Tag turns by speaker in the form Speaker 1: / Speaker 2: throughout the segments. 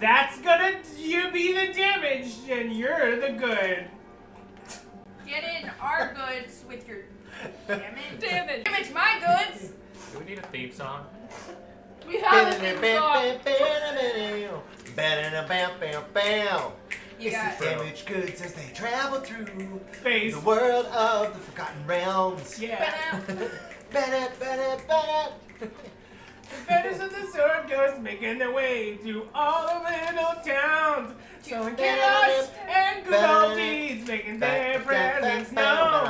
Speaker 1: That's gonna you be the damage, and you're the good.
Speaker 2: Get in our goods with your damage.
Speaker 3: Damage
Speaker 2: My goods.
Speaker 4: Do we need a theme song?
Speaker 3: We have a theme song.
Speaker 2: You got
Speaker 5: Damaged goods as they travel through
Speaker 1: Space.
Speaker 5: the world of the Forgotten Realms.
Speaker 1: Yeah.
Speaker 5: Ba-da.
Speaker 1: The feathers of the sword ghosts making their way through all the little towns, showing chaos and good old deeds, making their presence known.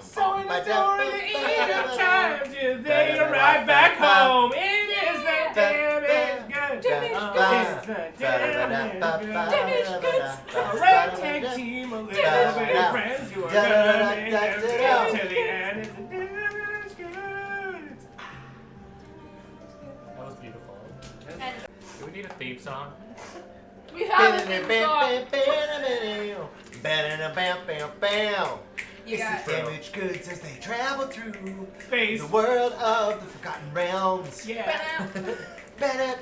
Speaker 1: So in the door of the age of time, till they arrive back home. It is the damaged goods. It's the damaged goods. A ragtag team of little bitty friends who are gonna make them get to the end. It's the damaged goods.
Speaker 4: That was beautiful.
Speaker 2: And
Speaker 4: Do we need a theme song?
Speaker 3: We have a theme song.
Speaker 2: you got
Speaker 5: Damaged goods as they travel through
Speaker 1: Space.
Speaker 5: the world of the Forgotten Realms.
Speaker 1: Yeah.
Speaker 5: Ba-da.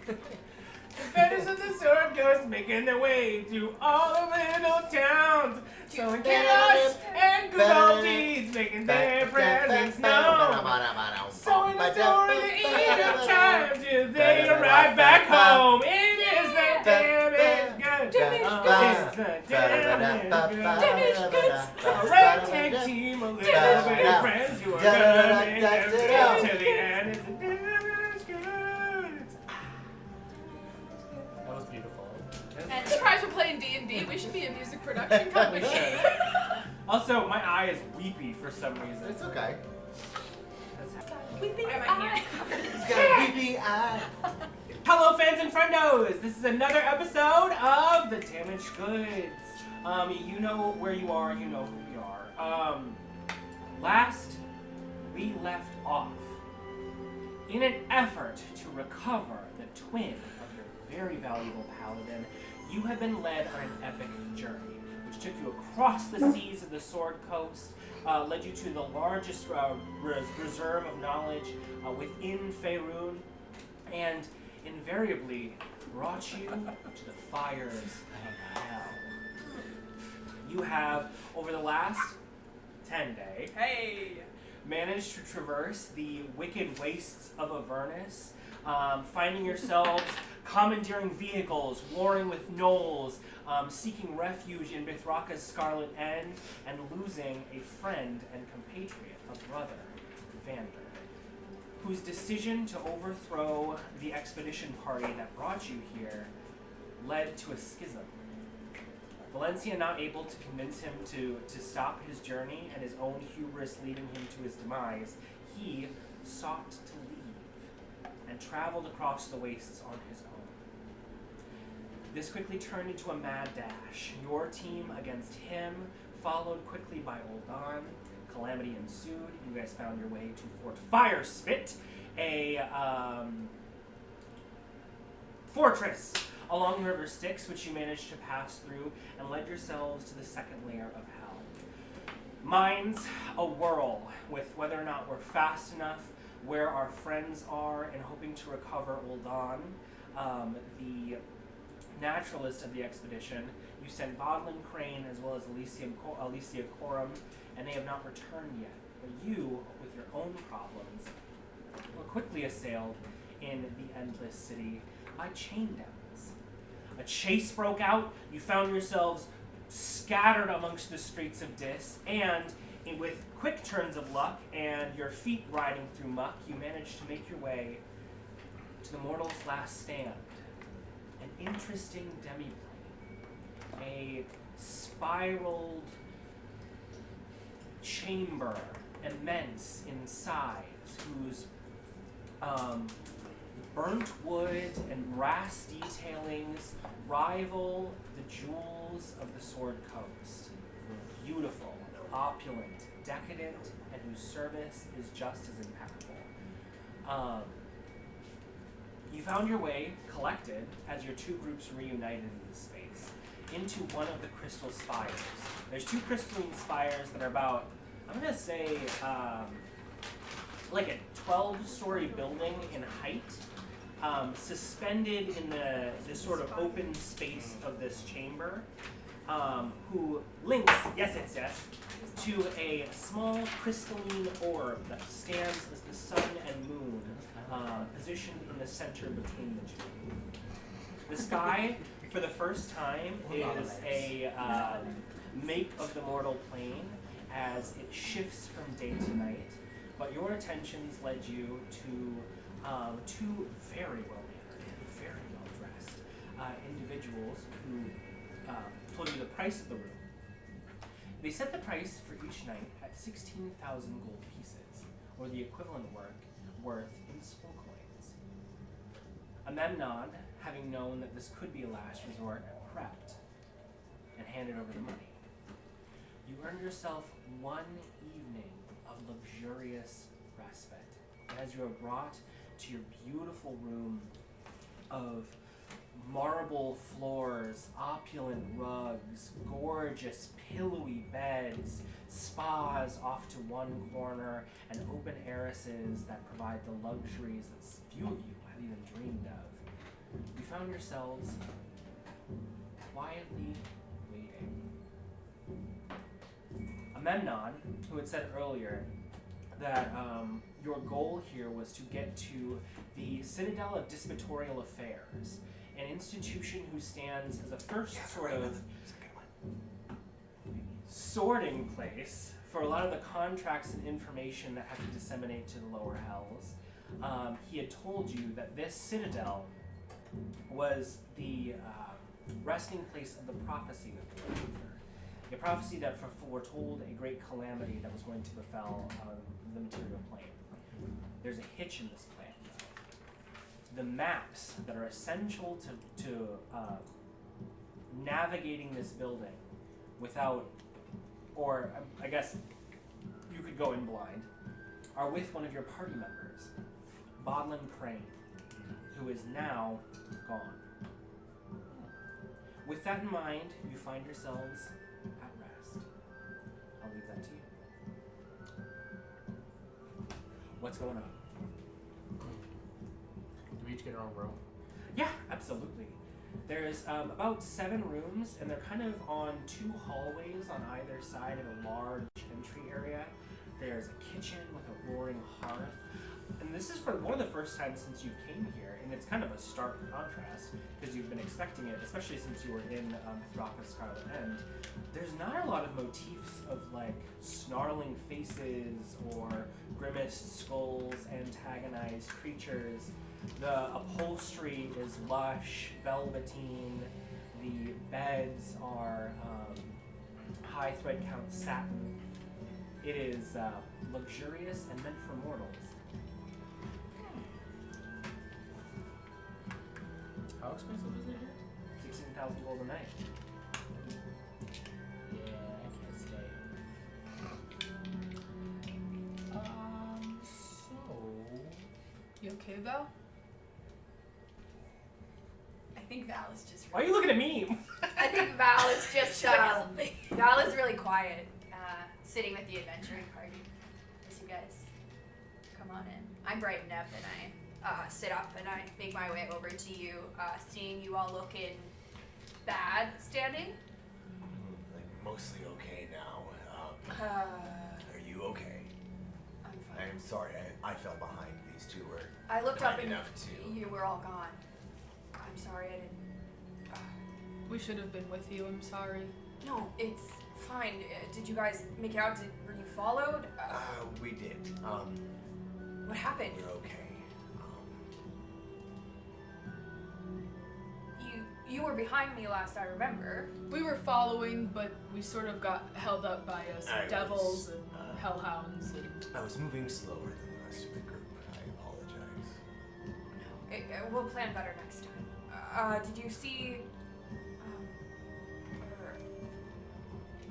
Speaker 1: The feathers of the sword ghosts making their way through all the little towns, showing chaos and good old deeds, making their presence known. So in the door of the age of time, till they arrive back home. It is the damaged goods. It's the damaged goods. A ragtag team of little bitty friends who are gonna make them get to the end. It's the damaged goods.
Speaker 4: That was beautiful.
Speaker 3: I'm surprised we're playing D&D. We should be a music production company.
Speaker 1: Also, my eye is weepy for some reason.
Speaker 5: It's okay.
Speaker 3: We think
Speaker 2: Why am I here?
Speaker 5: He's got a weepy eye.
Speaker 1: Hello, fans and friendos! This is another episode of The Damaged Goods. You know where you are, you know who we are. Last, we left off. In an effort to recover the twin of your very valuable paladin, you have been led on an epic journey, which took you across the seas of the Sword Coast, led you to the largest reserve of knowledge within Faerun, and invariably brought you to the fires of hell. You have, over the last 10 days, managed to traverse the wicked wastes of Avernus, finding yourselves commandeering vehicles, warring with gnolls, seeking refuge in Bithraka's Scarlet End, and losing a friend and compatriot, a brother, Vander, whose decision to overthrow the expedition party that brought you here led to a schism. Valenccya, not able to convince him to stop his journey and his own hubris leading him to his demise, he sought to leave and traveled across the wastes on his own. This quickly turned into a mad dash. Your team against him, followed quickly by Ul'dan. Calamity ensued. You guys found your way to Fort Firespit, a fortress along the River Styx, which you managed to pass through, and led yourselves to the second layer of hell. Minds a whirl with whether or not we're fast enough, where our friends are, and hoping to recover Ul'dan, the naturalist of the expedition. You sent Bodlin Crane as well as Alicia Coram, and they have not returned yet. But you, with your own problems, were quickly assailed in the Endless City by chain devils. A chase broke out. You found yourselves scattered amongst the streets of Dis, and with quick turns of luck and your feet riding through muck, you managed to make your way to the Mortal's Last Stand, an interesting demiplane, a spiraled chamber, immense in size, whose burnt wood and brass detailings rival the jewels of the Sword Coast. Beautiful, opulent, decadent, and whose service is just as impeccable. You found your way, collected, as your two groups reunited in this space, into one of the crystal spires. There's two crystalline spires that are about, I'm going to say, like a 12-story building in height. suspended in this sort of open space of this chamber, who links, yes, to a small crystalline orb that stands as the sun and moon, positioned in the center between the two. The sky, for the first time, is a make of the mortal plane as it shifts from day to night, but your attentions led you to two very well-mannered, very well-dressed individuals who told you the price of the room. They set the price for each night at 16,000 gold pieces, or the equivalent worth in soul coins. Amemnon, having known that this could be a last resort, prepped and handed over the money. You earned yourself one evening of luxurious respite, as you are brought to your beautiful room of marble floors, opulent rugs, gorgeous pillowy beds, spas off to one corner, and open terraces that provide the luxuries that few of you have even dreamed of. You found yourselves quietly waiting. Amemnon, who had said earlier that your goal here was to get to the Citadel of Dispatorial Affairs, an institution who stands as a first sort of sorting place for a lot of the contracts and information that have to disseminate to the lower hells. He had told you that this citadel was the resting place of the prophecy that they were after. A prophecy that foretold a great calamity that was going to befell the material plane. There's a hitch in this plan, though. The maps that are essential to navigating this building without, or I guess you could go in blind, are with one of your party members, Bodlin Crane, who is now gone. With that in mind, you find yourselves at rest. I'll leave that to you. What's going on?
Speaker 4: Do we each get our own room?
Speaker 1: Yeah, absolutely. There's about 7 rooms, and they're kind of on 2 hallways on either side of a large entry area. There's a kitchen with a roaring hearth. And this is for one of the first times since you came here, and it's kind of a stark contrast, because you've been expecting it, especially since you were in Throck's Scarlet End. There's not a lot of motifs of, like, snarling faces or grimaced skulls, antagonized creatures. The upholstery is lush, velveteen. The beds are high thread count satin. It is luxurious and meant for mortals.
Speaker 4: How expensive is it here?
Speaker 1: 16,000 gold a night.
Speaker 4: Yeah, I can't stay. So...
Speaker 3: You okay, Val?
Speaker 2: I think Val is just.
Speaker 1: Why are you looking at me?
Speaker 2: I think Val is just. Val is really quiet, sitting with the adventuring party as you guys come on in. I brighten up and I sit up and I make my way over to you, seeing you all looking bad standing.
Speaker 5: I'm mostly okay now. Are you okay?
Speaker 2: I'm fine.
Speaker 5: I'm sorry, I fell behind. These two were
Speaker 2: I looked up
Speaker 5: kind
Speaker 2: and
Speaker 5: enough to.
Speaker 2: you were all gone. I'm sorry I didn't.
Speaker 3: We should have been with you, I'm sorry.
Speaker 2: No, it's fine. Did you guys make it out? Were you followed?
Speaker 5: We did.
Speaker 2: What happened?
Speaker 5: We're okay.
Speaker 2: You were behind me last I remember.
Speaker 3: We were following, but we sort of got held up by some devils and hellhounds. And
Speaker 5: I was moving slower than the rest of the group. I apologize.
Speaker 2: We'll plan better next time. Did you see?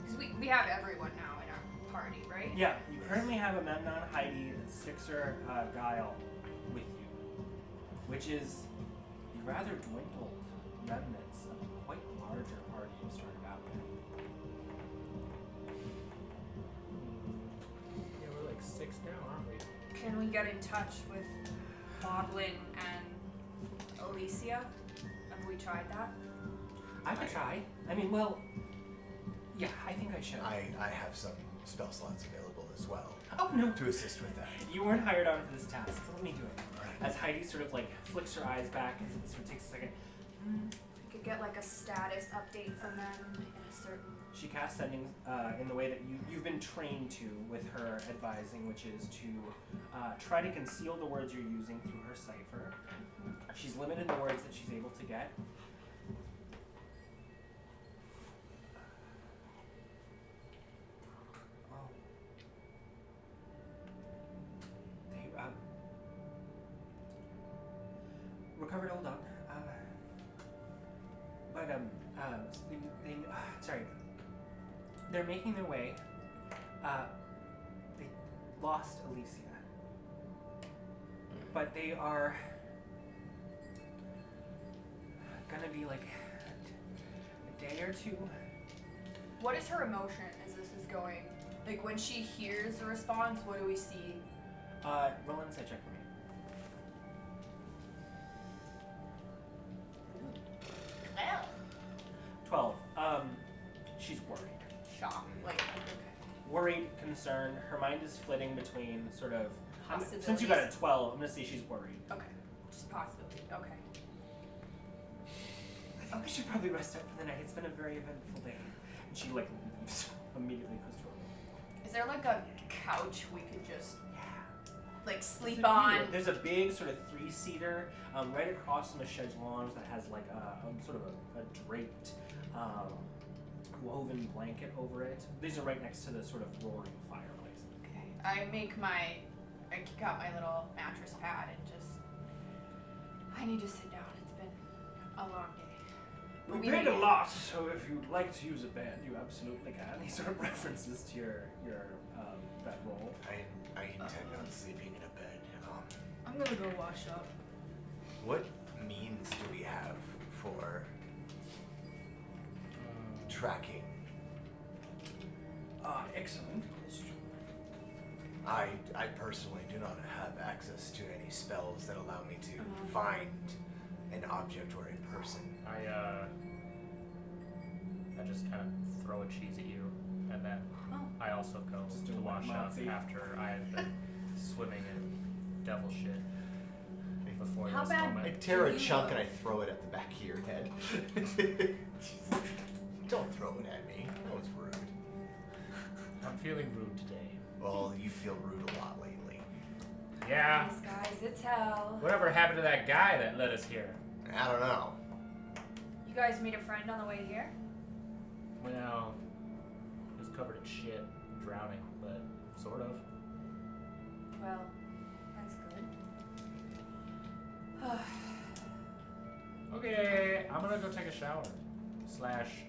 Speaker 2: Because we have everyone now in our party, right?
Speaker 1: Yeah, you currently have Amemnon, Heidi, and Sixer, Guile with you, which is the rather dwindled remnants of a quite larger party you started out with.
Speaker 4: Yeah, we're like 6 now, aren't we?
Speaker 2: Can we get in touch with Boglin and Alicia? Have we tried that?
Speaker 1: I could try. I mean, well, yeah, I think I should.
Speaker 5: I have some spell slots available as well
Speaker 1: Oh, no.
Speaker 5: to assist with that.
Speaker 1: You weren't hired on for this task, so let me do it. As Heidi sort of like flicks her eyes back and sort of takes a second.
Speaker 2: We could get like a status update from them in a certain...
Speaker 1: She casts sending in the way that you've been trained to with her advising, which is to try to conceal the words you're using through her cipher. She's limited in the words that she's able to get. Oh. They recovered. Hold on. Sorry. They're making their way. They lost Alicia. But they are gonna be like a day or two.
Speaker 2: What is her emotion as this is going? Like when she hears the response, what do we see?
Speaker 1: Roll an insight check for me. 12. She's worried.
Speaker 2: Shock. Like,
Speaker 1: Worried, concerned. Her mind is flitting between sort of.
Speaker 2: Possibilities.
Speaker 1: Since you got a 12, I'm gonna say she's worried.
Speaker 2: okay. Just possibility. Okay.
Speaker 1: I think we should probably rest up for the night. It's been a very eventful day. And she like leaves immediately goes to her room.
Speaker 2: Is there like a couch we could just like sleep
Speaker 1: There's a
Speaker 2: on?
Speaker 1: few. There's a big sort of 3-seater right across from the chaise lounge that has like a sort of a draped woven blanket over it. These are right next to the sort of roaring fireplace.
Speaker 2: Okay. I kick out my little mattress pad and just. I need to sit down. It's been a long day.
Speaker 1: We paid a lot, so if you'd like to use a bed, you absolutely can. He sort of references to your bedroll.
Speaker 5: I intend on sleeping in a bed.
Speaker 3: I'm gonna go wash up.
Speaker 5: What means do we have for tracking?
Speaker 1: Excellent question.
Speaker 5: I personally do not have access to any spells that allow me to find an object or a person.
Speaker 4: I just kind of throw a cheese at you, and then I also go
Speaker 1: Just
Speaker 4: to
Speaker 1: do a
Speaker 4: wash up
Speaker 1: Nazi.
Speaker 4: after I had been swimming in devil shit before
Speaker 2: How
Speaker 4: this
Speaker 2: bad-
Speaker 5: I
Speaker 4: moment.
Speaker 5: tear a
Speaker 2: You
Speaker 5: chunk
Speaker 2: know.
Speaker 5: and I throw it at the back of your head. Don't throw it at me. That was rude.
Speaker 4: I'm feeling rude today.
Speaker 5: Well, you feel rude a lot lately.
Speaker 4: Yeah.
Speaker 2: Yes, guys, it's hell.
Speaker 4: Whatever happened to that guy that led us here?
Speaker 5: I don't know.
Speaker 2: You guys meet a friend on the way here?
Speaker 4: Well, he was covered in shit, drowning, but sort of.
Speaker 2: Well, that's good.
Speaker 4: Okay, I'm gonna go take a shower. /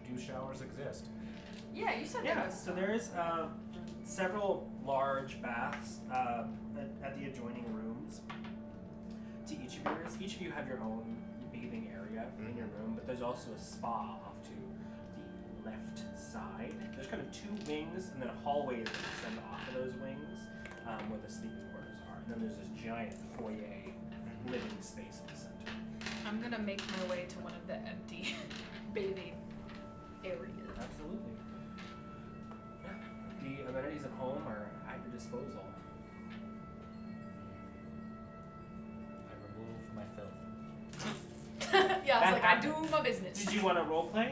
Speaker 4: do showers exist?
Speaker 2: Yeah, you said there
Speaker 1: Yeah,
Speaker 2: was
Speaker 1: so
Speaker 2: some.
Speaker 1: there's several large baths at the adjoining rooms to each of yours. Each of you have your own bathing area in your room, but there's also a spa off to the left side. There's kind of 2 wings and then hallways that extend off of those wings where the sleeping quarters are. And then there's this giant foyer living space in the center.
Speaker 3: I'm gonna make my way to one of the empty bathing areas.
Speaker 1: Absolutely. Yeah. The amenities at home are at your disposal.
Speaker 4: I remove my filth.
Speaker 3: Yeah, I was
Speaker 1: That
Speaker 3: like, I do
Speaker 1: happens.
Speaker 3: my business.
Speaker 1: Did you want to roleplay?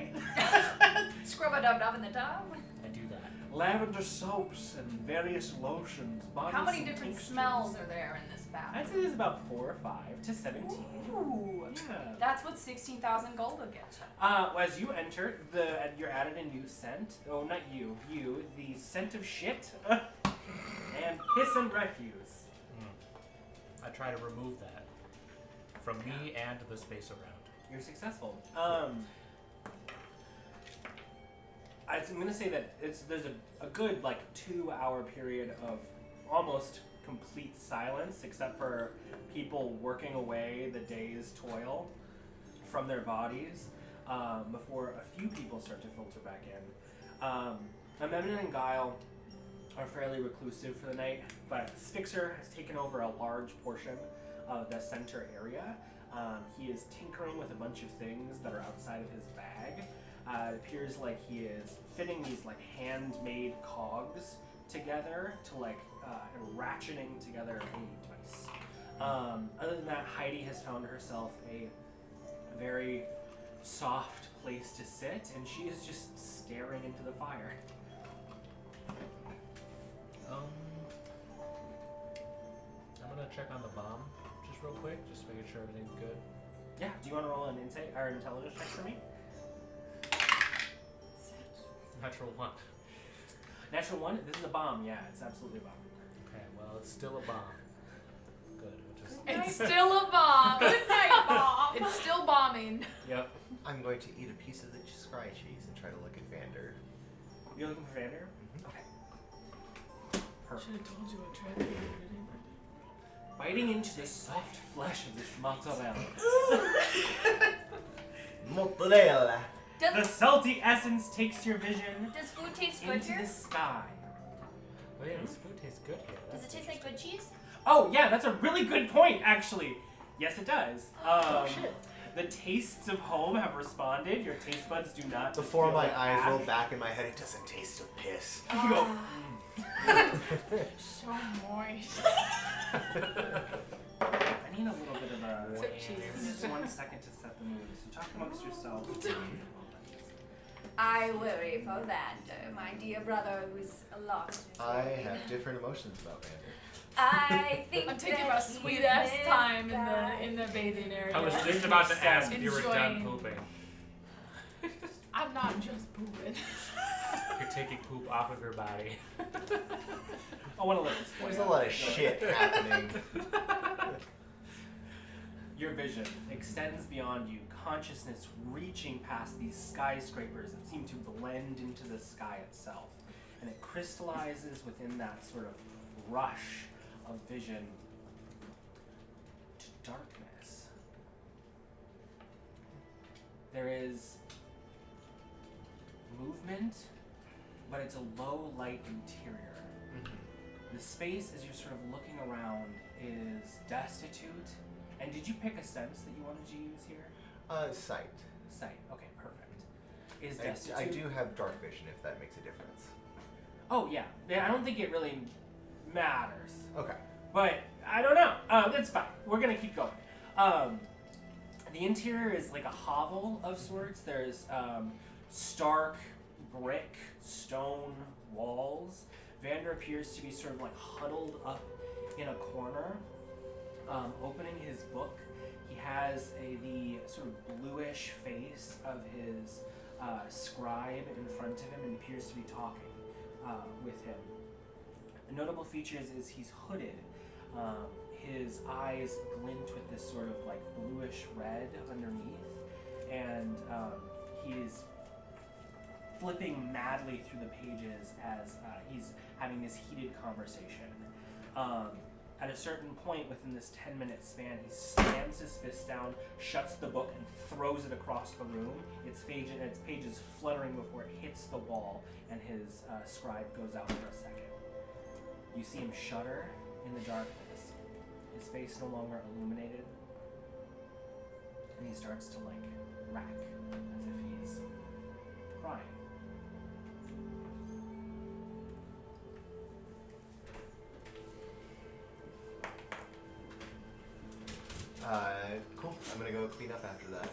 Speaker 2: Scrub a dub dub in the tub.
Speaker 4: I do that.
Speaker 1: Lavender soaps and various lotions.
Speaker 2: How many
Speaker 1: and
Speaker 2: different
Speaker 1: tinctures.
Speaker 2: smells are there in this
Speaker 1: I'd
Speaker 2: bathroom?
Speaker 1: say there's about 4 or 5 to 17.
Speaker 2: Ooh.
Speaker 1: Yeah.
Speaker 2: That's what 16,000 gold will get you.
Speaker 1: Well, as you enter, you're added a new scent. Oh, not you. The scent of shit and piss and refuse.
Speaker 4: I try to remove that from me and the space around.
Speaker 1: You're successful. I'm gonna say that there's a good 2-hour period of almost complete silence, except for people working away the day's toil from their bodies, before a few people start to filter back in. Amendment and Guile are fairly reclusive for the night, but Styxer has taken over a large portion of the center area. He is tinkering with a bunch of things that are outside of his bag. It appears like he is fitting these like handmade cogs together to like and ratcheting together a device. Other than that, Heidi has found herself a very soft place to sit, and she is just staring into the fire.
Speaker 4: I'm gonna check on the bomb just real quick, just making sure everything's good.
Speaker 1: Yeah. Do you want to roll an insight or intelligence check for me?
Speaker 4: Natural 1.
Speaker 1: Natural 1. This is a bomb. Yeah, it's absolutely a bomb.
Speaker 4: Okay, well, it's still a bomb. Good.
Speaker 3: It's still a bomb.
Speaker 2: Good night, Mom.
Speaker 3: It's still bombing.
Speaker 1: Yep.
Speaker 5: I'm going to eat a piece of the scry cheese and try to look at Vander.
Speaker 1: You're looking for Vander?
Speaker 5: Mhm.
Speaker 1: Okay.
Speaker 3: Should
Speaker 1: Perfect.
Speaker 3: have told you what tried to do.
Speaker 1: Biting into the soft flesh of this mozzarella.
Speaker 5: Mozzarella.
Speaker 1: The
Speaker 2: Does
Speaker 1: salty essence takes your vision
Speaker 2: food taste good
Speaker 1: into
Speaker 2: here?
Speaker 1: the sky.
Speaker 4: Oh yeah, this food tastes good here.
Speaker 2: Does it taste like good cheese?
Speaker 1: Oh, yeah, that's a really good point, actually. Yes, it does.
Speaker 3: Shit.
Speaker 1: The tastes of home have responded. Your taste buds do not.
Speaker 5: Before
Speaker 1: feel
Speaker 5: my
Speaker 1: like
Speaker 5: eyes
Speaker 1: ash.
Speaker 5: roll back in my head, it doesn't taste of piss.
Speaker 1: You go,
Speaker 3: So moist.
Speaker 1: I need a little bit of a...
Speaker 3: Except cheese.
Speaker 1: Just 1 second to set the mood. So talk amongst yourselves.
Speaker 2: I worry for that, my dear brother who's lost.
Speaker 5: I have different emotions about Vander.
Speaker 2: I think
Speaker 3: I'm taking
Speaker 2: that
Speaker 3: my
Speaker 2: he's
Speaker 3: sweet ass
Speaker 2: this
Speaker 3: time
Speaker 2: guy.
Speaker 3: in the bathing area.
Speaker 4: I was just about to ask if you were done
Speaker 3: Enjoying.
Speaker 4: pooping.
Speaker 3: I'm not just pooping.
Speaker 4: You're taking poop off of your body.
Speaker 1: I want to let this play
Speaker 5: There's a
Speaker 1: out.
Speaker 5: lot of shit happening.
Speaker 1: Your vision extends beyond you, consciousness reaching past these skyscrapers that seem to blend into the sky itself. And it crystallizes within that sort of rush of vision to darkness. There is movement, but it's a low light interior. The space, as you're sort of looking around, is destitute. And did you pick a sense that you wanted to use here?
Speaker 5: Sight.
Speaker 1: Sight. Okay, perfect. Is destitute.
Speaker 5: I do have dark vision, if that makes a difference.
Speaker 1: Oh yeah. I don't think it really matters,
Speaker 5: Okay.
Speaker 1: but I don't know. That's fine. We're gonna keep going. The interior is like a hovel of sorts. There's stark brick, stone walls. Vander appears to be sort of like huddled up in a corner, opening his book. He has the sort of bluish face of his scribe in front of him and appears to be talking with him. The notable features is he's hooded. His eyes glint with this sort of like bluish red underneath, and he's flipping madly through the pages as he's having this heated conversation. At a certain point within this 10-minute span, he slams his fist down, shuts the book, and throws it across the room. Its pages fluttering before it hits the wall, and his scribe goes out for a second. You see him shudder in the darkness, his face no longer illuminated, and he starts to like rack as if he's crying.
Speaker 5: Cool. I'm gonna go clean up after that.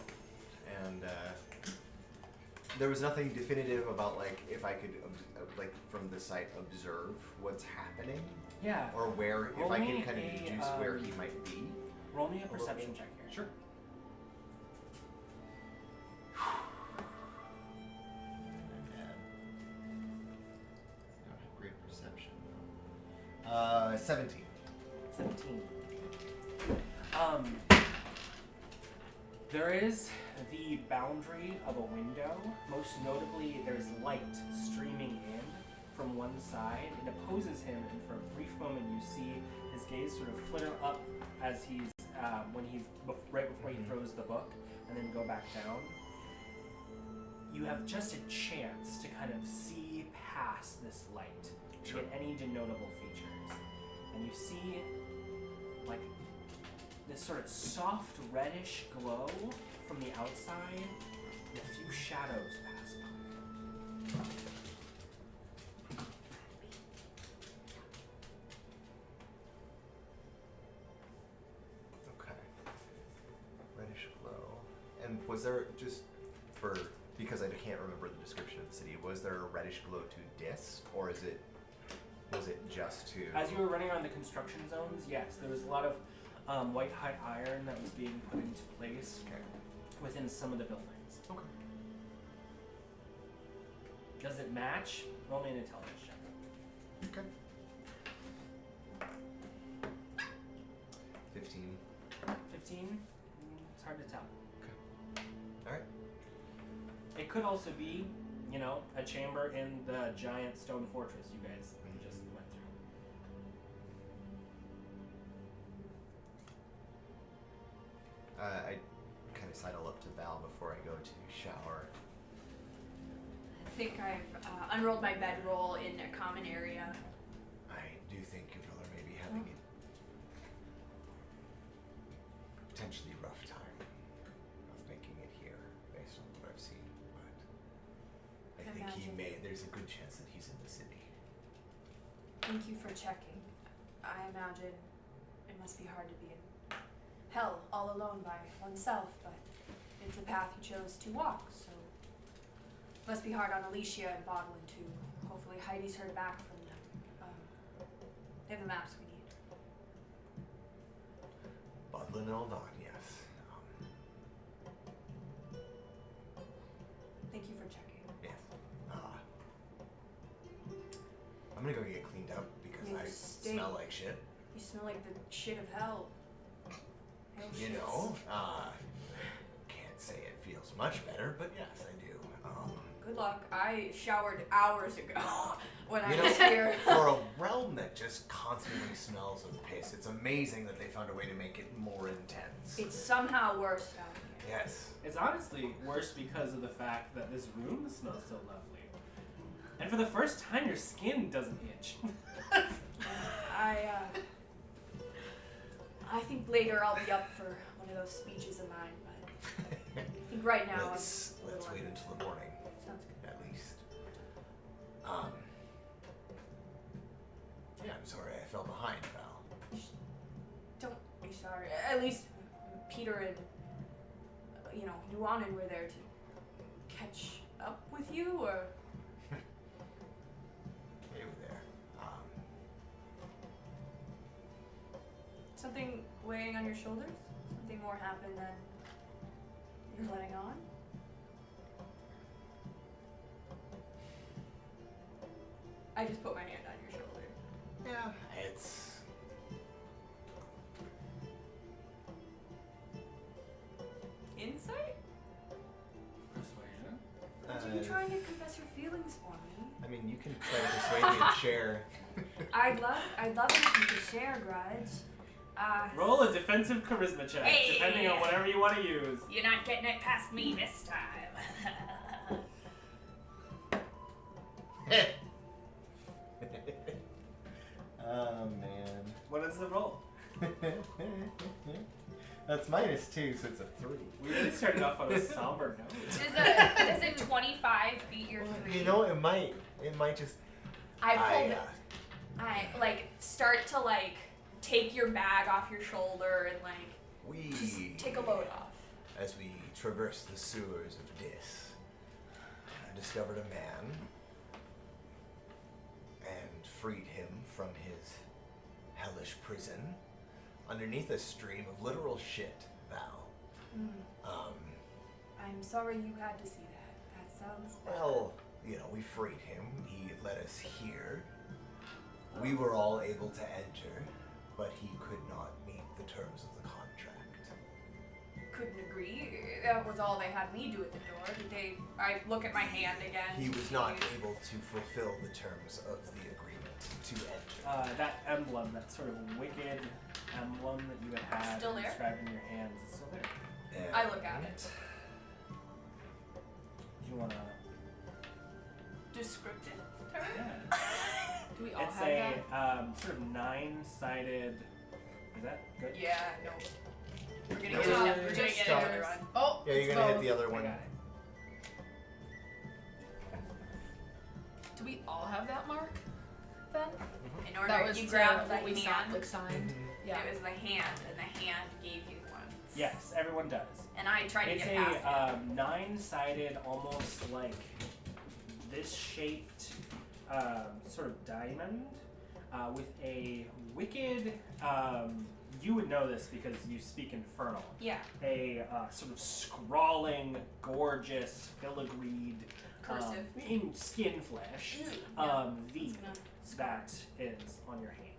Speaker 5: And there was nothing definitive about like if I could like from the site observe what's happening
Speaker 1: Yeah.
Speaker 5: or where if
Speaker 1: Roll
Speaker 5: I
Speaker 1: me
Speaker 5: can kind of
Speaker 1: a,
Speaker 5: deduce where he might be.
Speaker 1: Roll me a perception check here.
Speaker 5: Sure. I don't have great perception. 17.
Speaker 1: 17. There is the boundary of a window. Most notably, there's light streaming in from one side. It opposes him, and for a brief moment, you see his gaze sort of flitter up as he's right before he throws the book, and then go back down. You have just a chance to kind of see past this light to
Speaker 5: Sure.
Speaker 1: get any denotable features, and you see like this sort of soft reddish glow from the outside, and a few shadows pass by.
Speaker 5: Okay. Reddish glow. And was there because I can't remember the description of the city, was there a reddish glow to Dis, or was it just to...
Speaker 1: As you were running around the construction zones, yes, there was a lot of white hot iron that was being put into place within some of the buildings.
Speaker 5: Okay.
Speaker 1: Does it match? Roll me an intelligence check.
Speaker 5: Okay. 15.
Speaker 1: 15? It's hard to tell.
Speaker 5: Okay. Alright.
Speaker 1: It could also be, a chamber in the giant stone fortress you guys just went through.
Speaker 5: I kind of sidle up to Val before I go to shower.
Speaker 2: I think I've unrolled my bedroll in a common area.
Speaker 5: I do think your brother may be having a potentially rough time of making it here, based on what I've seen. But I think there's a good chance that he's in the city.
Speaker 2: Thank you for checking. I imagine it must be hard to be in hell all alone by oneself, but it's a path you chose to walk, so it must be hard on Alicia and Bodlin too. Hopefully Heidi's heard back from them. They have the maps we need.
Speaker 5: Bodlin and Aldon, yes.
Speaker 2: Thank you for checking.
Speaker 5: Yes. I'm gonna go get cleaned up because
Speaker 2: You
Speaker 5: I
Speaker 2: stink.
Speaker 5: smell like shit.
Speaker 2: You smell like the shit of hell. Hell
Speaker 5: You
Speaker 2: shits.
Speaker 5: know, can't say it feels much better, but yes, I do.
Speaker 2: Good luck. I showered hours ago when I
Speaker 5: You know,
Speaker 2: was here.
Speaker 5: For a realm that just constantly smells of piss, it's amazing that they found a way to make it more intense.
Speaker 2: It's somehow worse down here.
Speaker 5: Yes.
Speaker 1: It's honestly worse because of the fact that this room smells so lovely. And for the first time, your skin doesn't itch.
Speaker 2: I think later I'll be up for one of those speeches of mine, but I think right now
Speaker 5: let's
Speaker 2: I'm a little
Speaker 5: wait
Speaker 2: under-
Speaker 5: until the morning,
Speaker 2: Sounds good.
Speaker 5: at least. Yeah, I'm sorry I fell behind, Val.
Speaker 2: Don't be sorry. At least Peter and Nuanen were there to catch up with you, or
Speaker 5: They were there.
Speaker 2: something weighing on your shoulders? Something more happened than you're letting on? I just put my hand on your shoulder.
Speaker 5: Yeah, it's...
Speaker 2: Insight?
Speaker 1: Persuasion?
Speaker 2: Are you trying to confess your feelings for me?
Speaker 5: I mean, you can try to persuade me to share.
Speaker 2: I'd love it if you could share, Grudj.
Speaker 1: Roll a defensive charisma check,
Speaker 2: Hey!
Speaker 1: depending on whatever you want to use.
Speaker 2: You're not getting it past me this time.
Speaker 5: Oh, man.
Speaker 1: What is the roll?
Speaker 5: That's -2, so it's a 3.
Speaker 1: We really started off on a somber note.
Speaker 2: Does a 25 beat your 3?
Speaker 5: You know, it might just...
Speaker 2: I start to take your bag off your shoulder and just take a load off.
Speaker 5: As we traversed the sewers of Dis, I discovered a man and freed him from his hellish prison underneath a stream of literal shit, Val.
Speaker 2: I'm sorry you had to see that. That sounds bad.
Speaker 5: Well, we freed him. He led us here. We were all able to enter, but he could not meet the terms of the contract.
Speaker 2: Couldn't agree. That was all they had me do at the door. I look at my hand again.
Speaker 5: He was not able to fulfill the terms of the agreement to enter.
Speaker 1: That emblem, that sort of wicked emblem that you had
Speaker 2: Still there?
Speaker 1: inscribed in your hands, is still there.
Speaker 5: And
Speaker 2: I look at it.
Speaker 1: Do you want to...
Speaker 2: Descriptive term?
Speaker 1: Yeah.
Speaker 3: Do we all
Speaker 1: It's
Speaker 3: have that?
Speaker 1: a sort of 9-sided... Is that good?
Speaker 2: Yeah, no. You're gonna get another run.
Speaker 3: Oh,
Speaker 5: Yeah, you're
Speaker 3: it's
Speaker 5: gonna hit
Speaker 3: both.
Speaker 5: the other
Speaker 1: I
Speaker 5: one.
Speaker 1: got it.
Speaker 3: Do we all have that mark then?
Speaker 2: In order,
Speaker 3: That was
Speaker 2: you grabbed the
Speaker 3: what we
Speaker 2: hand.
Speaker 3: signed.
Speaker 5: Mhm.
Speaker 3: Yeah.
Speaker 2: It was the hand, and the hand gave you one.
Speaker 1: Yes, everyone does.
Speaker 2: And I tried to
Speaker 1: It's
Speaker 2: get past
Speaker 1: a
Speaker 2: it.
Speaker 1: 9-sided, almost like this shaped sort of diamond with a wicked. You would know this because you speak Infernal.
Speaker 2: Yeah.
Speaker 1: A sort of scrawling, gorgeous, filigreed,
Speaker 2: Cursive.
Speaker 1: in skin flesh V
Speaker 2: It's gonna-
Speaker 1: that is on your hand.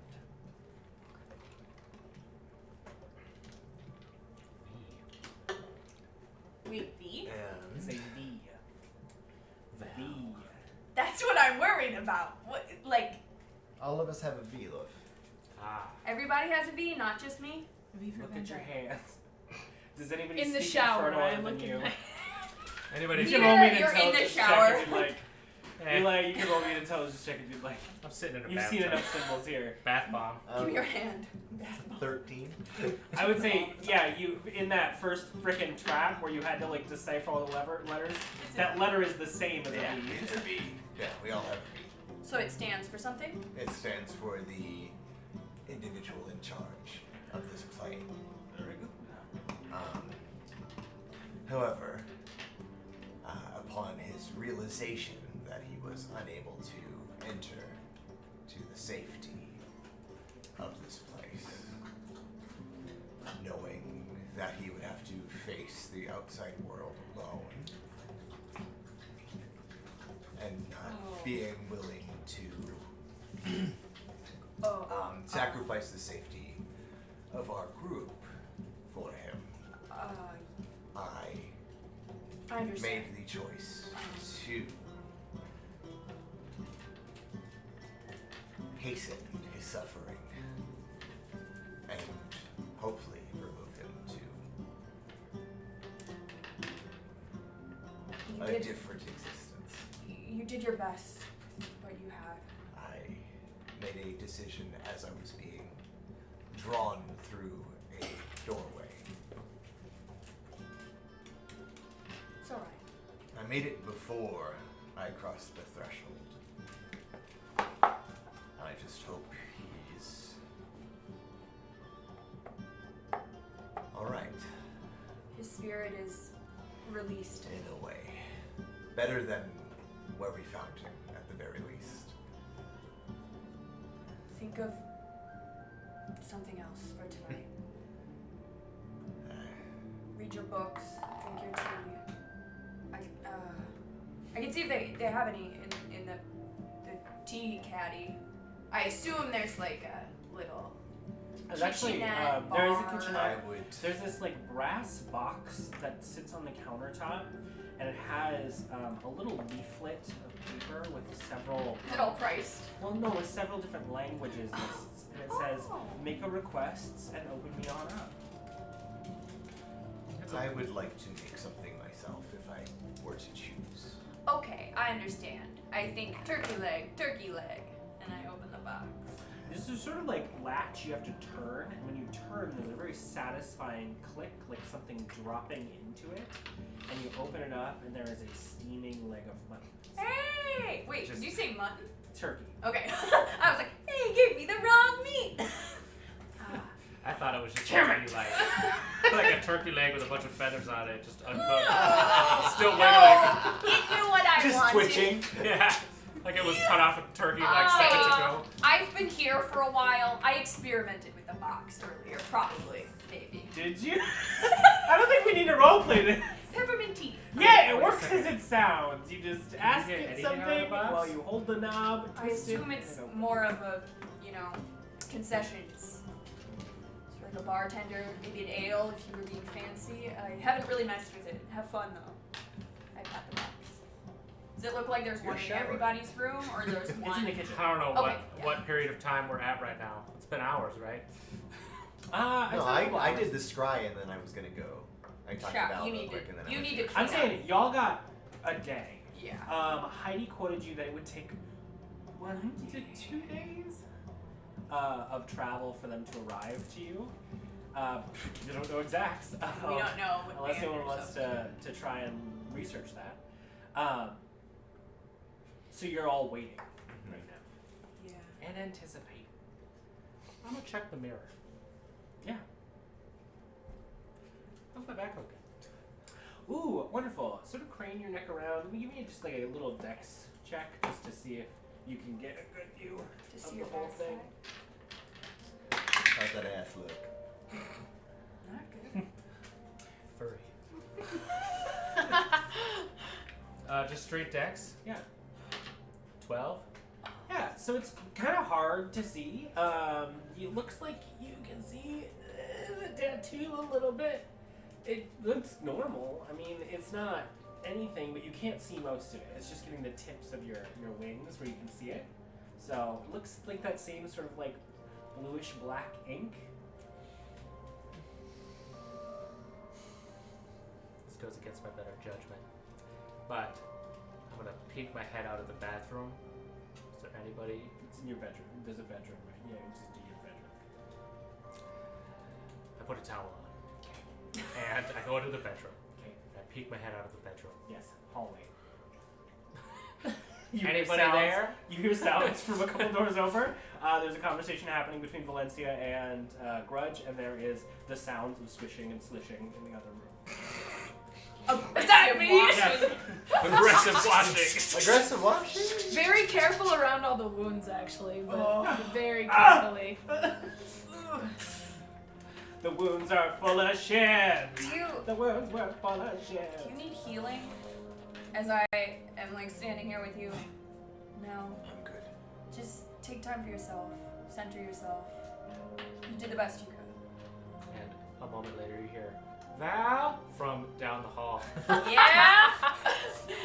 Speaker 2: Wait, V?
Speaker 1: It's a
Speaker 5: And
Speaker 1: V. V.
Speaker 2: That's what I'm worried about. What, like,
Speaker 5: all of us have a V, look.
Speaker 4: Ah.
Speaker 2: everybody has a V, not just me?
Speaker 1: Look at your hands. Does anybody
Speaker 3: In the
Speaker 1: speak
Speaker 3: shower,
Speaker 1: Infernal
Speaker 3: I'm
Speaker 1: other than
Speaker 3: looking.
Speaker 1: you?
Speaker 4: Anybody?
Speaker 1: You
Speaker 2: You're
Speaker 1: can roll me an
Speaker 2: in the
Speaker 1: intelligence
Speaker 2: shower.
Speaker 1: check if you'd like.
Speaker 4: Eh,
Speaker 1: You can roll me an intelligence check if you'd like.
Speaker 4: I'm sitting in a
Speaker 1: You've
Speaker 4: bathtub.
Speaker 1: seen enough symbols here.
Speaker 4: Bath bomb.
Speaker 2: Give me your hand.
Speaker 5: 13.
Speaker 1: I would say, yeah, you in that first frickin' trap where you had to like decipher all the letters. That letter is the same as
Speaker 5: Yeah,
Speaker 1: a V.
Speaker 5: it's a V. Yeah, we all have a V.
Speaker 2: So it stands for something?
Speaker 5: It stands for the individual in charge of this plane.
Speaker 1: Very good.
Speaker 5: However, upon his realization that he was unable to enter to the safety of this place, knowing that he would have to face the outside world alone, and not being willing to sacrifice the safety of our group for him,
Speaker 2: I understand.
Speaker 5: made the choice to hasten his suffering and hopefully remove him to a different existence.
Speaker 2: You did your best with what you had.
Speaker 5: I made a decision as I was being drawn through a doorway.
Speaker 2: It's alright.
Speaker 5: I made it before I crossed the threshold. I just hope he's alright,
Speaker 2: His spirit is released.
Speaker 5: in a way. Better than where we found him, at the very least.
Speaker 2: Think of something else for tonight. Read your books, drink your tea. I can see if they have any in the tea caddy. I assume there's like a little
Speaker 1: There's actually
Speaker 2: kitchenette,
Speaker 1: there is a
Speaker 2: bar.
Speaker 1: kitchenette.
Speaker 5: I would.
Speaker 1: There's this like brass box that sits on the countertop, and it has a little leaflet of paper with several.
Speaker 2: Is it all priced?
Speaker 1: Well, no, with several different languages lists, and it says,
Speaker 2: Oh.
Speaker 1: "Make a requests and open me on up."
Speaker 5: I would like to make something myself if I were to choose.
Speaker 2: Okay, I understand. I think turkey leg, and I open the box.
Speaker 1: This is sort of like latch you have to turn, and when you turn, there's a very satisfying click, like something dropping into it, and you open it up, and there is a steaming leg of mutton.
Speaker 2: Hey! Wait,
Speaker 5: Just-
Speaker 2: did you say mutton?
Speaker 1: Turkey.
Speaker 2: Okay. I was like, hey, you gave me the wrong meat.
Speaker 4: I thought it was just turkey like a turkey leg with a bunch of feathers on it, just uncooked. Still wiggling.
Speaker 2: No, it knew what I
Speaker 5: Just
Speaker 2: wanted.
Speaker 5: twitching.
Speaker 4: Yeah, like it was cut off a turkey like seconds ago.
Speaker 2: I've been here for a while. I experimented with the box earlier, probably, maybe.
Speaker 1: Did you? I don't think we need to roleplay this.
Speaker 2: Peppermint tea.
Speaker 1: Yeah, it
Speaker 4: Wait a
Speaker 1: works
Speaker 4: second.
Speaker 1: as it sounds. You just ask
Speaker 4: get
Speaker 1: it
Speaker 4: anything out of the
Speaker 1: something
Speaker 4: box?
Speaker 1: while you hold the knob.
Speaker 2: I
Speaker 1: twist it,
Speaker 2: assume
Speaker 1: and
Speaker 2: it's
Speaker 1: it opens.
Speaker 2: more of a, concessions. Sort of a bartender, maybe an ale if you were being fancy. I haven't really messed with it. Have fun though. I pat the box. Does it look like there's
Speaker 5: Your
Speaker 2: one in
Speaker 5: shower.
Speaker 2: everybody's room, or there's
Speaker 1: It's
Speaker 2: one?
Speaker 1: in the kitchen.
Speaker 4: I don't know
Speaker 2: Okay, yeah.
Speaker 4: what period of time we're at right now. It's been hours, right?
Speaker 5: No,
Speaker 1: it's a couple
Speaker 5: I
Speaker 1: hours.
Speaker 5: did the scry and then I was gonna go. I talked
Speaker 2: Yeah,
Speaker 5: about
Speaker 2: you
Speaker 5: it real
Speaker 2: need
Speaker 5: quick
Speaker 2: to-
Speaker 5: and then
Speaker 2: you
Speaker 5: I went
Speaker 2: need
Speaker 5: to
Speaker 2: to
Speaker 5: the
Speaker 1: I'm
Speaker 2: clean
Speaker 5: shower.
Speaker 1: saying y'all got a day.
Speaker 2: Yeah.
Speaker 1: Heidi quoted you that it would take 1 to 2 days of travel for them to arrive to you. You don't know exacts.
Speaker 2: We don't know what
Speaker 1: Unless
Speaker 2: band
Speaker 1: anyone
Speaker 2: or
Speaker 1: wants
Speaker 2: something.
Speaker 1: to try and research that. So you're all waiting right now.
Speaker 2: Yeah.
Speaker 1: And anticipating.
Speaker 4: I'm gonna check the mirror.
Speaker 1: Yeah.
Speaker 4: How's my back looking?
Speaker 1: Ooh, wonderful. Sort of crane your neck around. Let me give you just like a little dex check just to see if you can get a good view
Speaker 2: To
Speaker 1: of
Speaker 2: see
Speaker 1: the
Speaker 2: your
Speaker 1: whole thing.
Speaker 2: backside.
Speaker 5: How's that ass look?
Speaker 2: Not good.
Speaker 4: Furry. Just straight dex.
Speaker 1: Yeah.
Speaker 4: 12.
Speaker 1: Yeah, so it's kind of hard to see. It looks like you can see the tattoo a little bit. It looks normal. I mean, it's not anything, but you can't see most of it. It's just getting the tips of your wings where you can see it. So it looks like that same sort of like bluish black ink.
Speaker 4: This goes against my better judgment. But I'm gonna peek my head out of the bathroom. Is there anybody?
Speaker 1: It's in your bedroom. There's a bedroom, right? Yeah, you just do your bedroom.
Speaker 4: I put a towel on. And I go into the bedroom.
Speaker 1: Okay.
Speaker 4: I peek my head out of the bedroom.
Speaker 1: Yes, hallway.
Speaker 4: Anybody there?
Speaker 1: You hear sounds from a couple doors over. There's a conversation happening between Valenccya and Grudj, and there is the sounds of swishing and slishing in the other room.
Speaker 3: Is that me?
Speaker 1: Yes.
Speaker 4: Aggressive watching.
Speaker 5: Aggressive washing?
Speaker 3: Very careful around all the wounds, actually, but
Speaker 1: Oh.
Speaker 3: very carefully.
Speaker 1: The wounds are full of shit.
Speaker 2: Do
Speaker 1: The wounds were full of shit.
Speaker 2: you need healing? As I am like standing here with you. No.
Speaker 5: I'm good.
Speaker 2: Just take time for yourself. Center yourself. You did the best you could.
Speaker 4: And a moment later you hear, Val, from down the hall.
Speaker 2: Yeah?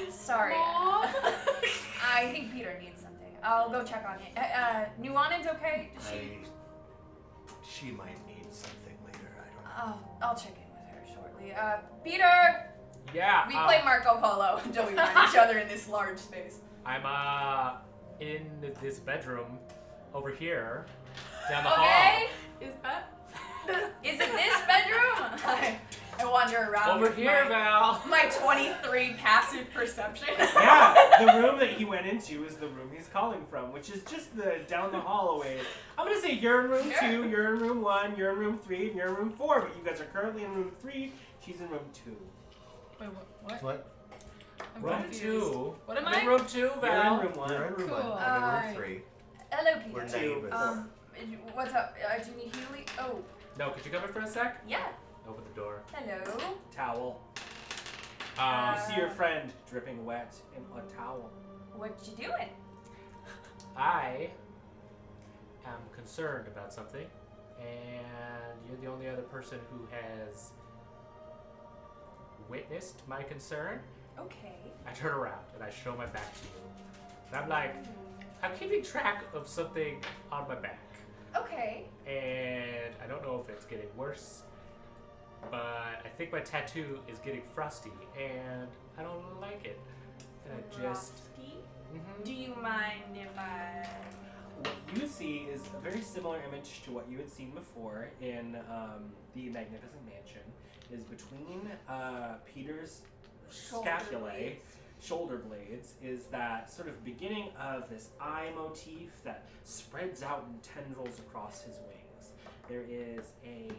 Speaker 2: Sorry.
Speaker 3: Aw.
Speaker 2: I think Peter needs something. I'll go check on it. Nuanen's okay? Does she?
Speaker 5: She might need something later. I don't know.
Speaker 2: I'll check in with her shortly. Peter!
Speaker 4: Yeah.
Speaker 2: We play Marco Polo until we find each other in this large space.
Speaker 4: I'm in this bedroom over here, down the hall.
Speaker 2: Okay?
Speaker 3: Is that?
Speaker 2: Is it this bedroom? I wander around
Speaker 4: Over
Speaker 2: with
Speaker 4: here, Val.
Speaker 2: my 23 passive perception.
Speaker 1: Yeah, the room that he went into is the room he's calling from, which is just the down the hall away. I'm gonna say you're in room 2, you're in room 1, you're in room 3, and you're in room 4, but you guys are currently in room 3. She's in room 2.
Speaker 3: Wait, what?
Speaker 5: What?
Speaker 3: I'm
Speaker 4: Room
Speaker 3: confused.
Speaker 4: 2.
Speaker 3: What am
Speaker 4: I'm
Speaker 3: I?
Speaker 4: in room 2,
Speaker 1: You're in
Speaker 4: Val.
Speaker 1: room 1.
Speaker 5: We're in room
Speaker 3: Cool.
Speaker 5: 1. I'm in
Speaker 2: Alright.
Speaker 5: room 3.
Speaker 2: Hello,
Speaker 5: We're
Speaker 2: Peter.
Speaker 5: neighbors.
Speaker 2: What's up? Do you need healing? Oh,
Speaker 4: No, could you come in for a sec?
Speaker 2: yeah.
Speaker 4: Open the door.
Speaker 2: Hello.
Speaker 1: Towel.
Speaker 4: Um,
Speaker 1: You see your friend dripping wet in a towel.
Speaker 2: What you doing?
Speaker 4: I am concerned about something, and you're the only other person who has witnessed my concern.
Speaker 2: Okay.
Speaker 4: I turn around and I show my back to you. And I'm like, I'm keeping track of something on my back.
Speaker 2: Okay.
Speaker 4: And I don't know if it's getting worse, but I think my tattoo is getting frosty, and I don't like it. And I just...
Speaker 2: Frosty?
Speaker 4: Mhm.
Speaker 2: Do you mind if I...
Speaker 1: What you see is a very similar image to what you had seen before in the Magnificent Mansion. Is between Peter's scapulae, shoulder blades, is that sort of beginning of this eye motif that spreads out in tendrils across his wings. There is a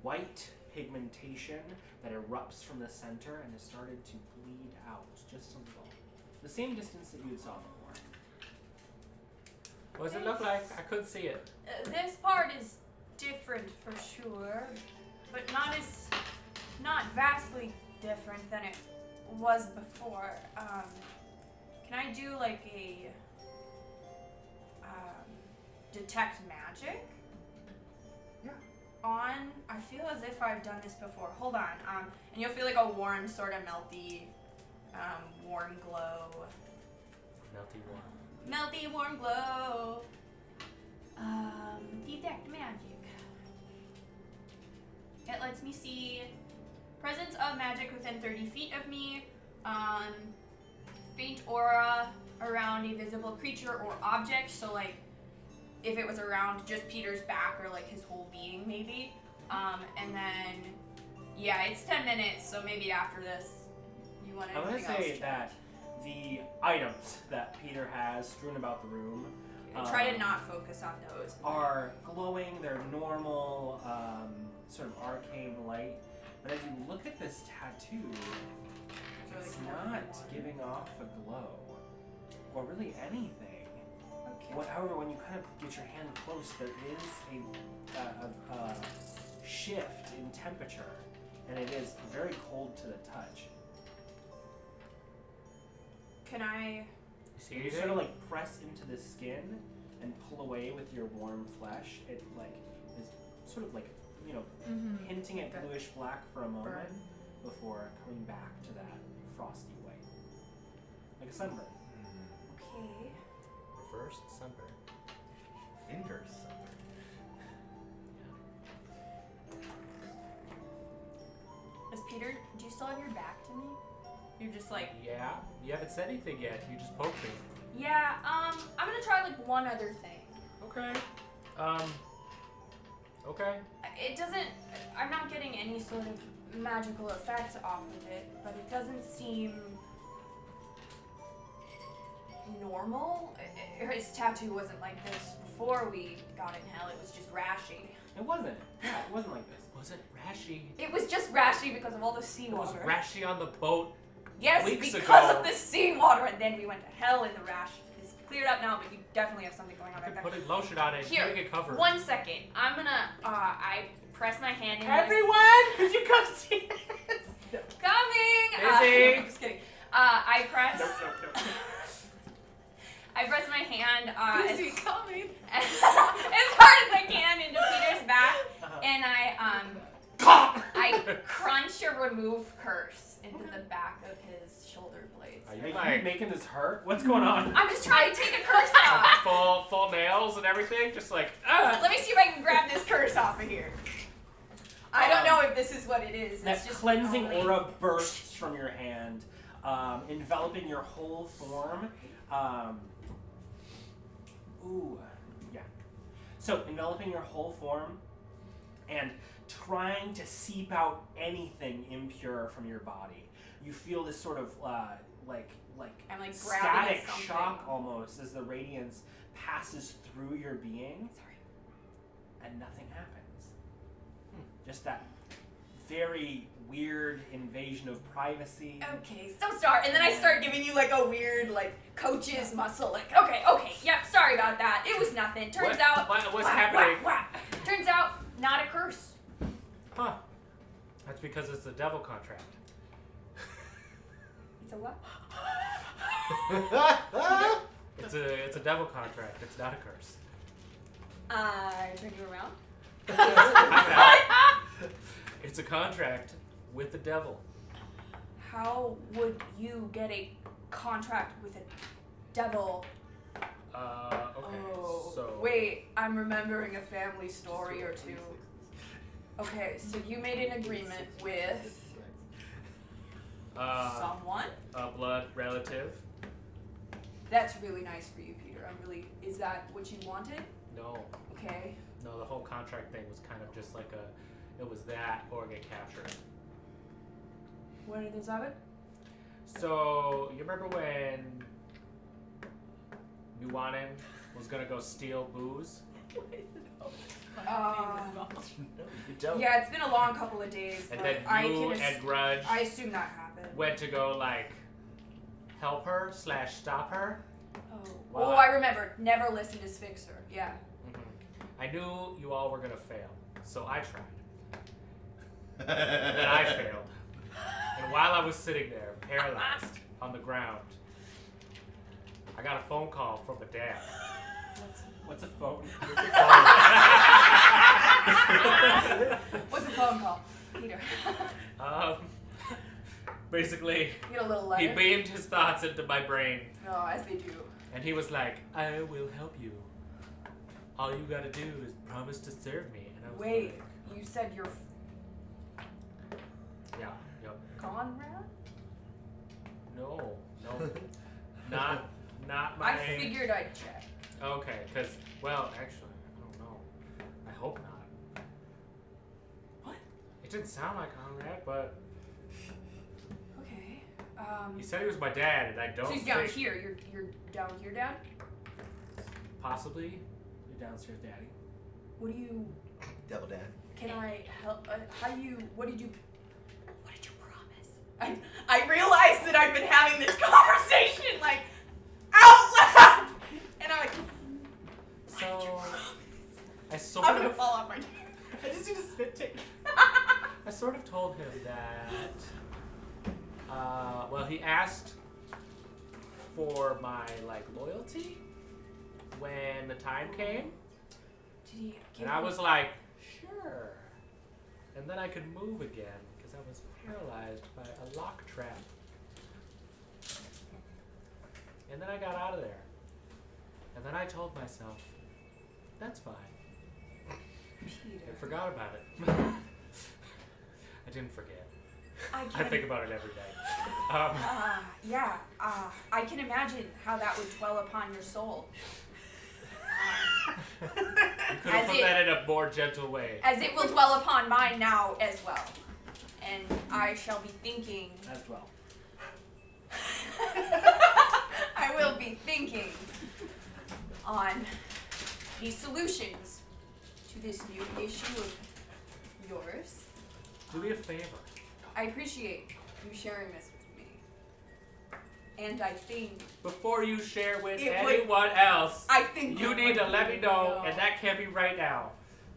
Speaker 1: white pigmentation that erupts from the center and has started to bleed out just a little. The same distance that you had saw before.
Speaker 4: What does it look like? I couldn't see it.
Speaker 2: This part is different for sure, but not vastly different than it was before. Can I do like a detect magic?
Speaker 1: Yeah.
Speaker 2: I feel as if I've done this before. Hold on. And you'll feel like a warm, sort of melty, warm glow.
Speaker 4: Melty one.
Speaker 2: Melty, warm glow. Detect magic. It lets me see presence of magic within 30 feet of me. Faint aura around a visible creature or object. So like if it was around just Peter's back or like his whole being, maybe. And then, yeah, it's 10 minutes, so maybe after this, you want
Speaker 1: I'm gonna
Speaker 2: anything else
Speaker 1: say
Speaker 2: checked?
Speaker 1: that the items that Peter has strewn about the room
Speaker 2: Try to not focus on those.
Speaker 1: are glowing. They're normal, sort of arcane light. But as you look at this tattoo, it's not giving off a glow, or really anything.
Speaker 2: Okay.
Speaker 1: However, when you kind of get your hand close, there is a shift in temperature, and it is very cold to the touch.
Speaker 2: Can I?
Speaker 4: See
Speaker 1: You sort of like press into the skin and pull away with your warm flesh. It like is sort of like, you know, hinting at
Speaker 3: Okay.
Speaker 1: bluish black for a moment
Speaker 3: Burn.
Speaker 1: before coming back to that frosty white, like a sunburn.
Speaker 2: Okay.
Speaker 5: Reverse sunburn. Inverse sunburn.
Speaker 2: Is Peter? Do you still have your back to me? You're just like.
Speaker 4: Yeah, you haven't said anything yet. You just poked me.
Speaker 2: Yeah. I'm gonna try like one other thing.
Speaker 4: Okay. Okay.
Speaker 2: It doesn't. I'm not getting any sort of magical effect off of it, but it doesn't seem normal. His tattoo wasn't like this before we got in hell. It was just rashy.
Speaker 1: It wasn't. Yeah, it wasn't like this.
Speaker 4: Was it rashy?
Speaker 2: It was just rashy because of all the
Speaker 4: It was
Speaker 2: seawater.
Speaker 4: rashy on the boat.
Speaker 2: Yes,
Speaker 4: weeks
Speaker 2: because
Speaker 4: ago.
Speaker 2: of the seawater, and then we went to hell in the rash. It's cleared up now, but you definitely have something going on
Speaker 4: I've
Speaker 2: right
Speaker 4: been
Speaker 2: there.
Speaker 4: putting lotion on it.
Speaker 2: Here,
Speaker 4: Keeping it covered.
Speaker 2: 1 second. I'm gonna. I press my hand in.
Speaker 1: Everyone, could you come see this?
Speaker 2: Coming.
Speaker 4: Busy.
Speaker 2: I'm just kidding. I press.
Speaker 1: Nope.
Speaker 2: I press my hand as
Speaker 3: Busy coming.
Speaker 2: as hard as I can into Peter's back, and I crunch a remove curse into the back of his shoulder blades.
Speaker 4: Are
Speaker 1: Are
Speaker 4: you
Speaker 1: you
Speaker 4: like
Speaker 1: making this hurt? What's going on?
Speaker 2: I'm just trying to take a curse off.
Speaker 4: full nails and everything? Just like,
Speaker 2: Let me see if I can grab this curse off of here. I don't know if this is what it is.
Speaker 1: That
Speaker 2: It's just
Speaker 1: cleansing
Speaker 2: only-
Speaker 1: aura bursts from your hand, enveloping your whole form. Yeah. So, enveloping your whole form and trying to seep out anything impure from your body. You feel this sort of like
Speaker 2: I'm like grabbing
Speaker 1: static
Speaker 2: at something.
Speaker 1: shock almost as the radiance passes through your being.
Speaker 2: Sorry.
Speaker 1: And nothing happens. Just that very weird invasion of privacy.
Speaker 2: Okay, so start, and then I start giving you like a weird like coach's muscle, like okay, yep, sorry about that. It was nothing. Turns out
Speaker 4: what's
Speaker 2: wah,
Speaker 4: happening?
Speaker 2: wah, wah. Turns out not a curse.
Speaker 4: Huh. That's because it's a devil contract.
Speaker 2: It's a what?
Speaker 4: It's a devil contract. It's not a curse.
Speaker 2: Turn you around.
Speaker 4: It's a contract with the devil.
Speaker 2: How would you get a contract with a devil?
Speaker 4: Okay. So
Speaker 2: Wait, I'm remembering a family story or two. Okay, so you made an agreement with someone?
Speaker 4: a blood relative.
Speaker 2: That's really nice for you, Peter. Is that what you wanted?
Speaker 4: No,
Speaker 2: Okay.
Speaker 4: no. The whole contract thing was kind of just like it was that or get captured.
Speaker 2: What are those of it?
Speaker 4: So you remember when Nuanen was gonna go steal booze?
Speaker 5: No, you don't.
Speaker 2: Yeah, it's been a long couple of days,
Speaker 4: And
Speaker 2: but
Speaker 4: then
Speaker 2: I
Speaker 4: you
Speaker 2: can
Speaker 4: and Grudj
Speaker 2: I assume that happened.
Speaker 4: went to go like help her / stop her.
Speaker 2: Oh, I remember. Never listened to Sphinxer. Yeah.
Speaker 4: I knew you all were gonna fail, so I tried. And then I failed. And while I was sitting there, paralyzed on the ground, I got a phone call from my dad.
Speaker 1: What's a phone?
Speaker 2: What's the phone call, Peter?
Speaker 4: Basically,
Speaker 2: You get a little
Speaker 4: he
Speaker 2: letter.
Speaker 4: beamed his thoughts into my brain,
Speaker 2: Oh, as they do.
Speaker 4: and he was like, "I will help you. All you gotta do is promise to serve me." And I was
Speaker 2: Wait,
Speaker 4: like,
Speaker 2: you said you're
Speaker 4: "Yeah, yep,
Speaker 2: Conrad?
Speaker 4: no, not my."
Speaker 2: I figured I'd check.
Speaker 4: Okay, because, well, actually, I don't know. I hope not.
Speaker 1: What?
Speaker 4: It didn't sound like Conrad, but
Speaker 3: Okay.
Speaker 4: he said he was my dad, and I don't
Speaker 3: So he's
Speaker 4: think...
Speaker 3: down here. You're down here, Dad?
Speaker 4: Possibly.
Speaker 1: You're downstairs, Daddy.
Speaker 3: What do you...
Speaker 5: Devil Dad.
Speaker 3: Can I help? How do you... What did you promise? I realized that I've been having this conversation, like, out loud! And I'm like...
Speaker 4: So... I sort
Speaker 3: I'm gonna
Speaker 4: of...
Speaker 3: fall off my...
Speaker 1: I just need a spit take.
Speaker 4: I sort of told him that... well, he asked for my, like, loyalty when the time came.
Speaker 3: Did he...
Speaker 4: And I was like, sure. And then I could move again because I was paralyzed by a lock trap. And then I got out of there. And then I told myself, that's fine.
Speaker 3: Peter.
Speaker 4: I forgot about it. I didn't forget.
Speaker 3: I
Speaker 4: I think about it every day.
Speaker 3: I can imagine how that would dwell upon your soul.
Speaker 4: You could have put that in a more gentle way.
Speaker 3: As it will dwell upon mine now as well. And I shall be thinking...
Speaker 1: As well.
Speaker 3: I will be thinking on the solutions to this new issue of yours.
Speaker 4: Do me a favor.
Speaker 3: I appreciate you sharing this with me. And I think...
Speaker 4: Before you share with
Speaker 3: It would-
Speaker 4: anyone else,
Speaker 3: I think...
Speaker 4: you need to let me know, and that can't be right now.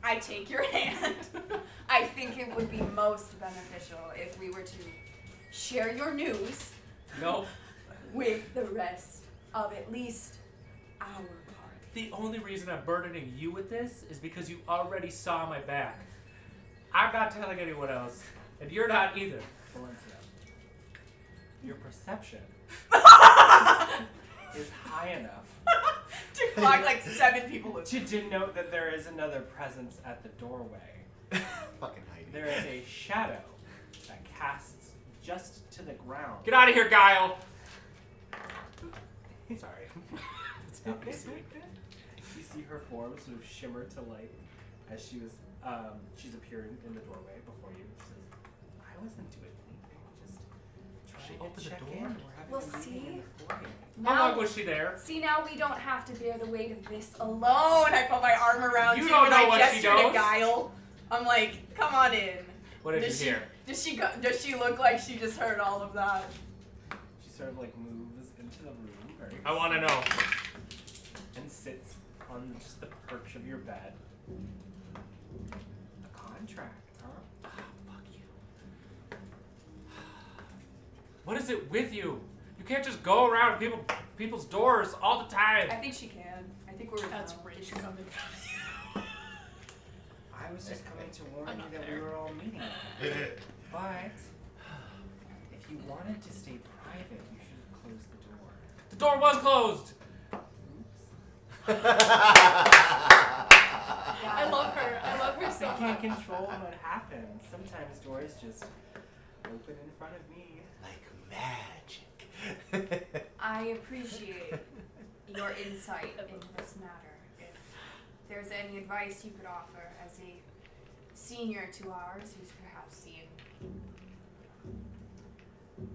Speaker 3: I take your hand. I think it would be most beneficial if we were to share your news
Speaker 4: Nope.
Speaker 3: with the rest of at least our party.
Speaker 4: The only reason I'm burdening you with this is because you already saw my back. I'm not telling anyone else, and you're not either.
Speaker 1: Valenccya, your perception is high enough
Speaker 3: To block like 7 people.
Speaker 1: to denote that there is another presence at the doorway.
Speaker 5: Fucking hiding.
Speaker 1: There is a shadow that casts just to the ground.
Speaker 4: Get out of here, Guile! Sorry. It's not me seeing.
Speaker 1: You see her form sort of shimmer to light as she's appearing in the doorway before you. She says, I wasn't doing anything, just trying
Speaker 4: opened
Speaker 1: to
Speaker 4: the
Speaker 1: check
Speaker 4: door?
Speaker 1: in. We're having
Speaker 3: Well,
Speaker 1: a meeting
Speaker 3: see?
Speaker 1: in the foyer.
Speaker 4: How long was she there?
Speaker 3: See, now we don't have to bear the weight of this alone. I put my arm around
Speaker 4: You
Speaker 3: you
Speaker 4: don't
Speaker 3: and
Speaker 4: know
Speaker 3: I
Speaker 4: what she
Speaker 3: gesture to
Speaker 4: knows.
Speaker 3: Guile. I'm like, come on in.
Speaker 4: What did
Speaker 3: Does
Speaker 4: you
Speaker 3: she,
Speaker 4: hear?
Speaker 3: Does she look like she just heard all of that?
Speaker 1: She sort of like moves into the room very
Speaker 4: I want to know.
Speaker 1: and sits on just the perch of your bed. A contract, huh?
Speaker 4: Fuck you. What is it with you? You can't just go around people's doors all the time.
Speaker 3: I think she can. I think we're...
Speaker 2: That's
Speaker 3: rich
Speaker 2: rage coming from you.
Speaker 1: I was just coming to warn
Speaker 2: I'm
Speaker 1: you
Speaker 2: not
Speaker 1: that
Speaker 2: there.
Speaker 1: we were all meeting. But if you wanted to stay private, you should have closed the door.
Speaker 4: The door was closed.
Speaker 1: Oops.
Speaker 2: I love her. I love her so
Speaker 1: I can't
Speaker 2: much.
Speaker 1: control what happens. Sometimes doors just open in front of me.
Speaker 5: Like magic.
Speaker 3: I appreciate your insight into this matter. If there's any advice you could offer as a senior to ours who's perhaps seen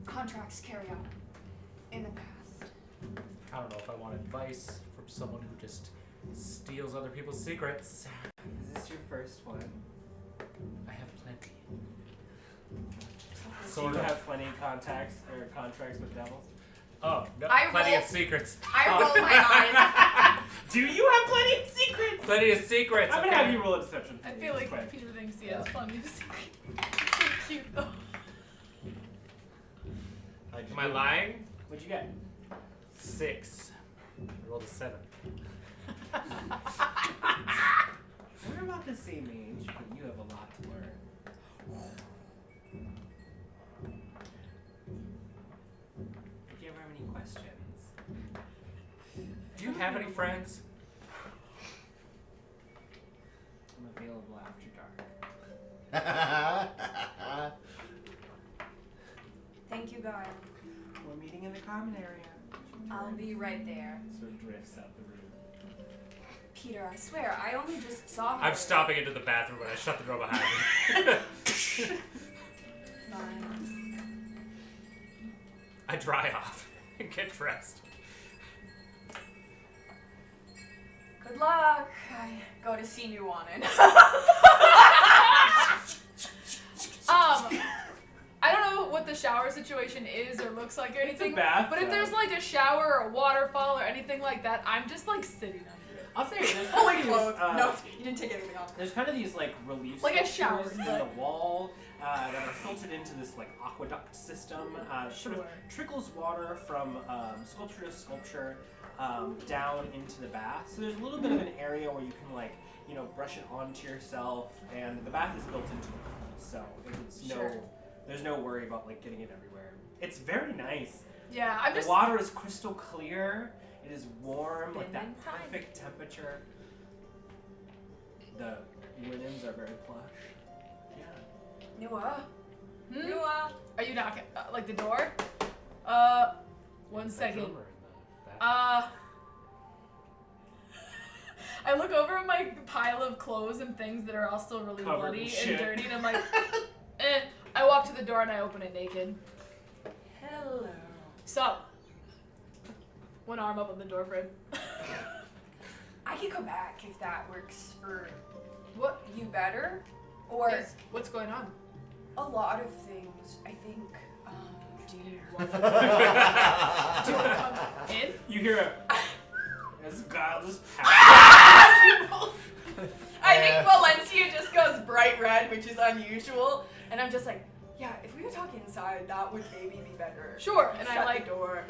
Speaker 3: contracts carry out in the past.
Speaker 4: I don't know if I want advice from someone who just steals other people's secrets.
Speaker 1: Is this your first one?
Speaker 4: I have plenty.
Speaker 1: So
Speaker 4: Sort
Speaker 1: you
Speaker 4: of.
Speaker 1: have plenty of contacts or contracts with devils?
Speaker 4: Oh, no,
Speaker 3: I
Speaker 4: plenty
Speaker 3: roll-
Speaker 4: of secrets.
Speaker 3: I roll my eyes.
Speaker 1: Do you have plenty of secrets?
Speaker 4: Plenty of secrets.
Speaker 1: I'm gonna
Speaker 4: okay?
Speaker 1: have you roll a deception.
Speaker 2: I
Speaker 1: for me
Speaker 2: feel
Speaker 1: this
Speaker 2: like
Speaker 1: way.
Speaker 2: Peter thinks he has plenty of secrets. It's so cute though.
Speaker 4: Am I lying?
Speaker 1: What'd you get?
Speaker 4: 6. I rolled a 7.
Speaker 1: We're about the same age, but you have a lot to learn. If you ever have any questions,
Speaker 4: Do you have any friends?
Speaker 1: I'm available after dark.
Speaker 3: Thank you, Guile.
Speaker 1: We're meeting in the common area.
Speaker 3: I'll be right there.
Speaker 1: Sort of drifts out the room.
Speaker 3: Peter, I swear, I only just saw her.
Speaker 4: I'm stopping into the bathroom when I shut the door behind me.
Speaker 3: Fine.
Speaker 4: I dry off and get dressed.
Speaker 3: Good luck. I go to see Nuanen.
Speaker 6: I don't know what the shower situation is or looks like or anything.
Speaker 1: bath,
Speaker 6: but if there's like a shower or a waterfall or anything like that, I'm just like sitting under it.
Speaker 1: I'll say there's
Speaker 3: Fully
Speaker 1: kind of
Speaker 3: clothed.
Speaker 1: these,
Speaker 3: No, you didn't take anything off.
Speaker 1: There's kind of these like relief
Speaker 6: Like a shower,
Speaker 1: sculptures in the wall that are filtered into this like aqueduct system. Sort of
Speaker 6: Sure.
Speaker 1: trickles water from sculpture to sculpture down into the bath. So there's a little bit of an area where you can like brush it onto yourself, and the bath is built into a pool, so it's there's no worry about like getting it everywhere. It's very nice.
Speaker 6: Yeah, I'm just.
Speaker 1: The water is crystal clear. It is warm, like that
Speaker 3: Spending time.
Speaker 1: perfect temperature. The linens are very plush. Yeah.
Speaker 3: Nua.
Speaker 6: Hmm?
Speaker 3: Nua.
Speaker 6: Are you knocking? Like the door? One second. I look over at my pile of clothes and things that are all still really
Speaker 1: Covered in
Speaker 6: bloody and
Speaker 1: shit.
Speaker 6: dirty, and I'm like, I walk to the door and I open it naked.
Speaker 3: Hello.
Speaker 6: Sup? One arm up on the door frame.
Speaker 3: I could go back if that works for
Speaker 6: What?
Speaker 3: you better. Or
Speaker 6: What's going on?
Speaker 3: a lot of things, I think.
Speaker 6: Do you want to come in?
Speaker 1: You hear a this guy just
Speaker 3: I think Valenccya just goes bright red, which is unusual, and I'm just like, yeah, if we were talking inside, that would maybe be better.
Speaker 6: Sure, and
Speaker 3: Shut
Speaker 6: I like
Speaker 3: the door.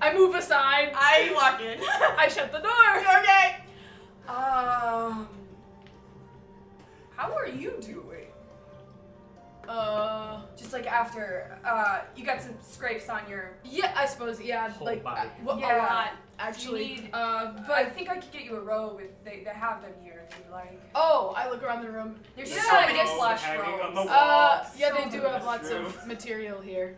Speaker 6: I move aside.
Speaker 3: I walk in.
Speaker 6: I shut the door.
Speaker 3: Okay. How are you doing? Just like after, you got some scrapes on your.
Speaker 6: Yeah, I suppose. Yeah,
Speaker 4: Whole
Speaker 6: like
Speaker 4: body.
Speaker 6: A
Speaker 3: Yeah.
Speaker 6: lot actually.
Speaker 3: Do you need-
Speaker 6: But
Speaker 3: I think I could get you a robe if they have them here if you'd like.
Speaker 6: oh, I look around the room.
Speaker 3: There's
Speaker 6: Yeah,
Speaker 3: so many
Speaker 6: yes.
Speaker 3: slush
Speaker 1: hanging on
Speaker 3: robes.
Speaker 1: the wall.
Speaker 6: Yeah,
Speaker 3: So
Speaker 6: they do have
Speaker 1: that's
Speaker 6: lots
Speaker 1: true.
Speaker 6: of material here.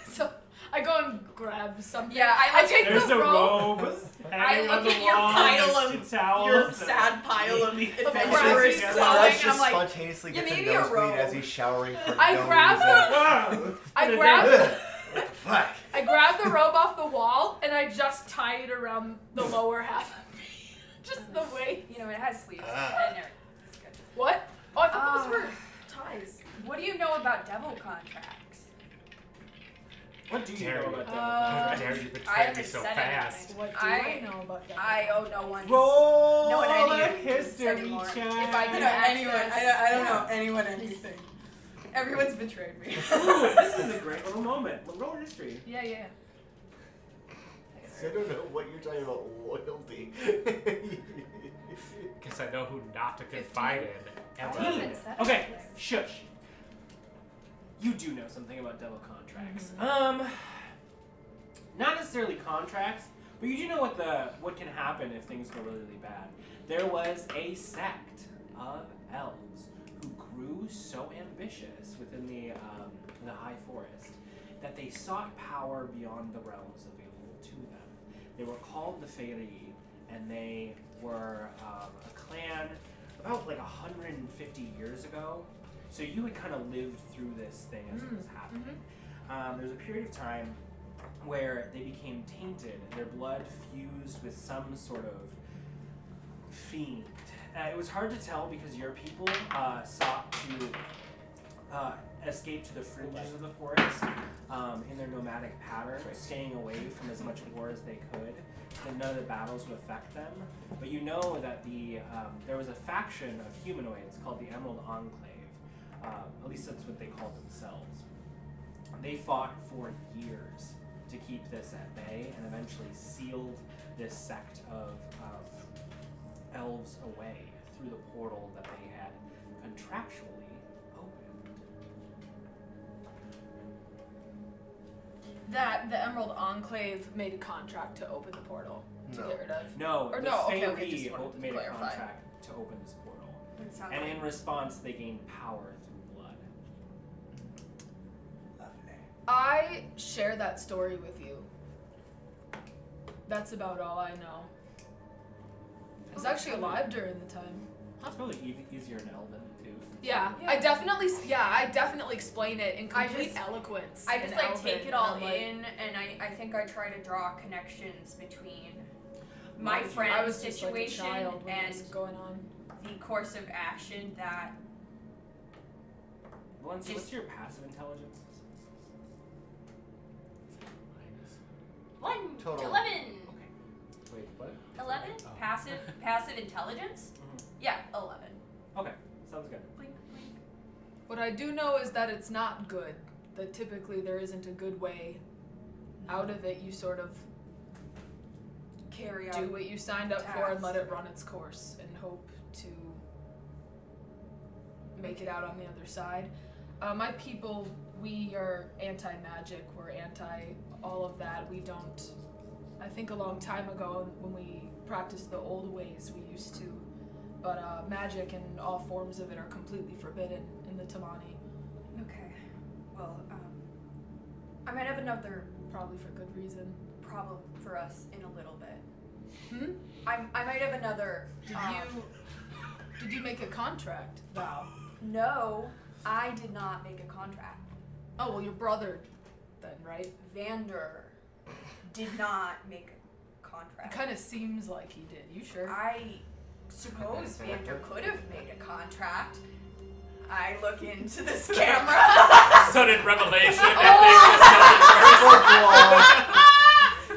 Speaker 6: So I go and grab something.
Speaker 3: Yeah, I
Speaker 6: I
Speaker 3: look
Speaker 6: take
Speaker 3: at
Speaker 1: There's
Speaker 6: the
Speaker 1: a
Speaker 6: robe.
Speaker 1: robe
Speaker 3: I
Speaker 1: hanging on
Speaker 3: look
Speaker 1: the
Speaker 3: at your
Speaker 1: wall
Speaker 3: pile
Speaker 1: next
Speaker 3: of
Speaker 1: to towels
Speaker 3: your
Speaker 1: and-
Speaker 3: sad pile of
Speaker 6: Grudj
Speaker 3: adventurers
Speaker 6: clothing,
Speaker 3: clothing,
Speaker 5: Grudj
Speaker 3: and
Speaker 5: just
Speaker 3: I'm like,
Speaker 5: spontaneously
Speaker 3: yeah,
Speaker 5: gets a
Speaker 3: maybe a
Speaker 5: nosebleed
Speaker 3: robe.
Speaker 5: as he's showering for
Speaker 6: I
Speaker 5: no
Speaker 6: grab
Speaker 5: reason.
Speaker 1: Wow.
Speaker 6: I grab
Speaker 5: What the fuck?
Speaker 6: I grab the robe off the wall and I just tie it around the lower half of me. Just the way.
Speaker 3: you know, it has sleeves.
Speaker 5: Ah.
Speaker 3: And everything. It's good.
Speaker 6: What? Oh, I thought those
Speaker 3: Ah.
Speaker 6: were ties.
Speaker 3: What do you know about devil contracts?
Speaker 1: What do you
Speaker 4: Dare
Speaker 1: know
Speaker 4: you.
Speaker 1: about
Speaker 4: How
Speaker 1: that?
Speaker 4: dare you
Speaker 3: I
Speaker 4: betray me
Speaker 3: haven't
Speaker 4: so
Speaker 3: said
Speaker 4: fast?
Speaker 3: anything.
Speaker 6: What do
Speaker 3: I-
Speaker 6: I know about that?
Speaker 3: I owe no one.
Speaker 1: Roll
Speaker 3: No one
Speaker 1: a
Speaker 3: any
Speaker 1: history
Speaker 3: anymore.
Speaker 1: check.
Speaker 3: If I could
Speaker 6: have
Speaker 3: anyone,
Speaker 6: access.
Speaker 3: I don't know anyone anything. Everyone's betrayed me.
Speaker 1: Ooh, this is a great little moment. Roll history.
Speaker 6: Yeah, yeah.
Speaker 5: I don't know what you're talking about loyalty.
Speaker 4: Guess I know who not to confide in.
Speaker 3: I
Speaker 4: Ever.
Speaker 3: haven't said
Speaker 1: Okay,
Speaker 3: anything.
Speaker 1: shush. You do know something about devil contracts. Not necessarily contracts, but you do know what can happen if things go really, really bad. There was a sect of elves who grew so ambitious within the high forest that they sought power beyond the realms available to them. They were called the Faerun, and they were a clan about like 150 years ago. So you had kind of lived through this thing as it was happening. There was a period of time where they became tainted. Their blood fused with some sort of fiend. It was hard to tell because your people sought to escape to the fringes of the forest in their nomadic pattern, staying away from as much war as they could. And none of the battles would affect them. But you know that there was a faction of humanoids called the Emerald Enclave. At least that's what they called themselves. They fought for years to keep this at bay and eventually sealed this sect of elves away through the portal that they had contractually opened.
Speaker 6: That the Emerald Enclave made a contract to open the portal to
Speaker 5: No.
Speaker 6: get rid of.
Speaker 1: No,
Speaker 6: Or
Speaker 1: the
Speaker 6: no, okay,
Speaker 1: Faerun
Speaker 6: just wanted to
Speaker 1: made a
Speaker 6: clarify.
Speaker 1: contract to open this portal.
Speaker 3: It sounds
Speaker 1: And
Speaker 3: like-
Speaker 1: in response, they gained power through blood.
Speaker 5: Lovely.
Speaker 6: I share that story with you. That's about all I know. I was actually alive during the time.
Speaker 1: That's probably easier in Elven too.
Speaker 6: Yeah,
Speaker 2: Yeah.
Speaker 6: I definitely explain it in complete eloquence.
Speaker 2: I just
Speaker 6: in
Speaker 2: like
Speaker 6: Elven,
Speaker 2: take it
Speaker 6: and
Speaker 2: all
Speaker 6: I'm like,
Speaker 2: in, and I think I try to draw connections between my
Speaker 1: Mind you,
Speaker 6: I
Speaker 2: friend's
Speaker 6: was just like a
Speaker 2: situation
Speaker 6: child when
Speaker 2: and
Speaker 6: this was going on.
Speaker 2: the course of action that
Speaker 1: Valenccya, what's your passive intelligence?
Speaker 4: Minus.
Speaker 2: 1 to
Speaker 5: Total.
Speaker 2: 11.
Speaker 1: Wait, what?
Speaker 2: 11
Speaker 4: Oh.
Speaker 2: passive intelligence.
Speaker 1: Mhm.
Speaker 2: Yeah, 11.
Speaker 1: Okay, sounds good.
Speaker 2: Blink, blink.
Speaker 6: What I do know is that it's not good. That typically there isn't a good way out of it. You sort of
Speaker 2: Carry
Speaker 6: do
Speaker 2: out.
Speaker 6: what you signed up for and
Speaker 2: tasks.
Speaker 6: let it run its course and hope to make it out on the other side. My people, we are anti-magic. We're anti all of that. We don't. I think a long time ago when we practiced the old ways, we used to. But magic and all forms of it are completely forbidden in the Tamani.
Speaker 2: Okay. Well, I might have another
Speaker 6: Probably for good reason.
Speaker 2: problem for us in a little bit.
Speaker 6: Hmm?
Speaker 2: I might have another.
Speaker 6: Did you make a contract, Val?
Speaker 2: No, I did not make a contract.
Speaker 6: Oh well, your brother, then, right?
Speaker 2: Vander did not make a
Speaker 6: It
Speaker 2: contract.
Speaker 6: kind of seems like he did. You sure?
Speaker 2: I suppose Vander could have made a contract. I look into this camera.
Speaker 4: Sudden revelation.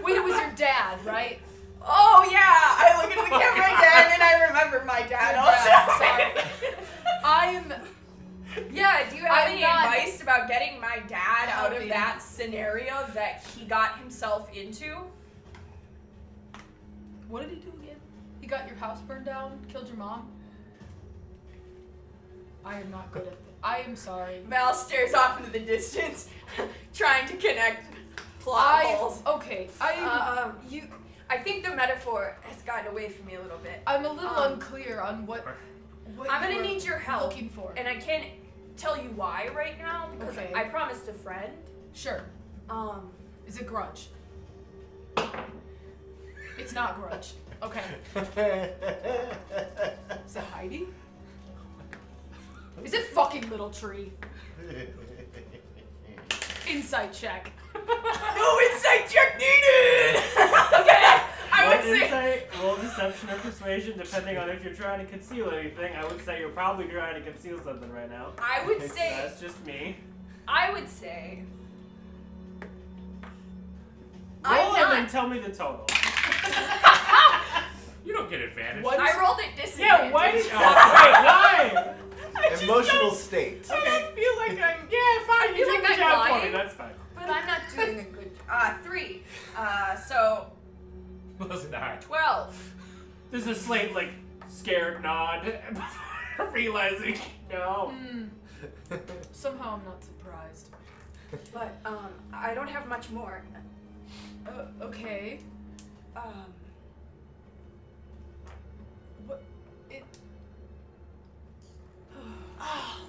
Speaker 6: Wait, it was your dad, right?
Speaker 2: Oh yeah, I look into the camera again and I remember my dad also. Yeah, do you have any advice about getting my dad out of
Speaker 6: Helping.
Speaker 2: that scenario that he got himself into?
Speaker 6: What did he do again? He got your house burned down, killed your mom? I am not good at this. I am sorry.
Speaker 2: Val stares off into the distance, trying to connect plot holes.
Speaker 6: Okay,
Speaker 2: I think the metaphor has gotten away from me a little bit.
Speaker 6: I'm a little unclear on what
Speaker 2: I'm
Speaker 6: you
Speaker 2: gonna
Speaker 6: were
Speaker 2: need your help,
Speaker 6: looking for.
Speaker 2: and I can't tell you why right now because
Speaker 6: Okay.
Speaker 2: I promised a friend.
Speaker 6: Sure. Is it Grudj? It's not Grudj. Okay. Is it Heidi? Is it fucking Little Tree? Insight check.
Speaker 2: No insight check needed. Okay, I would say.
Speaker 1: Insight, roll deception or persuasion, depending on if you're trying to conceal anything. I would say you're probably trying to conceal something right now.
Speaker 2: I would say.
Speaker 1: That's just me.
Speaker 2: I would say.
Speaker 1: Roll
Speaker 2: I'm
Speaker 1: and then
Speaker 2: not.
Speaker 1: tell me the total.
Speaker 4: You don't get advantage.
Speaker 6: What?
Speaker 2: I rolled at disadvantage.
Speaker 1: Yeah, why did you? Why?
Speaker 5: Emotional state.
Speaker 1: I don't feel like I'm. Yeah, fine. You
Speaker 2: feel
Speaker 1: did
Speaker 2: like
Speaker 1: the
Speaker 2: I'm
Speaker 1: job for me.
Speaker 2: lying.
Speaker 1: That's fine.
Speaker 2: But I'm not doing a good. 3. So
Speaker 4: Wasn't hard.
Speaker 2: 12.
Speaker 1: There's a slight, like, scared nod, realizing, no.
Speaker 6: Somehow I'm not surprised.
Speaker 2: But I don't have much more.
Speaker 6: Okay. What? It. Oh,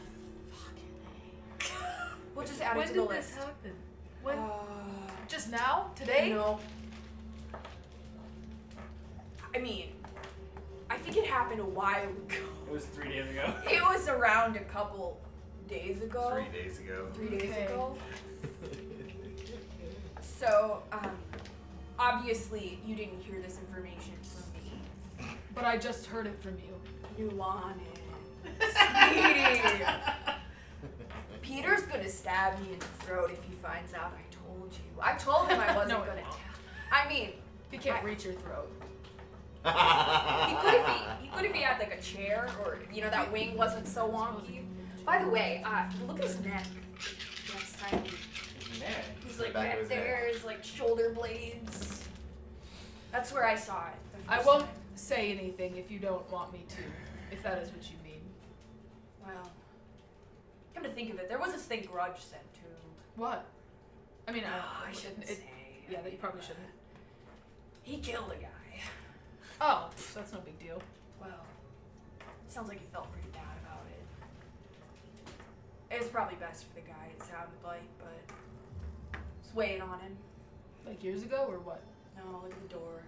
Speaker 2: We'll just add
Speaker 6: when
Speaker 2: it to
Speaker 6: did
Speaker 2: the
Speaker 6: this
Speaker 2: list.
Speaker 6: happen? When? Just now? Today?
Speaker 2: No. I mean, I think it happened a while ago.
Speaker 1: It was 3 days ago.
Speaker 2: It was around a couple days ago.
Speaker 5: 3 days ago.
Speaker 2: 3 days
Speaker 6: Okay.
Speaker 2: ago. So, obviously, you didn't hear this information from me.
Speaker 6: But I just heard it from you.
Speaker 2: Nuanen. Sweetie. Peter's gonna stab me in the throat if he finds out I told you. I told him I wasn't
Speaker 6: No, he
Speaker 2: gonna
Speaker 6: won't.
Speaker 2: tell. I mean,
Speaker 6: He can't reach your throat.
Speaker 2: he could if he had like a chair or that wing wasn't so wonky. By the way, look at his neck. Next time
Speaker 1: His neck.
Speaker 2: he's
Speaker 5: The
Speaker 2: like
Speaker 5: back of
Speaker 2: back
Speaker 5: his
Speaker 2: there, his like shoulder blades. That's where I saw it. the
Speaker 6: I
Speaker 2: first
Speaker 6: won't
Speaker 2: time.
Speaker 6: say anything if you don't want me to, if that is what you mean.
Speaker 2: Well, come to think of it, there was this thing Grudj sent to.
Speaker 6: What? I mean,
Speaker 2: I shouldn't
Speaker 6: it-
Speaker 2: say.
Speaker 6: Yeah, that you probably shouldn't.
Speaker 2: He killed a guy.
Speaker 6: Oh, that's no big deal.
Speaker 2: Well, sounds like he felt pretty bad about it. It was probably best for the guy, it sounded like, but it's weighing on him.
Speaker 6: Like years ago or what?
Speaker 2: No, look at the door.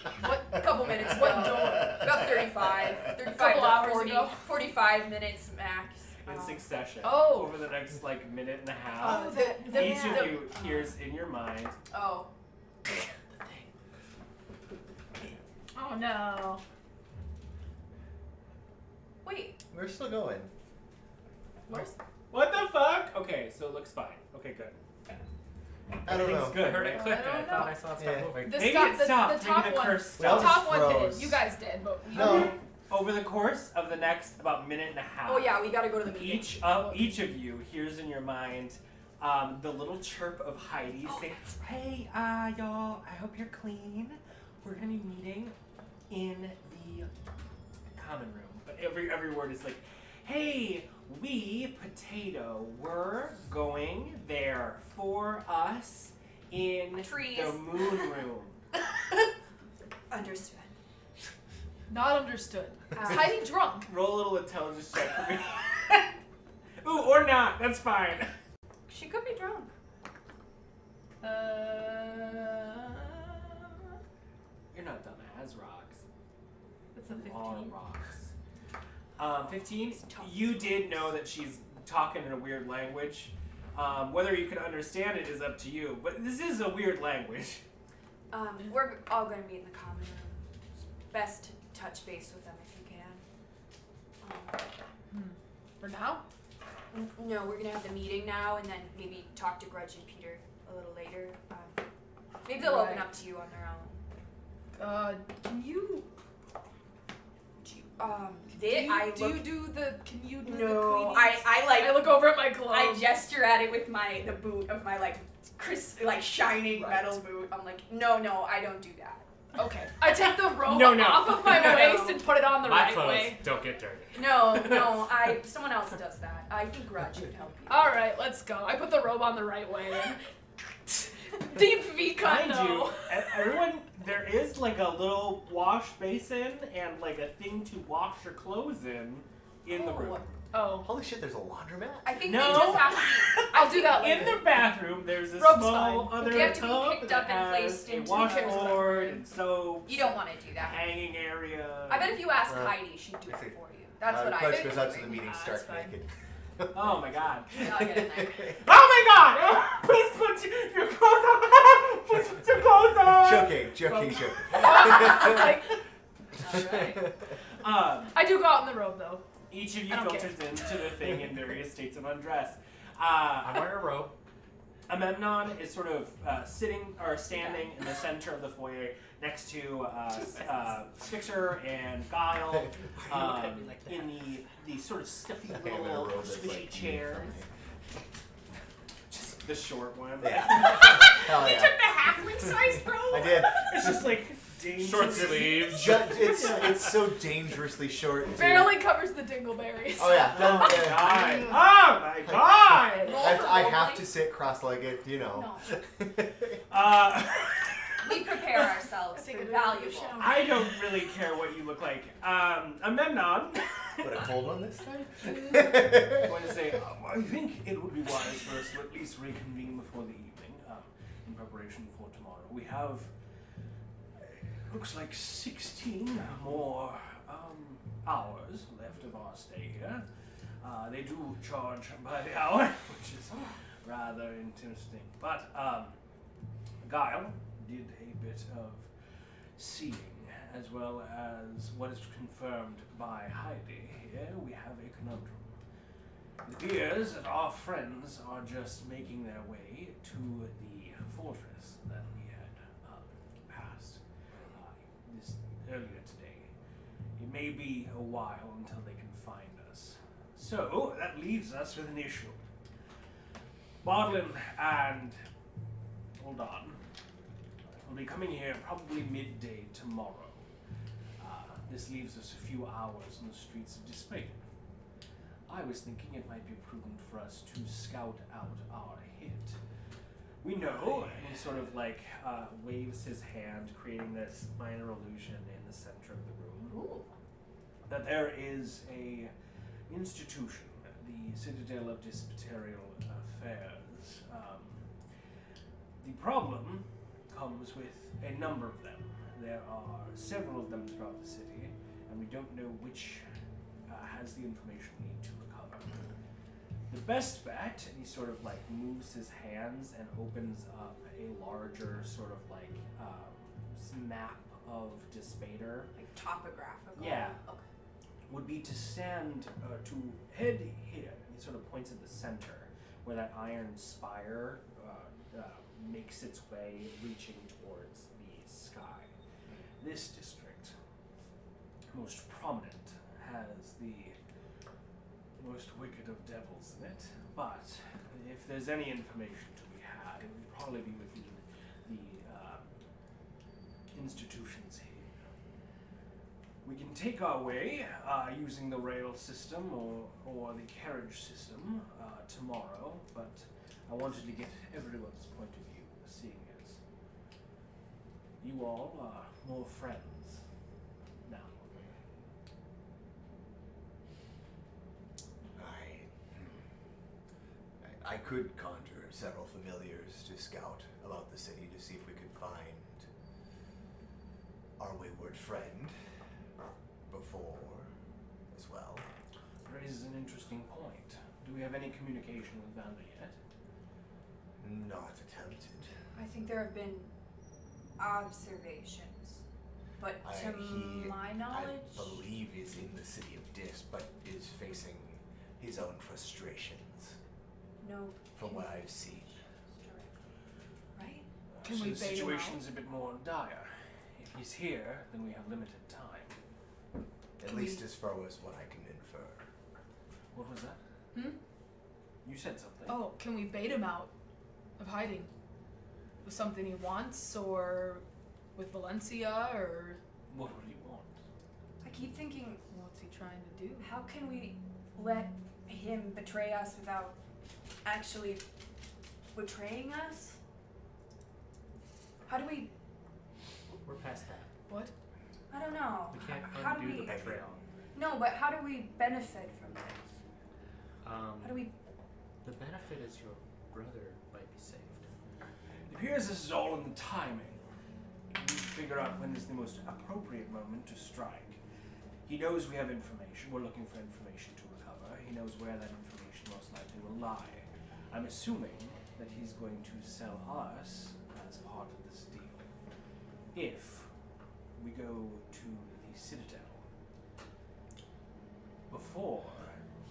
Speaker 6: What?
Speaker 2: Couple minutes ago.
Speaker 6: What door?
Speaker 2: About 35
Speaker 6: Couple
Speaker 2: to
Speaker 6: hours
Speaker 2: 40,
Speaker 6: ago.
Speaker 2: 45 minutes max.
Speaker 1: In succession.
Speaker 6: Oh.
Speaker 1: Over the next like minute and a half.
Speaker 6: The
Speaker 1: Each of you hears in your mind.
Speaker 2: Oh.
Speaker 6: Oh no.
Speaker 2: Wait.
Speaker 5: We're still going.
Speaker 1: What the fuck? Okay, so it looks fine. Okay, good.
Speaker 5: I don't know.
Speaker 1: Everything's good.
Speaker 4: I heard it
Speaker 1: right?
Speaker 4: click.
Speaker 6: I don't
Speaker 4: I thought
Speaker 6: know.
Speaker 4: I saw it start
Speaker 5: Yeah.
Speaker 4: moving.
Speaker 6: The
Speaker 1: Maybe
Speaker 6: stop-
Speaker 1: it
Speaker 6: the
Speaker 1: stopped.
Speaker 6: top
Speaker 1: Maybe the
Speaker 6: one.
Speaker 1: curse
Speaker 5: We
Speaker 6: The
Speaker 5: all
Speaker 1: stopped.
Speaker 6: top one
Speaker 5: froze.
Speaker 6: did. You guys did, but we
Speaker 5: No.
Speaker 1: Over the course of the next about minute and a half.
Speaker 2: Oh yeah, we gotta go to the meeting.
Speaker 1: Each of you hears in your mind the little chirp of Heidi saying, "Hey, y'all, I hope you're clean. We're gonna be meeting in the common room." But every word is like, "Hey, we, Potato, we're going there for us in
Speaker 2: Trees.
Speaker 1: the moon room."
Speaker 2: Understood.
Speaker 6: not understood. Is
Speaker 2: Uh,
Speaker 6: Heidi drunk?
Speaker 1: Roll a little intelligence check for me. Ooh, or not. That's fine.
Speaker 2: She could be drunk.
Speaker 1: You're not dumb as rocks.
Speaker 6: It's a
Speaker 1: All
Speaker 6: 15.
Speaker 1: rocks. 15.
Speaker 2: tough.
Speaker 1: You did know that she's talking in a weird language. Whether you can understand it is up to you. But this is a weird language.
Speaker 2: We're all gonna meet in the common room. Best to touch base with them if you can.
Speaker 6: For now?
Speaker 2: No, we're gonna have the meeting now and then maybe talk to Grudj and Peter a little later. Maybe they'll open
Speaker 6: Right.
Speaker 2: up to you on their own.
Speaker 6: Can you
Speaker 2: Can
Speaker 6: you do the
Speaker 2: No,
Speaker 6: cleaning?
Speaker 2: I
Speaker 6: I look over at my clothes.
Speaker 2: I gesture at it with the boot of my shining
Speaker 6: Right.
Speaker 2: metal boot. I'm like, no, I don't do that.
Speaker 6: Okay. I take the robe
Speaker 1: No.
Speaker 6: off of my
Speaker 2: No.
Speaker 6: waist and put it on the
Speaker 4: My
Speaker 6: right
Speaker 4: clothes
Speaker 6: way.
Speaker 4: don't get dirty.
Speaker 2: No, someone else does that. I think Grudj would help you.
Speaker 6: All right, let's go. I put the robe on the right way. Deep V cut,
Speaker 1: Mind you,
Speaker 6: no.
Speaker 1: everyone, there is like a little wash basin and like a thing to wash your clothes in the room.
Speaker 6: Oh,
Speaker 5: Holy shit, there's a laundromat?
Speaker 2: I think
Speaker 1: No.
Speaker 2: they just have to be.
Speaker 6: I'll do that later.
Speaker 1: In the bathroom, there's a
Speaker 6: Rope's
Speaker 1: small
Speaker 6: fine.
Speaker 1: other
Speaker 2: They have to be
Speaker 1: tub
Speaker 2: picked
Speaker 1: that
Speaker 2: up and
Speaker 1: has
Speaker 2: placed
Speaker 1: a
Speaker 2: into
Speaker 1: washboard and soap,
Speaker 2: You don't want to do that.
Speaker 1: hanging area.
Speaker 2: I bet if you ask
Speaker 5: Uh,
Speaker 2: Heidi, she'd do
Speaker 5: I
Speaker 2: it
Speaker 5: think-
Speaker 2: for you. That's what I
Speaker 5: Grudj
Speaker 2: think.
Speaker 5: goes out to the meeting,
Speaker 6: Ah,
Speaker 5: starts
Speaker 6: that's fine.
Speaker 5: naked.
Speaker 1: Oh my god.
Speaker 2: I'll get in there.
Speaker 1: Oh my god! Please put your clothes on! Please put your clothes on!
Speaker 5: Joking.
Speaker 6: Like,
Speaker 2: Alright.
Speaker 6: I do go out in the robe though.
Speaker 1: Each of you
Speaker 6: I don't
Speaker 1: filters into the thing in various states of undress.
Speaker 4: I'm wearing a robe.
Speaker 1: Amemnon is sort of standing in the center of the foyer next to Spixer and Guile
Speaker 4: Why are you looking at me like that?
Speaker 1: in the sort of stuffy
Speaker 5: I'm in a
Speaker 1: little
Speaker 5: robe that's
Speaker 1: squishy
Speaker 5: like-
Speaker 1: chairs. Just the short one.
Speaker 5: Yeah. Hell yeah.
Speaker 2: The halfling size, bro.
Speaker 5: I did.
Speaker 1: It's just like dangerous.
Speaker 4: Short sleeves.
Speaker 5: It's so dangerously short. too.
Speaker 6: Barely covers the dingleberries.
Speaker 5: Oh yeah.
Speaker 1: Oh my god! Oh my god!
Speaker 5: I have to sit cross-legged, you know.
Speaker 2: No. We prepare ourselves
Speaker 6: I think
Speaker 2: for
Speaker 6: I'd rather
Speaker 2: valuable.
Speaker 6: shower.
Speaker 1: I don't really care what you look like. Amemnon.
Speaker 5: But a cold one this time?
Speaker 1: I'm going to say, I think it would be wise for us to at least reconvene before the evening in preparation for tomorrow. We have, looks like 16 more hours left of our stay here. They do charge by the hour, which is rather interesting. But Guile did a bit of seeing, as well as what is confirmed by Heidi. Here we have a conundrum. It appears that our friends are just making their way to the fortress that we had passed earlier today. It may be a while until they can find us. So that leaves us with an issue. Bodlin and Uldan will be coming here probably midday tomorrow. This leaves us a few hours on the streets of Despain. I was thinking it might be prudent for us to scout out our hit. We know, and he sort of waves his hand, creating this minor illusion in the center of the room, that there is a institution, the Citadel of Disputarial Affairs. The problem comes with a number of them, there are several of them throughout the city, and we don't know which has the information we need to recover. The best bet, and he sort of like moves his hands and opens up a larger sort of like map of Despater.
Speaker 2: Like topographical.
Speaker 1: Yeah.
Speaker 2: Okay.
Speaker 1: Would be to stand, to head here. He sort of points at the center, where that iron spire makes its way, reaching towards the sky. This district, most prominent, has the most wicked of devils in it. But if there's any information to be had, it would probably be within the institutions here. We can take our way using the rail system or the carriage system tomorrow, but I wanted to get everyone's point of view, seeing as you all are more friends now.
Speaker 5: I could conjure several familiars to scout about the city to see if we could find our wayward friend before as well.
Speaker 1: Raises an interesting point. Do we have any communication with Valenccya yet?
Speaker 5: Not attempted.
Speaker 2: I think there have been observations, but to my knowledge,
Speaker 5: I believe is in the city of Dis, but is facing his own frustrations.
Speaker 2: no.
Speaker 5: From what I've seen.
Speaker 2: Right?
Speaker 6: Can
Speaker 1: So
Speaker 6: we
Speaker 1: the
Speaker 6: bait him
Speaker 1: situation's a bit more dire. If he's here, then we have limited time.
Speaker 5: At least as far as what I can infer.
Speaker 1: What was that?
Speaker 6: Hmm?
Speaker 1: You said something.
Speaker 6: Oh, can we bait him out of hiding? With something he wants, or with Valenccya, or
Speaker 1: What would he want?
Speaker 2: I keep thinking,
Speaker 6: what's he trying to do?
Speaker 2: how can we let him betray us without actually betraying us? How do we?
Speaker 4: We're past that.
Speaker 6: What?
Speaker 2: I don't know.
Speaker 4: We can't
Speaker 2: How do
Speaker 4: undo
Speaker 2: we?
Speaker 4: the betrayal.
Speaker 2: No, but how do we benefit from this? How do we?
Speaker 4: The benefit is your brother might be saved.
Speaker 1: It appears this is all in the timing. We need to figure out when is the most appropriate moment to strike. He knows we have information. We're looking for information to recover. He knows where that information most likely will lie. I'm assuming that he's going to sell us as part of this deal. If we go to the Citadel before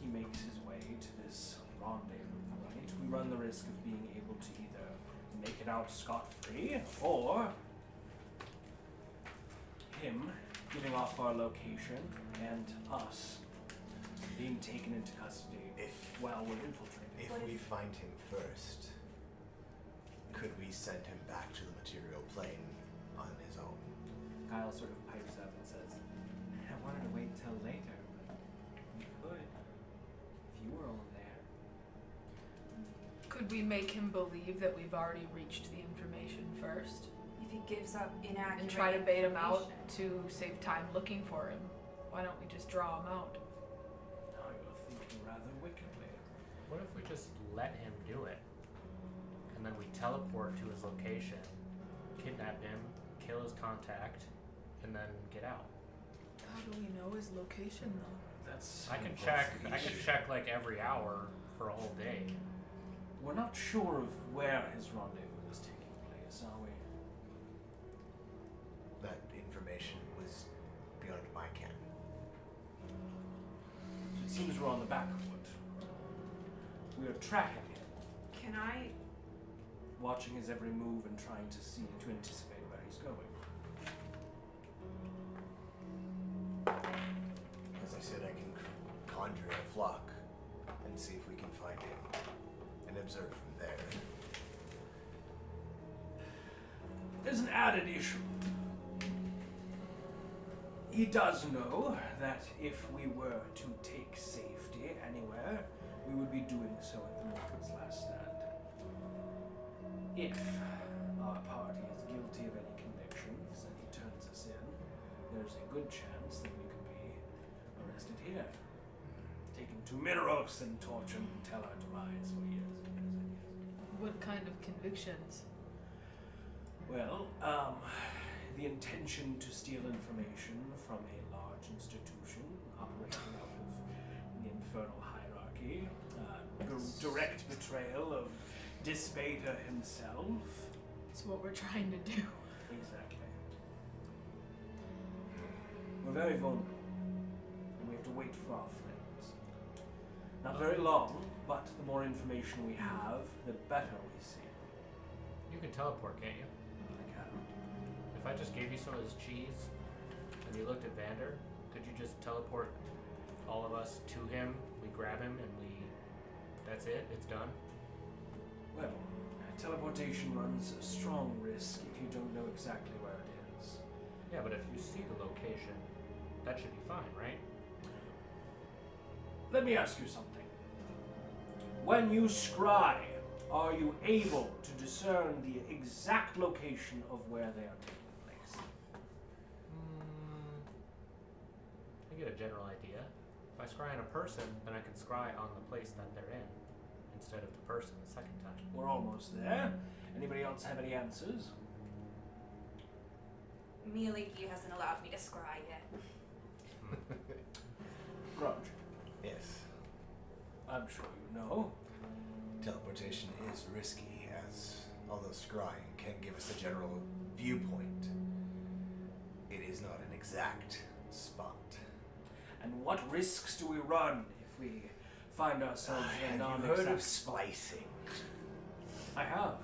Speaker 1: he makes his way to this rendezvous point, we run the risk of being able to either make it out scot-free or him giving off our location and us being taken into custody while we're infiltrating.
Speaker 5: If
Speaker 2: What
Speaker 5: we
Speaker 2: if-
Speaker 5: find him first, could we send him back to the material plane on his own?
Speaker 1: Kyle sort of pipes up and says, I wanted to wait till later, but we could if you were all there.
Speaker 6: Could we make him believe that we've already reached the information first?
Speaker 2: If he gives up inaccurate
Speaker 6: And try to bait him out
Speaker 2: information.
Speaker 6: to save time looking for him? Why don't we just draw him out?
Speaker 1: Now you're thinking rather wickedly.
Speaker 4: What if we just let him do it? And then we teleport to his location, kidnap him, kill his contact, and then get out.
Speaker 6: How do we know his location though?
Speaker 1: That's
Speaker 4: I can check like every hour for a whole day.
Speaker 1: We're not sure of where his rendezvous is taking place, are we?
Speaker 5: That information was beyond my ken.
Speaker 1: So it seems we're on the back foot. We are tracking him,
Speaker 2: Can I?
Speaker 1: watching his every move and trying to anticipate where he's going.
Speaker 5: As I said, I can conjure a flock and see if we can find him and observe from there.
Speaker 1: There's an added issue. He does know that if we were to take safety anywhere, we would be doing so at the Mortal's Last Stand. If our party is guilty of any convictions and he turns us in, there's a good chance that we could be arrested here, taken to Mineros and tortured and tell our demise for years and years and years.
Speaker 6: What kind of convictions?
Speaker 1: Well, the intention to steal information from a large institution operating out of the infernal hierarchy. Direct betrayal of Dispater himself.
Speaker 6: That's what we're trying to do.
Speaker 1: Exactly. We're very vulnerable, and we have to wait for our friends. Not very long, but the more information we have, the better we see.
Speaker 4: You can teleport, can't you?
Speaker 1: I can.
Speaker 4: If I just gave you some of this cheese, and you looked at Vander, could you just teleport all of us to him? We grab him, and that's it? It's done?
Speaker 1: Well, teleportation runs a strong risk if you don't know exactly where it is.
Speaker 4: Yeah, but if you see the location, that should be fine, right?
Speaker 1: Let me ask you something. When you scry, are you able to discern the exact location of where they are taking place?
Speaker 4: I get a general idea. If I scry on a person, then I can scry on the place that they're in, instead of the person the second time.
Speaker 1: We're almost there. Anybody else have any answers?
Speaker 2: Miliki hasn't allowed me to scry yet.
Speaker 1: Grudj,
Speaker 5: Yes.
Speaker 1: I'm sure you know.
Speaker 5: Teleportation is risky, as although scrying can give us a general viewpoint, it is not an exact spot.
Speaker 1: And what risks do we run if we find ourselves in
Speaker 5: Have you heard of splicing?
Speaker 1: I have.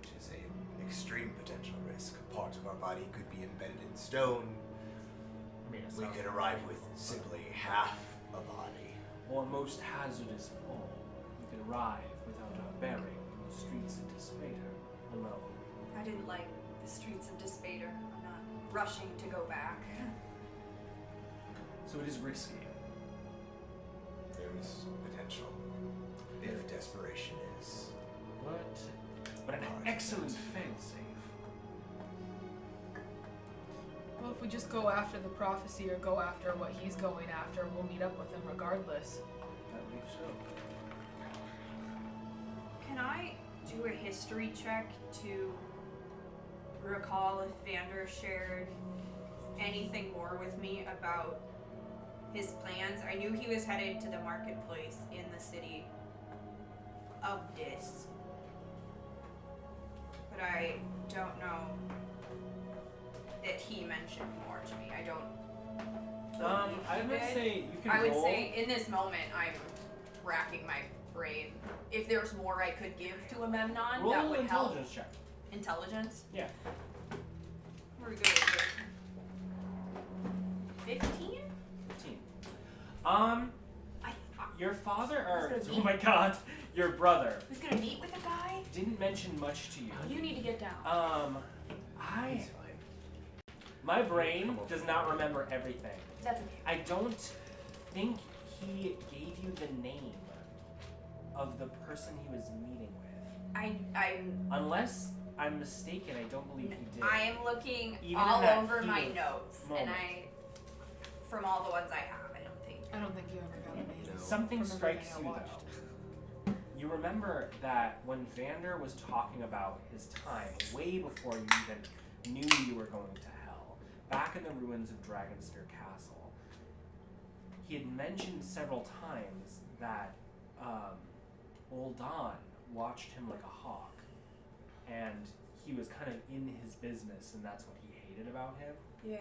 Speaker 5: Which is an extreme potential risk. A part of our body could be embedded in stone.
Speaker 4: I mean, it
Speaker 5: We
Speaker 4: sounds
Speaker 5: could
Speaker 4: like
Speaker 5: arrive
Speaker 4: fun.
Speaker 5: with simply half a body.
Speaker 1: Or most hazardous of all, we could arrive without our bearing in the streets of Dispater alone.
Speaker 2: I didn't like the streets of Dispater. I'm not rushing to go back.
Speaker 1: So it is risky.
Speaker 5: There is potential if desperation is.
Speaker 1: But an excellent failsafe.
Speaker 6: Well, if we just go after the prophecy or go after what he's going after, we'll meet up with him regardless.
Speaker 1: I believe so.
Speaker 2: Can I do a history check to recall if Vander shared anything more with me about his plans? I knew he was headed to the marketplace in the city of Dis, but I don't know that he mentioned more to me. I don't.
Speaker 1: I would say you can
Speaker 2: I would
Speaker 1: roll.
Speaker 2: say in this moment I'm racking my brain. If there's more I could give to a Memnon,
Speaker 1: Roll
Speaker 2: that
Speaker 1: an
Speaker 2: would help.
Speaker 1: intelligence check.
Speaker 2: Intelligence?
Speaker 1: Yeah.
Speaker 2: We're good at it. 15?
Speaker 1: 15.
Speaker 2: I
Speaker 1: Your father, or
Speaker 2: Who's gonna
Speaker 1: oh my god, your brother
Speaker 2: who's gonna meet with a guy?
Speaker 1: didn't mention much to you.
Speaker 2: You need to get down.
Speaker 5: He's fine.
Speaker 1: My brain does not remember everything.
Speaker 2: That's okay.
Speaker 1: I don't think he gave you the name of the person he was meeting with.
Speaker 2: I'm
Speaker 1: Unless I'm mistaken, I don't believe he did.
Speaker 2: I am looking
Speaker 1: Even in
Speaker 2: all
Speaker 1: that
Speaker 2: over
Speaker 1: heat
Speaker 2: my
Speaker 1: of
Speaker 2: notes,
Speaker 1: moment.
Speaker 2: and from all the ones I have, I don't think.
Speaker 6: I don't think you ever got a name.
Speaker 5: No.
Speaker 1: Something
Speaker 6: From
Speaker 1: strikes
Speaker 6: everything I
Speaker 1: you
Speaker 6: watched.
Speaker 1: though. You remember that when Vander was talking about his time, way before you even knew you were going to hell, back in the ruins of Dragonsphere Castle, he had mentioned several times that Old Don watched him like a hawk, and he was kind of in his business, and that's what he hated about him.
Speaker 2: Yeah.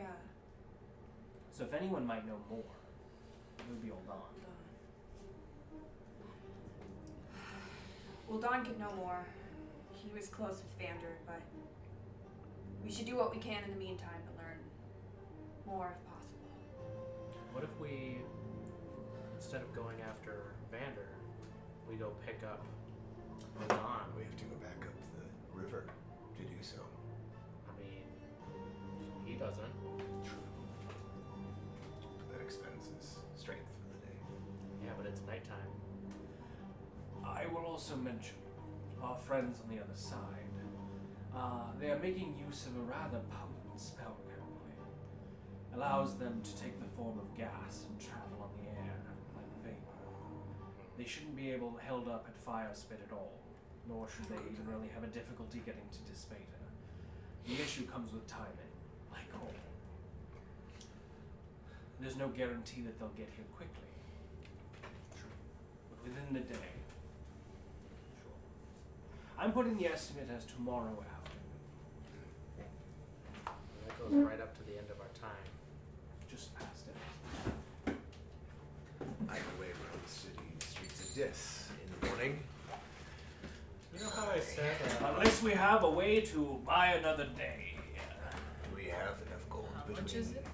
Speaker 1: So if anyone might know more, it would be Old Don.
Speaker 2: Well, Don could know more. He was close with Vander, but we should do what we can in the meantime to learn more if possible.
Speaker 4: What if we, instead of going after Vander, we go pick up Don?
Speaker 5: We have to go back up the river to do so.
Speaker 4: I mean, he doesn't.
Speaker 5: True. That expends his strength for the day.
Speaker 4: Yeah, but it's nighttime.
Speaker 1: I will also mention our friends on the other side. They are making use of a rather potent spell currently. Allows them to take the form of gas and travel on the air like vapor. They shouldn't be held up at Firespit at all, nor should they even really have a difficulty getting to Dispater. The issue comes with timing. like all. There's no guarantee that they'll get here quickly. But within the day. I'm putting the estimate as tomorrow afternoon.
Speaker 4: That goes right up to the end of our time.
Speaker 1: Just past it.
Speaker 5: Either way, we're on the city streets of Dis in the morning.
Speaker 4: You know how I said
Speaker 1: Unless we have a way to buy another day.
Speaker 5: Do we have enough gold
Speaker 6: How
Speaker 5: between?
Speaker 6: much is it?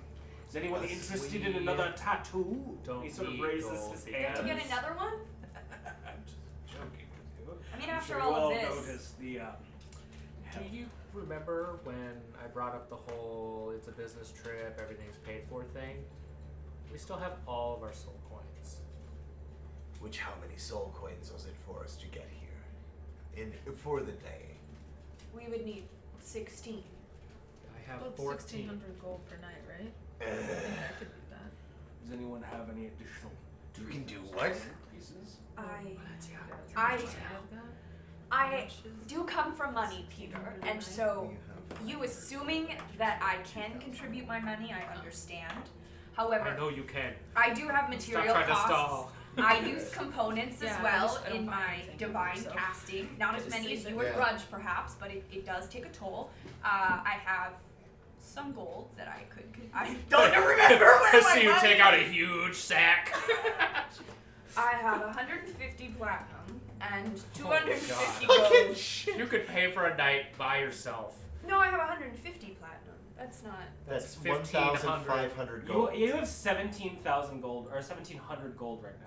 Speaker 1: Is anyone
Speaker 5: Us,
Speaker 1: interested
Speaker 4: we
Speaker 1: in another tattoo?
Speaker 4: don't
Speaker 1: He sort of
Speaker 4: need
Speaker 1: raises
Speaker 4: gold
Speaker 1: his
Speaker 4: because-
Speaker 1: hand.
Speaker 2: To get another one?
Speaker 1: I'm just joking with you.
Speaker 2: I mean,
Speaker 1: I'm
Speaker 2: after
Speaker 1: sure
Speaker 2: all
Speaker 1: you all
Speaker 2: of this.
Speaker 1: noticed the
Speaker 4: Do you remember when I brought up the whole it's a business trip, everything's paid for thing? We still have all of our soul coins.
Speaker 5: Which how many soul coins was it for us to get here? For the day.
Speaker 2: We would need 16.
Speaker 4: I have
Speaker 6: About
Speaker 4: 14.
Speaker 6: 1,600 gold per night, right? I think I could do that.
Speaker 1: Does anyone have any additional?
Speaker 5: You can do what?
Speaker 1: Pieces?
Speaker 2: I do come from money, Peter, and so you assuming that I can contribute my money, I understand. However,
Speaker 4: I know you can.
Speaker 2: I do have
Speaker 4: Stop
Speaker 2: material
Speaker 4: trying to
Speaker 2: costs.
Speaker 4: stall.
Speaker 2: I use components
Speaker 6: Yeah,
Speaker 2: as
Speaker 6: I
Speaker 2: well
Speaker 6: just- I don't
Speaker 2: in
Speaker 6: buy
Speaker 2: my
Speaker 6: anything,
Speaker 2: divine
Speaker 6: so.
Speaker 2: casting. Not as
Speaker 6: just
Speaker 2: many as
Speaker 6: save
Speaker 2: you
Speaker 6: it.
Speaker 2: or Grudj, perhaps, but it does take a toll. I have some gold that I could. I don't remember where
Speaker 4: I
Speaker 2: my
Speaker 4: see you
Speaker 2: money
Speaker 4: take out a
Speaker 2: is.
Speaker 4: huge sack.
Speaker 2: I have 150 platinum and
Speaker 4: Oh
Speaker 2: 250
Speaker 4: God.
Speaker 2: gold.
Speaker 4: You could pay for a night by yourself.
Speaker 2: No, I have 150 platinum. That's not.
Speaker 5: That's
Speaker 4: 1,500.
Speaker 5: 1,500
Speaker 1: You,
Speaker 5: gold.
Speaker 1: you have 17,000 gold or 1,700 gold right now.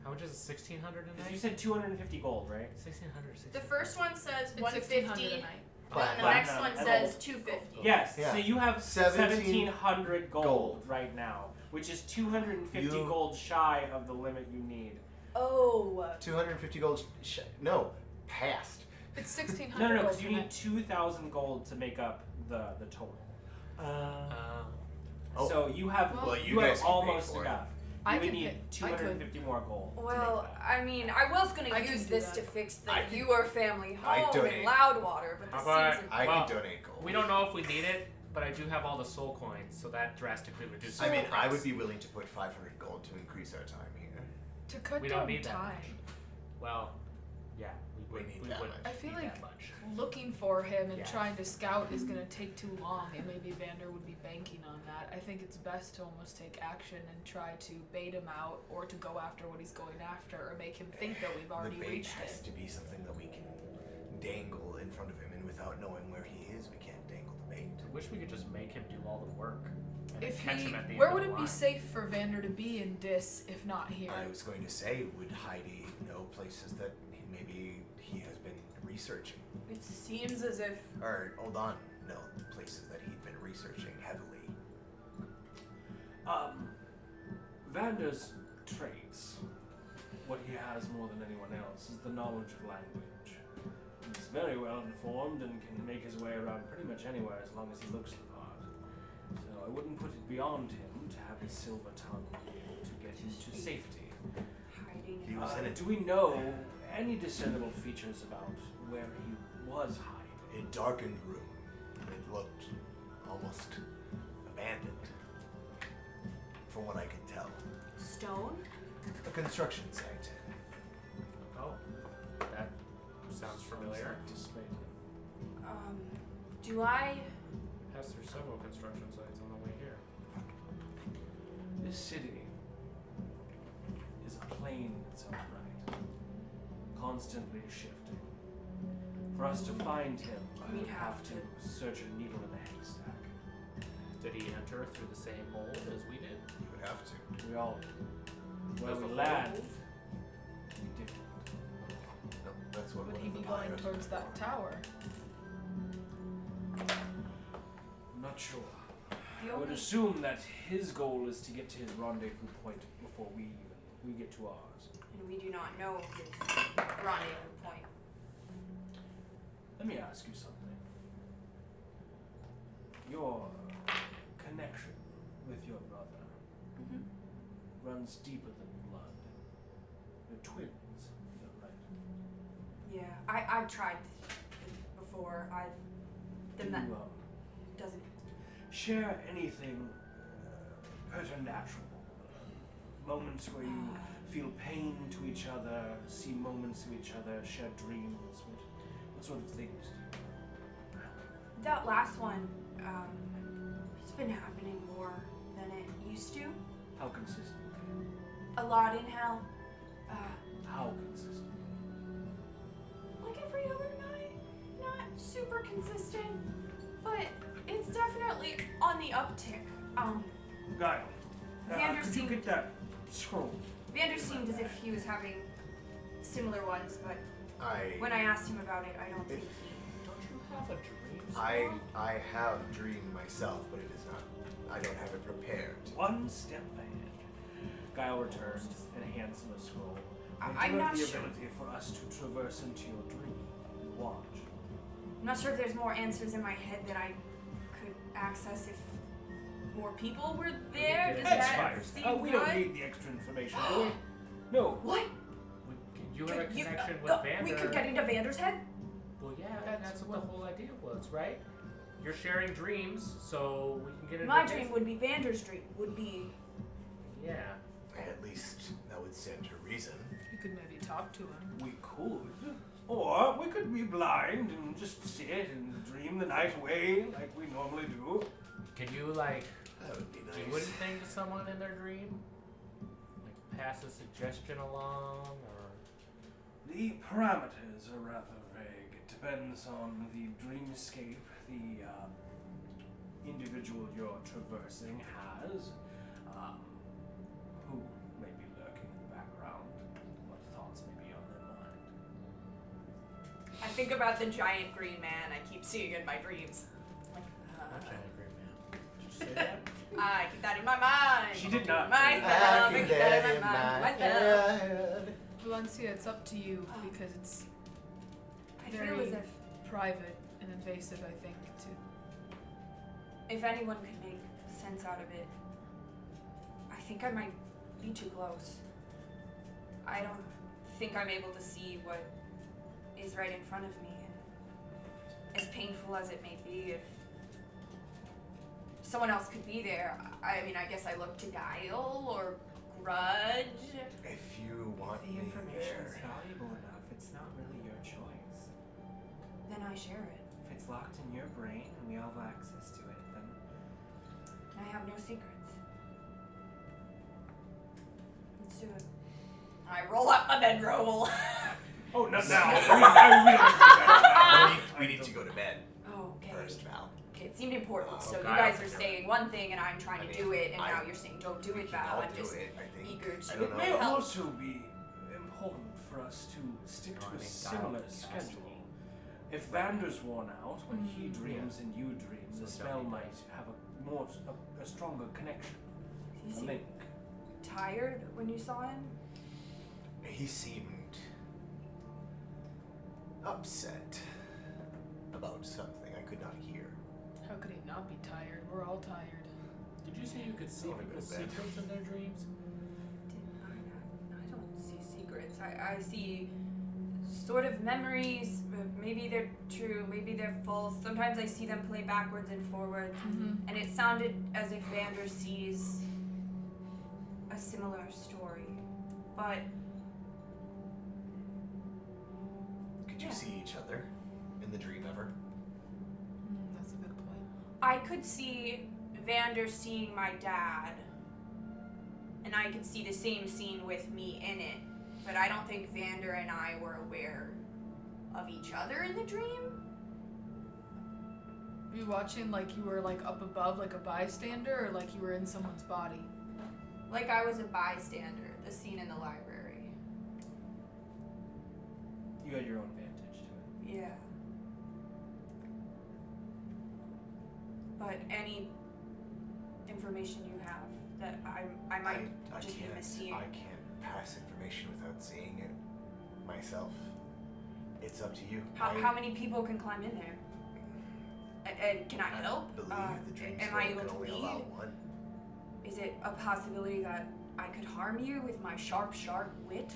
Speaker 4: How much is it? 1,600 a
Speaker 1: Because
Speaker 4: night?
Speaker 1: you said 250 gold, right?
Speaker 4: 1,600.
Speaker 2: The first one says
Speaker 6: It's 1,600
Speaker 2: 150,
Speaker 6: a
Speaker 2: and
Speaker 6: night.
Speaker 2: then the
Speaker 5: Platinum.
Speaker 2: next one
Speaker 1: And
Speaker 2: says
Speaker 1: gold.
Speaker 2: 250.
Speaker 1: Yes.
Speaker 5: Yeah.
Speaker 1: So you have
Speaker 5: 17
Speaker 1: 1,700 gold
Speaker 5: gold.
Speaker 1: right now, which is 250
Speaker 5: You-
Speaker 1: gold shy of the limit you need.
Speaker 2: Oh.
Speaker 5: 250 gold. No, past.
Speaker 6: It's 1,600
Speaker 1: No,
Speaker 6: gold
Speaker 1: because
Speaker 6: per
Speaker 1: you need
Speaker 6: night.
Speaker 1: 2,000 gold to make up the total.
Speaker 5: Oh.
Speaker 1: So you have
Speaker 5: Well, you
Speaker 1: you
Speaker 5: guys
Speaker 1: have
Speaker 5: can pay
Speaker 1: almost
Speaker 5: for it.
Speaker 1: enough.
Speaker 6: I
Speaker 1: You would
Speaker 6: could
Speaker 1: need
Speaker 6: pay- I could.
Speaker 1: 250 more gold. to
Speaker 2: Well,
Speaker 1: make that.
Speaker 2: I mean, I was gonna
Speaker 6: I can
Speaker 2: use
Speaker 6: do
Speaker 2: this
Speaker 6: that.
Speaker 2: to fix the
Speaker 5: I can-
Speaker 2: viewer family
Speaker 5: I
Speaker 2: home
Speaker 5: donate.
Speaker 2: in Loudwater, but
Speaker 4: How
Speaker 2: this
Speaker 4: about-
Speaker 2: seems.
Speaker 5: I
Speaker 4: Well,
Speaker 5: can donate gold.
Speaker 4: We don't know if we need it, but I do have all the soul coins, so that drastically reduces
Speaker 5: I mean,
Speaker 4: the
Speaker 5: I
Speaker 4: price.
Speaker 5: would be willing to put 500 gold to increase our time here.
Speaker 6: To cut
Speaker 4: We don't
Speaker 6: down
Speaker 4: need that
Speaker 6: time.
Speaker 4: Well, yeah,
Speaker 5: We need that
Speaker 4: wouldn't
Speaker 5: much.
Speaker 6: I feel
Speaker 4: need
Speaker 6: like
Speaker 4: that much.
Speaker 6: looking for him and
Speaker 4: Yeah.
Speaker 6: trying to scout is going to take too long, and maybe Vander would be banking on that. I think it's best to almost take action and try to bait him out, or to go after what he's going after, or make him think that we've already
Speaker 5: The bait
Speaker 6: reached
Speaker 5: has
Speaker 6: it.
Speaker 5: to be something that we can dangle in front of him, and without knowing where he is, we can't dangle the bait.
Speaker 4: I wish we could just make him do all the work and
Speaker 6: If
Speaker 4: catch
Speaker 6: he,
Speaker 4: him at the
Speaker 6: where
Speaker 4: end
Speaker 6: would
Speaker 4: of
Speaker 6: it
Speaker 4: the
Speaker 6: be
Speaker 4: line.
Speaker 6: safe for Vander to be in Dis if not here?
Speaker 5: I was going to say, would Heidi know places that maybe he has been researching?
Speaker 2: It seems as if.
Speaker 5: Or, hold on, no, places that he'd been researching heavily.
Speaker 1: Vander's traits, what he has more than anyone else, is the knowledge of language. He's very well informed and can make his way around pretty much anywhere as long as he looks the part. So I wouldn't put it beyond him to have his silver tongue to get him to safety.
Speaker 2: Hiding.
Speaker 5: He was in it.
Speaker 1: Do we know any discernible features about where he was hiding?
Speaker 5: A darkened room. It looked almost abandoned, from what I could tell.
Speaker 2: Stone?
Speaker 5: A construction site.
Speaker 4: Oh, that sounds familiar.
Speaker 2: Do I.
Speaker 4: Passed through several construction sites on the way here.
Speaker 1: This city is a plane in its own right, constantly shifting. For us to find him, we would have to search a needle in a haystack.
Speaker 4: Did he enter through the same hole as we did?
Speaker 5: You would have to.
Speaker 1: We all, where
Speaker 4: Does
Speaker 1: we
Speaker 4: the
Speaker 1: land,
Speaker 4: hole-
Speaker 1: be different.
Speaker 5: No, that's what
Speaker 6: Would
Speaker 5: one
Speaker 6: he
Speaker 5: of
Speaker 6: be
Speaker 5: the
Speaker 6: going
Speaker 5: buyers
Speaker 6: towards that tower?
Speaker 1: I'm not sure.
Speaker 2: The
Speaker 1: I would
Speaker 2: only.
Speaker 1: assume that his goal is to get to his rendezvous point before we get to ours.
Speaker 2: And we do not know his rendezvous point.
Speaker 1: Let me ask you something. Your connection with your brother runs deeper than blood. You're twins, is that right?
Speaker 2: Yeah, I've tried before. The
Speaker 1: Do
Speaker 2: me-
Speaker 1: you,
Speaker 2: doesn't.
Speaker 1: share anything preternatural? Moments where you feel pain to each other, see moments of each other, share dreams. What sort of things do you?
Speaker 3: That last one, it's been happening more than it used to.
Speaker 1: How consistently?
Speaker 3: A lot in hell.
Speaker 1: How consistently?
Speaker 3: Like every other night. Not super consistent, but it's definitely on the uptick.
Speaker 1: Guile,
Speaker 3: Vander
Speaker 1: could you
Speaker 3: seemed-
Speaker 1: get that scroll?
Speaker 3: Vander seemed as if he was having similar ones, but when I asked him about it, I don't think he...
Speaker 4: Don't you have a dream?
Speaker 5: I have dreamed myself, but it is not. I don't have it prepared.
Speaker 1: One step ahead. Guile returns and hands him a scroll. I do
Speaker 3: I'm
Speaker 1: have
Speaker 3: not
Speaker 1: the
Speaker 3: sure.
Speaker 1: ability for us to traverse into your dream. Watch.
Speaker 3: I'm not sure if there's more answers in my head that I could access if more people were there. Does
Speaker 1: That's
Speaker 3: that
Speaker 1: fine.
Speaker 3: seem
Speaker 1: We don't
Speaker 3: right?
Speaker 1: need the extra information, do we? No.
Speaker 3: What?
Speaker 4: You have a connection with Vander.
Speaker 3: We could get into Vander's head?
Speaker 4: Well, yeah, that's what the whole idea was, right? You're sharing dreams, so we can get into
Speaker 3: My
Speaker 4: his.
Speaker 3: dream would be Vander's dream. Would be...
Speaker 4: Yeah.
Speaker 5: At least that would stand to reason.
Speaker 6: You could maybe talk to him.
Speaker 1: We could. Or we could be blind and just sit and dream the night away like we normally do.
Speaker 4: Can you, like,
Speaker 5: That would be nice.
Speaker 4: do anything to someone in their dream? Like, pass a suggestion along, or...
Speaker 1: The parameters are rather vague. It depends on the dreamscape the individual you're traversing has, who may be lurking in the background, what thoughts may be on their mind.
Speaker 3: I think about the giant green man I keep seeing in my dreams.
Speaker 4: I'm trying to agree, man. Did you say that?
Speaker 3: I keep that in my mind.
Speaker 1: She did not.
Speaker 3: Myself, I keep that in my mind. Myself.
Speaker 5: head.
Speaker 6: Valenccya, it's up to you because it's
Speaker 3: I feel
Speaker 6: very
Speaker 3: as if
Speaker 6: private and invasive, I think, to
Speaker 3: if anyone could make sense out of it, I think I might be too close. I don't think I'm able to see what is right in front of me. And as painful as it may be, if someone else could be there, I mean, I guess I look to Guile or Grudj.
Speaker 5: If you want
Speaker 7: The
Speaker 5: me
Speaker 7: information's
Speaker 5: there.
Speaker 7: valuable enough, it's not really your choice.
Speaker 3: Then I share it.
Speaker 7: If it's locked in your brain and we all have access to it, then
Speaker 3: I have no secrets. Let's do it. I roll up my bedroll.
Speaker 1: Oh, not now. I really
Speaker 5: We need to go to bed
Speaker 3: Oh, okay.
Speaker 5: first, Val.
Speaker 3: Okay, it seemed important.
Speaker 5: Oh,
Speaker 3: So you
Speaker 4: God.
Speaker 3: guys are saying one thing and I'm trying
Speaker 5: I
Speaker 3: to
Speaker 5: mean,
Speaker 3: do it, and
Speaker 5: I-
Speaker 3: now you're saying don't do it, Val.
Speaker 5: I'll
Speaker 3: I'm
Speaker 5: do
Speaker 3: just
Speaker 5: it, I think.
Speaker 3: eager
Speaker 5: I
Speaker 3: to
Speaker 5: don't
Speaker 1: It
Speaker 5: know.
Speaker 1: may
Speaker 3: help.
Speaker 1: also be important for us to stick to
Speaker 4: I
Speaker 1: a
Speaker 4: mean,
Speaker 1: similar
Speaker 4: Guile can cast
Speaker 1: schedule.
Speaker 4: me.
Speaker 1: If Vander's worn out, when he dreams and you dream, the
Speaker 4: So
Speaker 1: spell
Speaker 4: Johnny
Speaker 1: might
Speaker 4: does.
Speaker 1: have a stronger connection.
Speaker 3: You
Speaker 1: A
Speaker 3: seem
Speaker 1: link.
Speaker 3: tired when you saw him?
Speaker 5: He seemed upset about something I could not hear.
Speaker 6: how could he not be tired? We're all tired.
Speaker 4: Did you say you could see
Speaker 5: I wanna go
Speaker 4: people's
Speaker 5: to bed.
Speaker 4: secrets in their dreams?
Speaker 3: I don't see secrets. I see sort of memories. Maybe they're true, maybe they're false. Sometimes I see them play backwards and forwards.
Speaker 6: Mm-hmm.
Speaker 3: And it sounded as if Vander sees a similar story. But
Speaker 5: Could you
Speaker 3: Yeah.
Speaker 5: see each other in the dream ever?
Speaker 6: That's a good point.
Speaker 3: I could see Vander seeing my dad. And I could see the same scene with me in it. But I don't think Vander and I were aware of each other in the dream.
Speaker 6: Were you watching like you were like up above, like a bystander, or like you were in someone's body?
Speaker 3: Like I was a bystander, the scene in the library.
Speaker 7: you had your own vantage to it.
Speaker 3: Yeah. But any information you have that I might
Speaker 5: I
Speaker 3: just be
Speaker 5: can't.
Speaker 3: misseeing.
Speaker 5: I can't pass information without seeing it myself. It's up to you.
Speaker 3: How many people can climb in there? And can I help?
Speaker 5: believe the dream
Speaker 3: am I
Speaker 5: scroll
Speaker 3: able
Speaker 5: can
Speaker 3: to
Speaker 5: only
Speaker 3: lead?
Speaker 5: allow one.
Speaker 3: Is it a possibility that I could harm you with my sharp wit?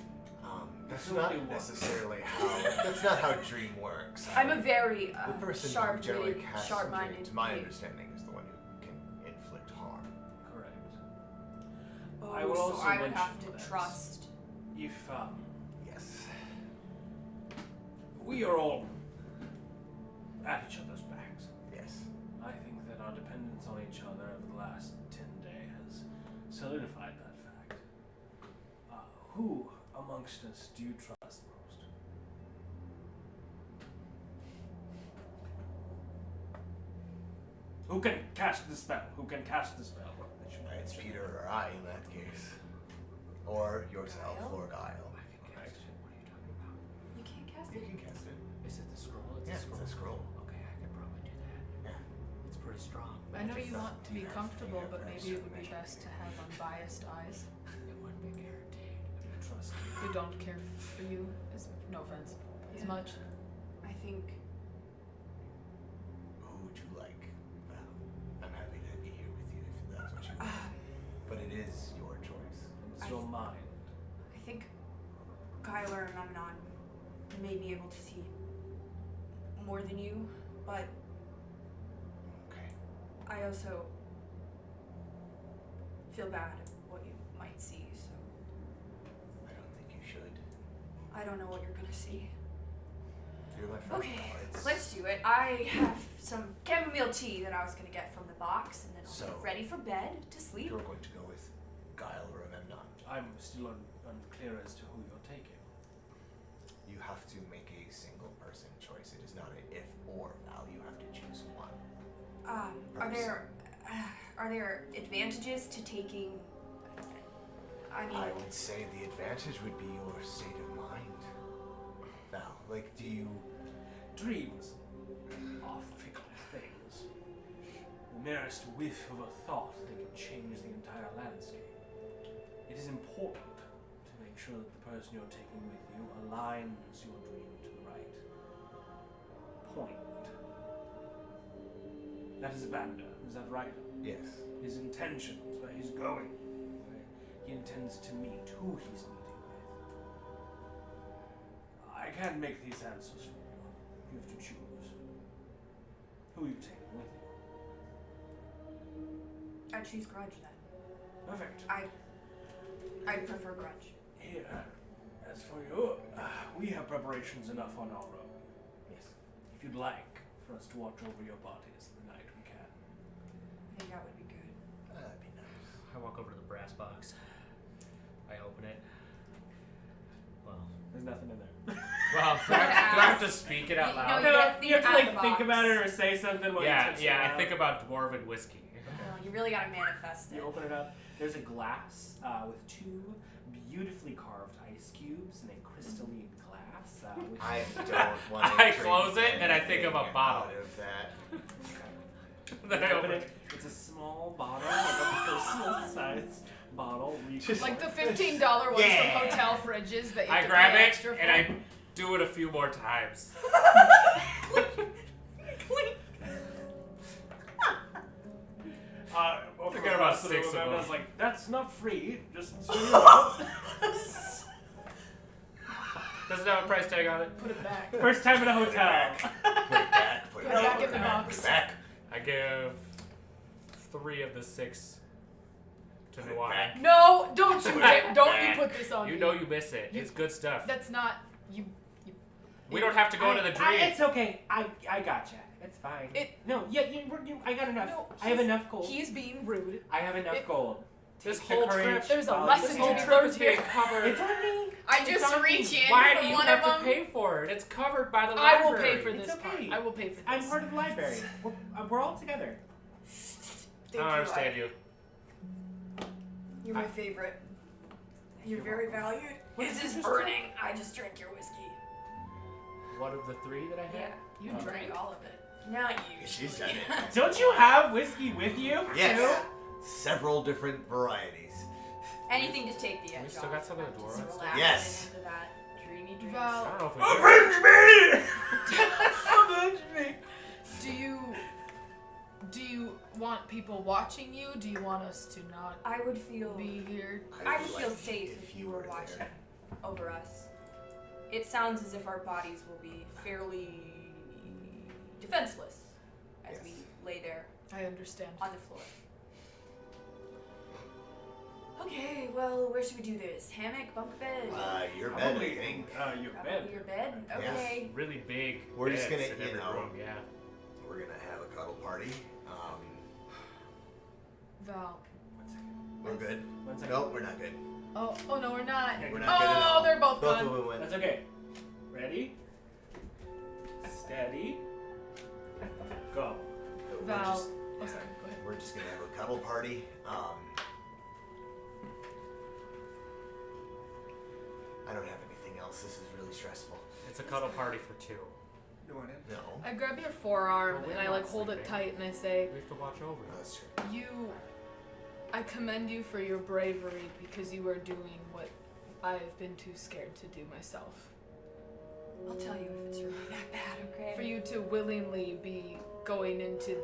Speaker 5: That's
Speaker 1: There's
Speaker 5: not
Speaker 1: only one.
Speaker 5: necessarily how. That's not how dream works.
Speaker 3: I'm a very
Speaker 5: the person who
Speaker 3: sharp-witted,
Speaker 5: generally casts a dream,
Speaker 3: sharp-minded
Speaker 5: to my
Speaker 3: being.
Speaker 5: understanding, is the one who can
Speaker 1: I will
Speaker 3: so
Speaker 1: also
Speaker 3: I would
Speaker 1: mention
Speaker 3: have to
Speaker 1: that
Speaker 3: trust.
Speaker 1: if
Speaker 5: Yes.
Speaker 1: we are all at each other's backs,
Speaker 5: Yes.
Speaker 1: I think that our dependence on each other over the last 10 days has solidified that fact. Who amongst us do you trust most? Who can cast the spell? Who can cast the spell?
Speaker 5: It's Peter or I in that case. Or yourself, or Guile.
Speaker 2: You can't cast
Speaker 5: You
Speaker 2: it.
Speaker 5: can cast it.
Speaker 4: Is it the scroll?
Speaker 5: Yeah, it's a scroll.
Speaker 4: Okay, I could probably do that.
Speaker 5: Yeah.
Speaker 4: It's pretty strong.
Speaker 6: I know you want to be
Speaker 5: Yeah,
Speaker 6: comfortable,
Speaker 5: yeah,
Speaker 6: but
Speaker 5: right,
Speaker 6: maybe it would be
Speaker 5: measure.
Speaker 6: best to have unbiased eyes.
Speaker 4: It wouldn't be guaranteed.
Speaker 1: Trust me.
Speaker 6: Who don't care for you, no offense, as much.
Speaker 3: I think
Speaker 5: Who would you like? Well, I'm happy to be here with you if that's what you want. But it is your choice.
Speaker 1: It's your mind.
Speaker 3: I think Kyler and Amnon may be able to see more than you, but
Speaker 5: Okay.
Speaker 3: I also feel bad at what you might see, so
Speaker 5: I don't think you should.
Speaker 3: I don't know what you're gonna see.
Speaker 5: You're my friend.
Speaker 3: Okay,
Speaker 5: It's-
Speaker 3: let's do it. I have some chamomile tea that I was gonna get from the box, and then I'll
Speaker 5: So-
Speaker 3: get ready for bed to sleep.
Speaker 5: You're going to go with Guile or Amnon.
Speaker 1: I'm still unclear as to who you're taking.
Speaker 5: You have to make a single person choice. It is not an if or Val. You have to choose one.
Speaker 3: Are there advantages to taking? I mean,
Speaker 5: I would say the advantage would be your state of mind. Val, like, do you...
Speaker 1: Dreams are fickle things. The merest whiff of a thought, they can change the entire landscape. It is important to make sure that the person you're taking with you aligns your dream to the right point. That is Vander, is that right?
Speaker 5: Yes.
Speaker 1: His intentions, where he's going, where he intends to meet, who he's meeting with. I can't make these answers for you. You have to choose. Who you taking with you?
Speaker 3: I choose Grudj then.
Speaker 1: Perfect.
Speaker 3: I prefer Grudj.
Speaker 1: Here, as for you, we have preparations enough on our own.
Speaker 5: Yes.
Speaker 1: If you'd like for us to watch over your bodies in the night, we can.
Speaker 3: I think that would be good.
Speaker 5: That'd be nice.
Speaker 4: I walk over to the brass box. I open it. Well,
Speaker 1: There's nothing in there.
Speaker 4: well, do I have to speak it out
Speaker 2: No,
Speaker 4: loud?
Speaker 2: you gotta
Speaker 1: You have to
Speaker 2: think out
Speaker 1: like
Speaker 2: the
Speaker 1: think
Speaker 2: box.
Speaker 1: about it or say something while you
Speaker 4: Yeah,
Speaker 1: touch it
Speaker 4: yeah. I
Speaker 1: out.
Speaker 4: think about dwarven whiskey.
Speaker 2: You really gotta manifest it.
Speaker 1: You open it up. There's a glass with two beautifully carved ice cubes in a crystalline glass. With
Speaker 5: I don't want to
Speaker 4: I close it and I think of a bottle.
Speaker 5: out of that.
Speaker 4: Then I
Speaker 1: You
Speaker 4: open
Speaker 1: open
Speaker 4: it.
Speaker 1: it. It's a small bottle, like a personal size bottle.
Speaker 5: Just
Speaker 6: Like the $15 ones
Speaker 5: Yeah.
Speaker 6: from hotel fridges that you
Speaker 4: I
Speaker 6: have to
Speaker 4: grab
Speaker 6: pay
Speaker 4: it
Speaker 6: extra for.
Speaker 4: and I do it a few more times.
Speaker 1: Over
Speaker 4: I got about
Speaker 1: across the
Speaker 4: 6
Speaker 1: room,
Speaker 4: of
Speaker 1: and I was
Speaker 4: them.
Speaker 1: like, that's not free, just so you know.
Speaker 4: Does it have a price tag on it?
Speaker 6: Put it back.
Speaker 1: First time in a hotel.
Speaker 5: Put it back. Put it
Speaker 6: Put it
Speaker 5: back.
Speaker 6: back
Speaker 5: Put
Speaker 6: in the
Speaker 5: it back.
Speaker 6: box.
Speaker 5: Put it back.
Speaker 4: I give 3 of the 6 to
Speaker 5: Put it
Speaker 4: Nuanen.
Speaker 5: back.
Speaker 6: No, don't you
Speaker 5: Back.
Speaker 6: don't you put this on
Speaker 4: You
Speaker 6: me.
Speaker 4: know you miss it. It's good stuff.
Speaker 6: That's not you.
Speaker 4: We don't have to go to the dream.
Speaker 1: It's okay. I gotcha. It's fine. No, yeah, I got enough.
Speaker 6: No,
Speaker 1: I have enough gold.
Speaker 6: He's being rude.
Speaker 1: I have enough gold.
Speaker 4: This
Speaker 1: Take the
Speaker 4: whole
Speaker 1: courage,
Speaker 4: trip,
Speaker 6: There's a
Speaker 1: follow
Speaker 6: lesson
Speaker 1: the
Speaker 6: to be
Speaker 1: steps.
Speaker 6: learned here.
Speaker 4: covered.
Speaker 1: It's on me.
Speaker 2: I
Speaker 1: It's
Speaker 2: just
Speaker 1: on me.
Speaker 2: reach in
Speaker 4: Why
Speaker 2: for
Speaker 4: do you
Speaker 2: one
Speaker 4: have
Speaker 2: of
Speaker 4: to
Speaker 2: them.
Speaker 4: pay for it? It's covered by the
Speaker 6: I will
Speaker 4: library.
Speaker 6: pay for
Speaker 1: It's
Speaker 6: this
Speaker 1: okay.
Speaker 6: part. I will pay for this.
Speaker 1: I'm part of the library. We're all together.
Speaker 4: I don't understand you.
Speaker 3: You're my favorite. You're very valued.
Speaker 2: This is burning. I just drank your whiskey.
Speaker 4: One of the 3 that I had?
Speaker 2: Yeah.
Speaker 6: You
Speaker 1: Oh.
Speaker 6: drank.
Speaker 2: all of it. Not you.
Speaker 5: She's done it.
Speaker 1: Don't you have whiskey with you?
Speaker 5: Yes. Several different varieties.
Speaker 2: Anything to take the edge
Speaker 4: We still
Speaker 2: off.
Speaker 4: got some of the
Speaker 2: Just
Speaker 4: dwarves?
Speaker 2: relax
Speaker 5: Yes.
Speaker 2: into that dreamy dream.
Speaker 4: I
Speaker 6: Val,
Speaker 4: don't know if we
Speaker 1: Avenge me! Avenge me!
Speaker 6: do you want people watching you? Do you want us to not
Speaker 3: I would feel.
Speaker 6: be here?
Speaker 3: I would feel
Speaker 5: like
Speaker 3: safe if you were watching over us. It sounds as if our bodies will be fairly defenseless as we lay there
Speaker 6: I understand.
Speaker 3: on the floor.
Speaker 2: Okay, well, where should we do this? Hammock, bunk bed?
Speaker 5: Your bed, I think.
Speaker 1: Your
Speaker 2: Probably
Speaker 1: bed.
Speaker 2: your bed?
Speaker 5: Yes.
Speaker 2: Okay.
Speaker 4: Really big.
Speaker 5: We're just
Speaker 4: beds
Speaker 5: gonna,
Speaker 4: in
Speaker 5: you
Speaker 4: every
Speaker 5: know,
Speaker 4: room, yeah.
Speaker 5: We're gonna have a cuddle party.
Speaker 6: Val.
Speaker 5: We're good.
Speaker 1: 1 second.
Speaker 5: Nope, we're not good.
Speaker 6: Oh no, we're not.
Speaker 5: We're not good at all.
Speaker 6: They're both
Speaker 5: Both
Speaker 6: gone.
Speaker 5: of them went.
Speaker 1: That's okay. Ready? Steady. Go.
Speaker 5: We're
Speaker 6: Val.
Speaker 5: just,
Speaker 6: Oh, sorry. Go ahead.
Speaker 5: we're just gonna have a cuddle party. I don't have anything else. This is really stressful.
Speaker 4: It's a cuddle party for 2.
Speaker 5: No.
Speaker 6: I grab your forearm
Speaker 4: Well, we're
Speaker 6: and I
Speaker 4: not
Speaker 6: like hold it
Speaker 4: sleeping.
Speaker 6: tight and I say,
Speaker 4: We have to watch over
Speaker 5: No,
Speaker 4: it.
Speaker 5: that's true.
Speaker 6: I commend you for your bravery because you are doing what I've been too scared to do myself.
Speaker 2: I'll tell you if it's really that bad, okay?
Speaker 6: For you to willingly be going into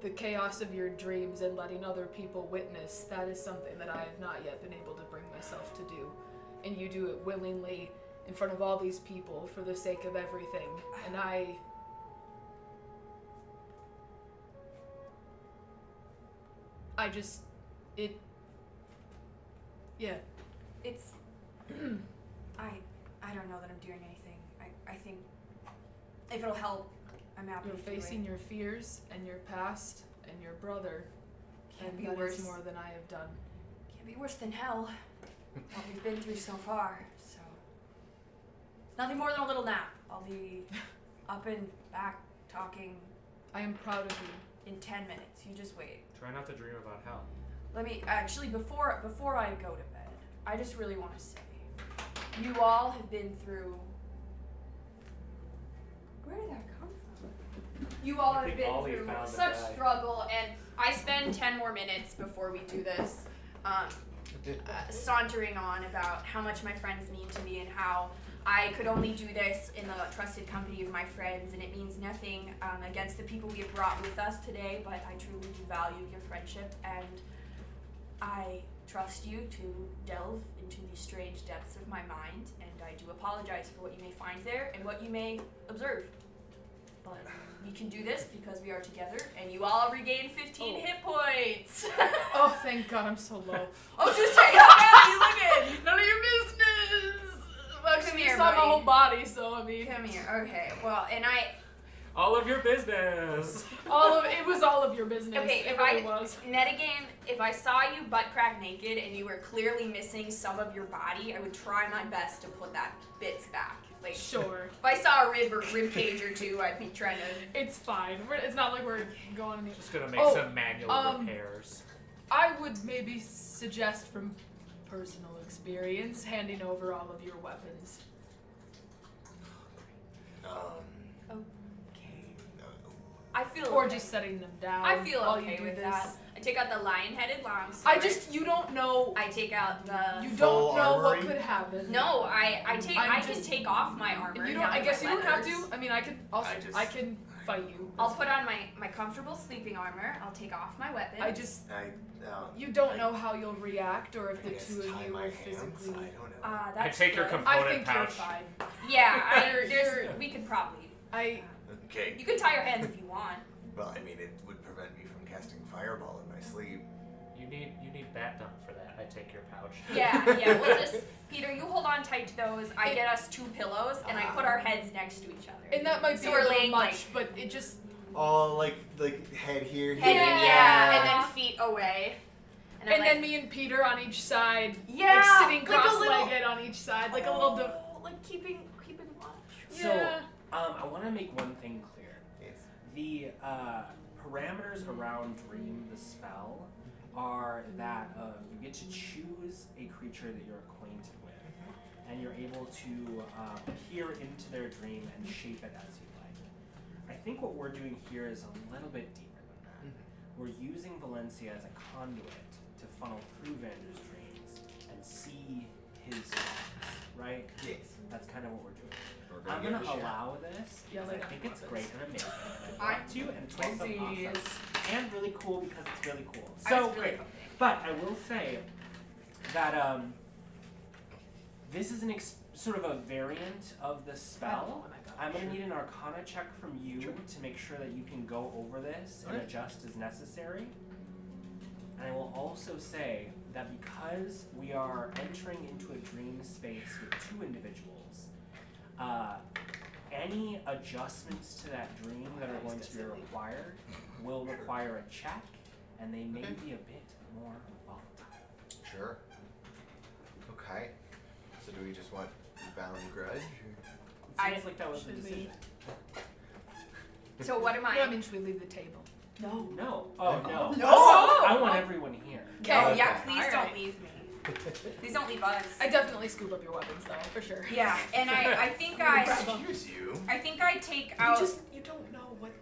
Speaker 6: the chaos of your dreams and letting other people witness, that is something that I have not yet been able to bring myself to do. And you do it willingly in front of all these people for the sake of everything. And
Speaker 2: It's I don't know that I'm doing anything. I think if it'll help, I'm happy
Speaker 6: You're
Speaker 2: to do
Speaker 6: facing
Speaker 2: it.
Speaker 6: your fears and your past and your brother.
Speaker 2: Can't
Speaker 6: And
Speaker 2: be
Speaker 6: that
Speaker 2: worse.
Speaker 6: is more than I have done.
Speaker 2: Can't be worse than hell. What we've been through so far. So nothing more than a little nap. I'll be up and back talking
Speaker 6: I am proud of you.
Speaker 2: in 10 minutes. You just wait.
Speaker 4: Try not to dream about hell.
Speaker 2: Let me actually before I go to bed, I just really want to say, you all have been through. Where did that come from? You all
Speaker 4: I
Speaker 2: have
Speaker 4: think
Speaker 2: been
Speaker 4: Ollie
Speaker 2: through
Speaker 4: found the
Speaker 2: such
Speaker 4: guy.
Speaker 2: struggle, and I spend 10 more minutes before we do this, sauntering on about how much my friends mean to me and how I could only do this in the trusted company of my friends, and it means nothing against the people we have brought with us today, but I truly do value your friendship, and I trust you to delve into the strange depths of my mind, and I do apologize for what you may find there and what you may observe. But we can do this because we are together, and you all regain 15 hit points.
Speaker 6: Oh, thank God, I'm so low.
Speaker 2: Oh, just check out how you looking.
Speaker 6: None of your business. Well,
Speaker 2: Come
Speaker 6: you
Speaker 2: here,
Speaker 6: saw my
Speaker 2: buddy.
Speaker 6: whole body, so I mean,
Speaker 2: Come here. Okay. Well, and
Speaker 4: All of your business.
Speaker 6: it was all of your business.
Speaker 2: Okay,
Speaker 6: it
Speaker 2: if
Speaker 6: really
Speaker 2: I
Speaker 6: was.
Speaker 2: metagame, if I saw you butt crack naked and you were clearly missing some of your body, I would try my best to put that bits back. Like,
Speaker 6: Sure,
Speaker 2: if I saw a rib cage or two, I'd be trying to.
Speaker 6: it's fine. It's not like we're going in the.
Speaker 4: Just gonna make
Speaker 6: Oh,
Speaker 4: some manual repairs.
Speaker 6: I would maybe suggest from personal experience handing over all of your weapons.
Speaker 2: Okay. I feel.
Speaker 6: Or
Speaker 2: okay.
Speaker 6: just setting them down.
Speaker 2: I feel
Speaker 6: while
Speaker 2: okay
Speaker 6: you do
Speaker 2: with
Speaker 6: this.
Speaker 2: that. I take out the lion-headed longsword.
Speaker 6: You don't know.
Speaker 2: I take out the.
Speaker 6: You
Speaker 5: Full
Speaker 6: don't know what
Speaker 5: armory?
Speaker 6: could happen.
Speaker 2: No, I can
Speaker 6: just-
Speaker 2: take off my armor.
Speaker 6: You don't.
Speaker 2: down
Speaker 6: I
Speaker 2: to
Speaker 6: guess
Speaker 2: my
Speaker 6: you don't have
Speaker 2: leathers.
Speaker 6: to. I mean, I can. I can fight you.
Speaker 2: I'll put on my comfortable sleeping armor. I'll take off my weapon.
Speaker 6: You don't know how you'll react, or if the
Speaker 5: guess
Speaker 6: two of
Speaker 5: tie
Speaker 6: you
Speaker 5: my
Speaker 6: will
Speaker 5: hands?
Speaker 6: physically.
Speaker 5: I don't know.
Speaker 4: I
Speaker 2: That's
Speaker 4: take your
Speaker 2: good.
Speaker 6: I
Speaker 4: component
Speaker 6: think
Speaker 4: pouch.
Speaker 6: you're fine.
Speaker 2: Yeah, we could probably.
Speaker 5: Okay.
Speaker 2: You could tie your hands if you want.
Speaker 5: Well, I mean, it would prevent me from casting fireball in my sleep.
Speaker 4: You need bat dunk for that. I take your pouch.
Speaker 2: Yeah, we'll just Peter, you hold on tight to those. I get us 2 pillows and I put our heads next to each other.
Speaker 6: And that might
Speaker 2: So
Speaker 6: be a
Speaker 2: we're
Speaker 6: little
Speaker 2: laying,
Speaker 6: much, but it just.
Speaker 5: Oh, like head here.
Speaker 2: Head in,
Speaker 6: Yeah.
Speaker 2: and then feet away. And, I'm
Speaker 6: And
Speaker 2: like,
Speaker 6: then me and Peter on each side,
Speaker 2: yeah,
Speaker 6: like sitting
Speaker 2: like a
Speaker 6: cross-legged
Speaker 2: little-
Speaker 6: on each side, like a little.
Speaker 2: like keeping watch.
Speaker 1: So, I want to make one thing clear.
Speaker 5: Yes.
Speaker 1: The parameters around Dream the spell are that you get to choose a creature that you're acquainted with, and you're able to peer into their dream and shape it as you like. I think what we're doing here is a little bit deeper than that. We're using Valenccya as a conduit to funnel through Vander's dreams and see his dreams, right?
Speaker 5: Yes.
Speaker 1: That's kind of what we're doing.
Speaker 5: We're
Speaker 1: I'm
Speaker 5: give
Speaker 1: gonna
Speaker 5: it a shot.
Speaker 1: allow this
Speaker 6: Yeah,
Speaker 1: because
Speaker 6: like
Speaker 1: I think it's great and amazing. And I
Speaker 2: I-
Speaker 1: want to, and it's also
Speaker 7: Twinsies.
Speaker 1: awesome and really cool because it's really cool.
Speaker 2: I
Speaker 1: So
Speaker 2: was really
Speaker 1: great.
Speaker 2: hoping.
Speaker 1: But I will say that this is an sort of a variant of the spell. I'm gonna need an Arcana check from you to make sure that you can go over this and adjust as necessary. And I will also say that because we are entering into a dream space with two individuals, any adjustments to that dream that are going to be required will require a check, and they may be a bit more volatile.
Speaker 5: Sure. Okay. So do we just want Val and Grudj?
Speaker 1: It seems like that was the decision.
Speaker 2: So what am I?
Speaker 6: Yeah, I mean, should we leave the table?
Speaker 2: No.
Speaker 1: No. Oh, no.
Speaker 2: No.
Speaker 1: I want everyone here.
Speaker 2: Okay,
Speaker 5: Oh,
Speaker 2: yeah,
Speaker 5: okay.
Speaker 2: please don't leave me. Please don't leave us.
Speaker 6: I definitely scoop up your weapons, though, for sure.
Speaker 2: Yeah, and I think
Speaker 5: Excuse you.
Speaker 2: I think I take out.
Speaker 6: You don't know what.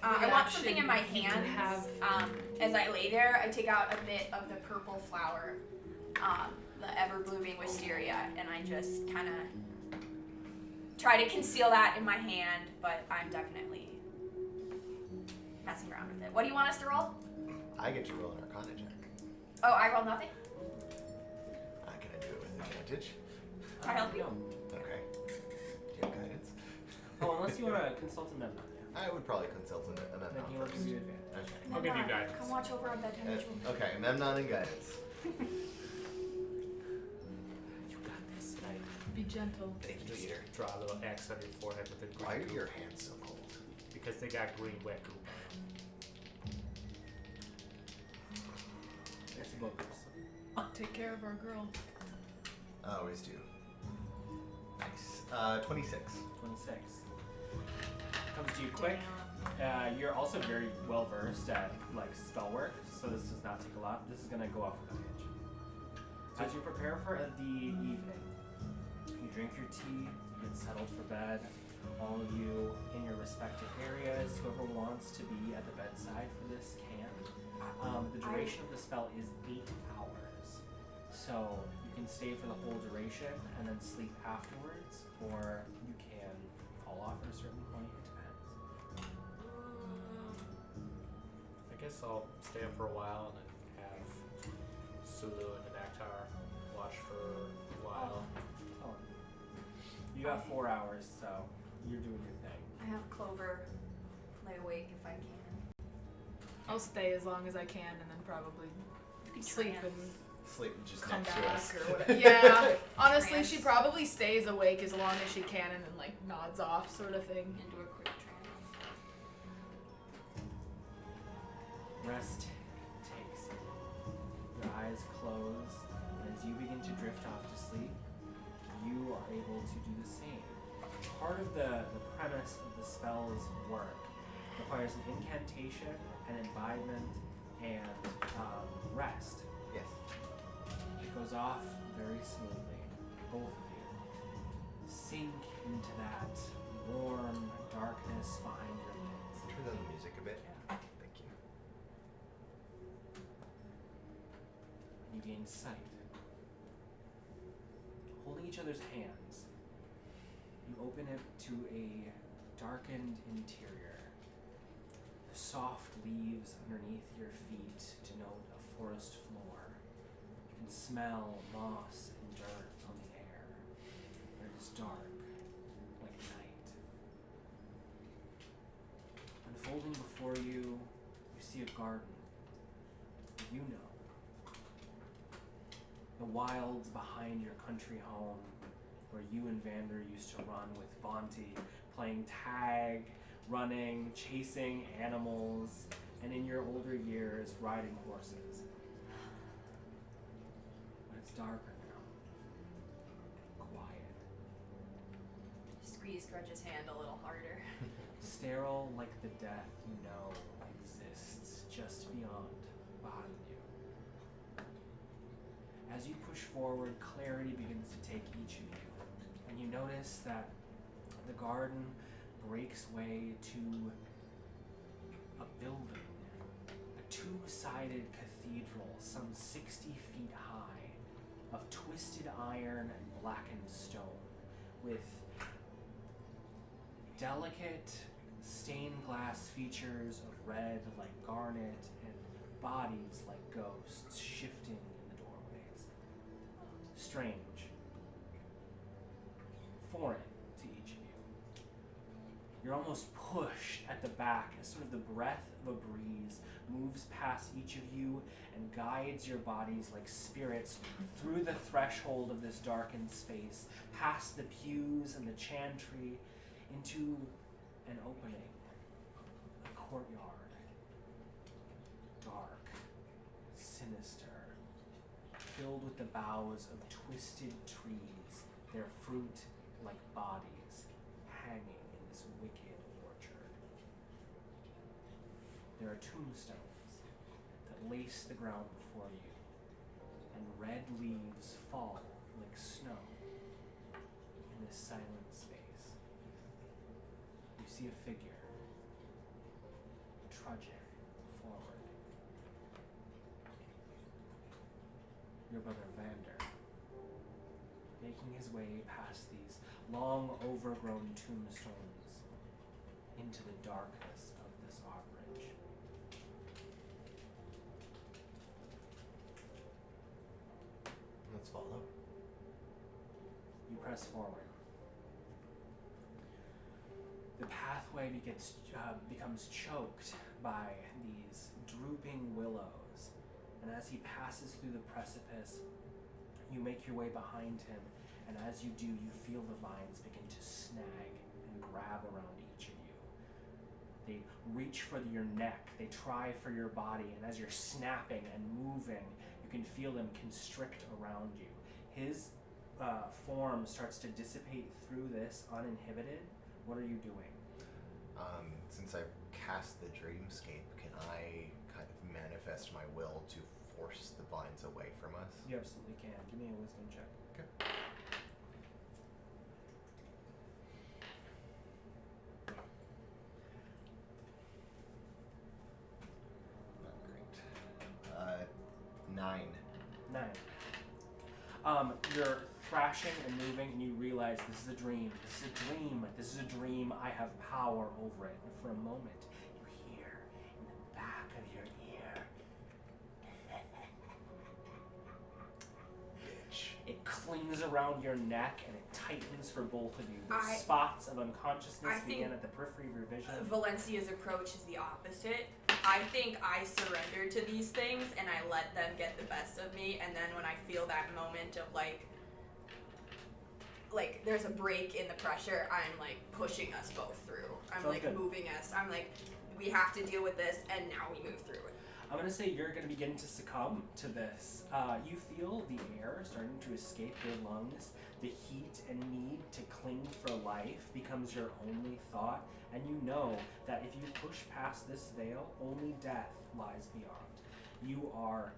Speaker 2: I want something in my
Speaker 6: reaction you can
Speaker 2: hands.
Speaker 6: have.
Speaker 2: As I lay there, I take out a bit of the purple flower, the ever-blooming wisteria, and I just kind of try to conceal that in my hand, but I'm definitely messing around with it. What do you want us to roll?
Speaker 5: I get to roll an Arcana check.
Speaker 2: Oh, I roll nothing?
Speaker 5: Can I do it with advantage?
Speaker 2: Can I help you?
Speaker 1: No.
Speaker 5: Okay. Do you have guidance?
Speaker 1: Oh, unless you want to consult a member.
Speaker 5: I would probably consult a
Speaker 1: Then
Speaker 5: Memnon
Speaker 1: he will
Speaker 5: first.
Speaker 1: give you advantage.
Speaker 5: Okay.
Speaker 4: I'll give you
Speaker 2: Memnon,
Speaker 4: guidance.
Speaker 2: Come watch over our bedtime ritual.
Speaker 5: Okay, Memnon and guidance.
Speaker 4: You got this. And I
Speaker 6: Be gentle.
Speaker 5: Thank you,
Speaker 4: just
Speaker 5: Peter.
Speaker 4: draw a little X on your forehead with a green
Speaker 5: Why are
Speaker 4: goop.
Speaker 5: your hands so cold?
Speaker 4: Because they got green wet goop on them.
Speaker 1: It's a book.
Speaker 6: Take care of our girl.
Speaker 5: I always do. Nice. 26.
Speaker 1: 26. Comes to you quick. You're also very well versed at like spell work, so this does not take a lot. This is gonna go off with a pitch. As you prepare for the evening, you drink your tea, you get settled for bed. All of you in your respective areas, whoever wants to be at the bedside for this can. The duration of the spell is 8 hours, so you can stay for the whole duration and then sleep afterwards, or you can call off at a certain point. It depends.
Speaker 4: I guess I'll stay up for a while and then have Sulu and the Nectar watch for a while.
Speaker 1: Oh. You have 4 hours, so you're doing your thing.
Speaker 2: I have Clover lay awake if I can.
Speaker 6: I'll stay as long as I can, and then probably sleep and
Speaker 5: Sleep just
Speaker 6: come
Speaker 5: next to
Speaker 6: back
Speaker 5: us.
Speaker 6: or whatever. Yeah. Honestly,
Speaker 2: Trance.
Speaker 6: she probably stays awake as long as she can, and then like nods off, sort of thing.
Speaker 2: Into a quick trance.
Speaker 1: Rest takes you. Your eyes close, and as you begin to drift off to sleep, you are able to do the same. Part of the premise of the spell's work requires an incantation, an embodiment, and rest.
Speaker 5: Yes.
Speaker 1: It goes off very smoothly. Both of you sink into that warm darkness behind your lids.
Speaker 5: Turn down the music a bit. Thank you.
Speaker 1: And you gain sight. Holding each other's hands, you open it to a darkened interior. The soft leaves underneath your feet denote a forest floor. You can smell moss and dirt on the air. It is dark, like night. Unfolding before you, you see a garden. You know. The wilds behind your country home, where you and Vander used to run with Vonti, playing tag, running, chasing animals, and in your older years, riding horses. But it's darker now. Quiet.
Speaker 2: Squeeze Grudge's hand a little harder.
Speaker 1: Sterile like the death you know exists just beyond, behind you. As you push forward, clarity begins to take each of you, and you notice that the garden breaks way to a building, a two-sided cathedral some 60 feet high, of twisted iron and blackened stone, with delicate stained glass features of red like garnet and bodies like ghosts shifting in the doorways. Strange. Foreign to each of you. You're almost pushed at the back as sort of the breath of a breeze moves past each of you and guides your bodies like spirits through the threshold of this darkened space, past the pews and the chantry, into an opening, a courtyard, dark, sinister, filled with the boughs of twisted trees, their fruit like bodies hanging in this wicked orchard. There are tombstones that lace the ground before you, and red leaves fall like snow in this silent space. You see a figure trudging forward. Your brother Vander, making his way past these long overgrown tombstones into the darkness of this arbridge.
Speaker 5: Let's follow.
Speaker 1: You press forward. The pathway becomes choked by these drooping willows, and as he passes through the precipice, you make your way behind him, and as you do, you feel the vines begin to snag and grab around each of you. They reach for your neck, they try for your body, and as you're snapping and moving, you can feel them constrict around you. His form starts to dissipate through this uninhibited. What are you doing?
Speaker 5: Since I cast the dreamscape, can I kind of manifest my will to force the vines away from us?
Speaker 1: You absolutely can. Give me a wisdom check.
Speaker 5: Okay. Not great. 9.
Speaker 1: 9. You're thrashing and moving, and you realize this is a dream. This is a dream. This is a dream. I have power over it. And for a moment, you hear in the back of your ear,
Speaker 5: Bitch.
Speaker 1: it clings around your neck and it tightens for both of you. The
Speaker 2: I-
Speaker 1: spots of unconsciousness
Speaker 2: I think-
Speaker 1: begin at the periphery of your vision.
Speaker 2: Valencia's approach is the opposite. I think I surrender to these things and I let them get the best of me, and then when I feel that moment of like there's a break in the pressure, I'm like pushing us both through. I'm
Speaker 1: Sounds
Speaker 2: like
Speaker 1: good.
Speaker 2: moving us. I'm like, we have to deal with this, and now we move through it.
Speaker 1: I'm going to say you're going to begin to succumb to this. You feel the air starting to escape your lungs. The heat and need to cling for life becomes your only thought. And you know that if you push past this veil, only death lies beyond. You are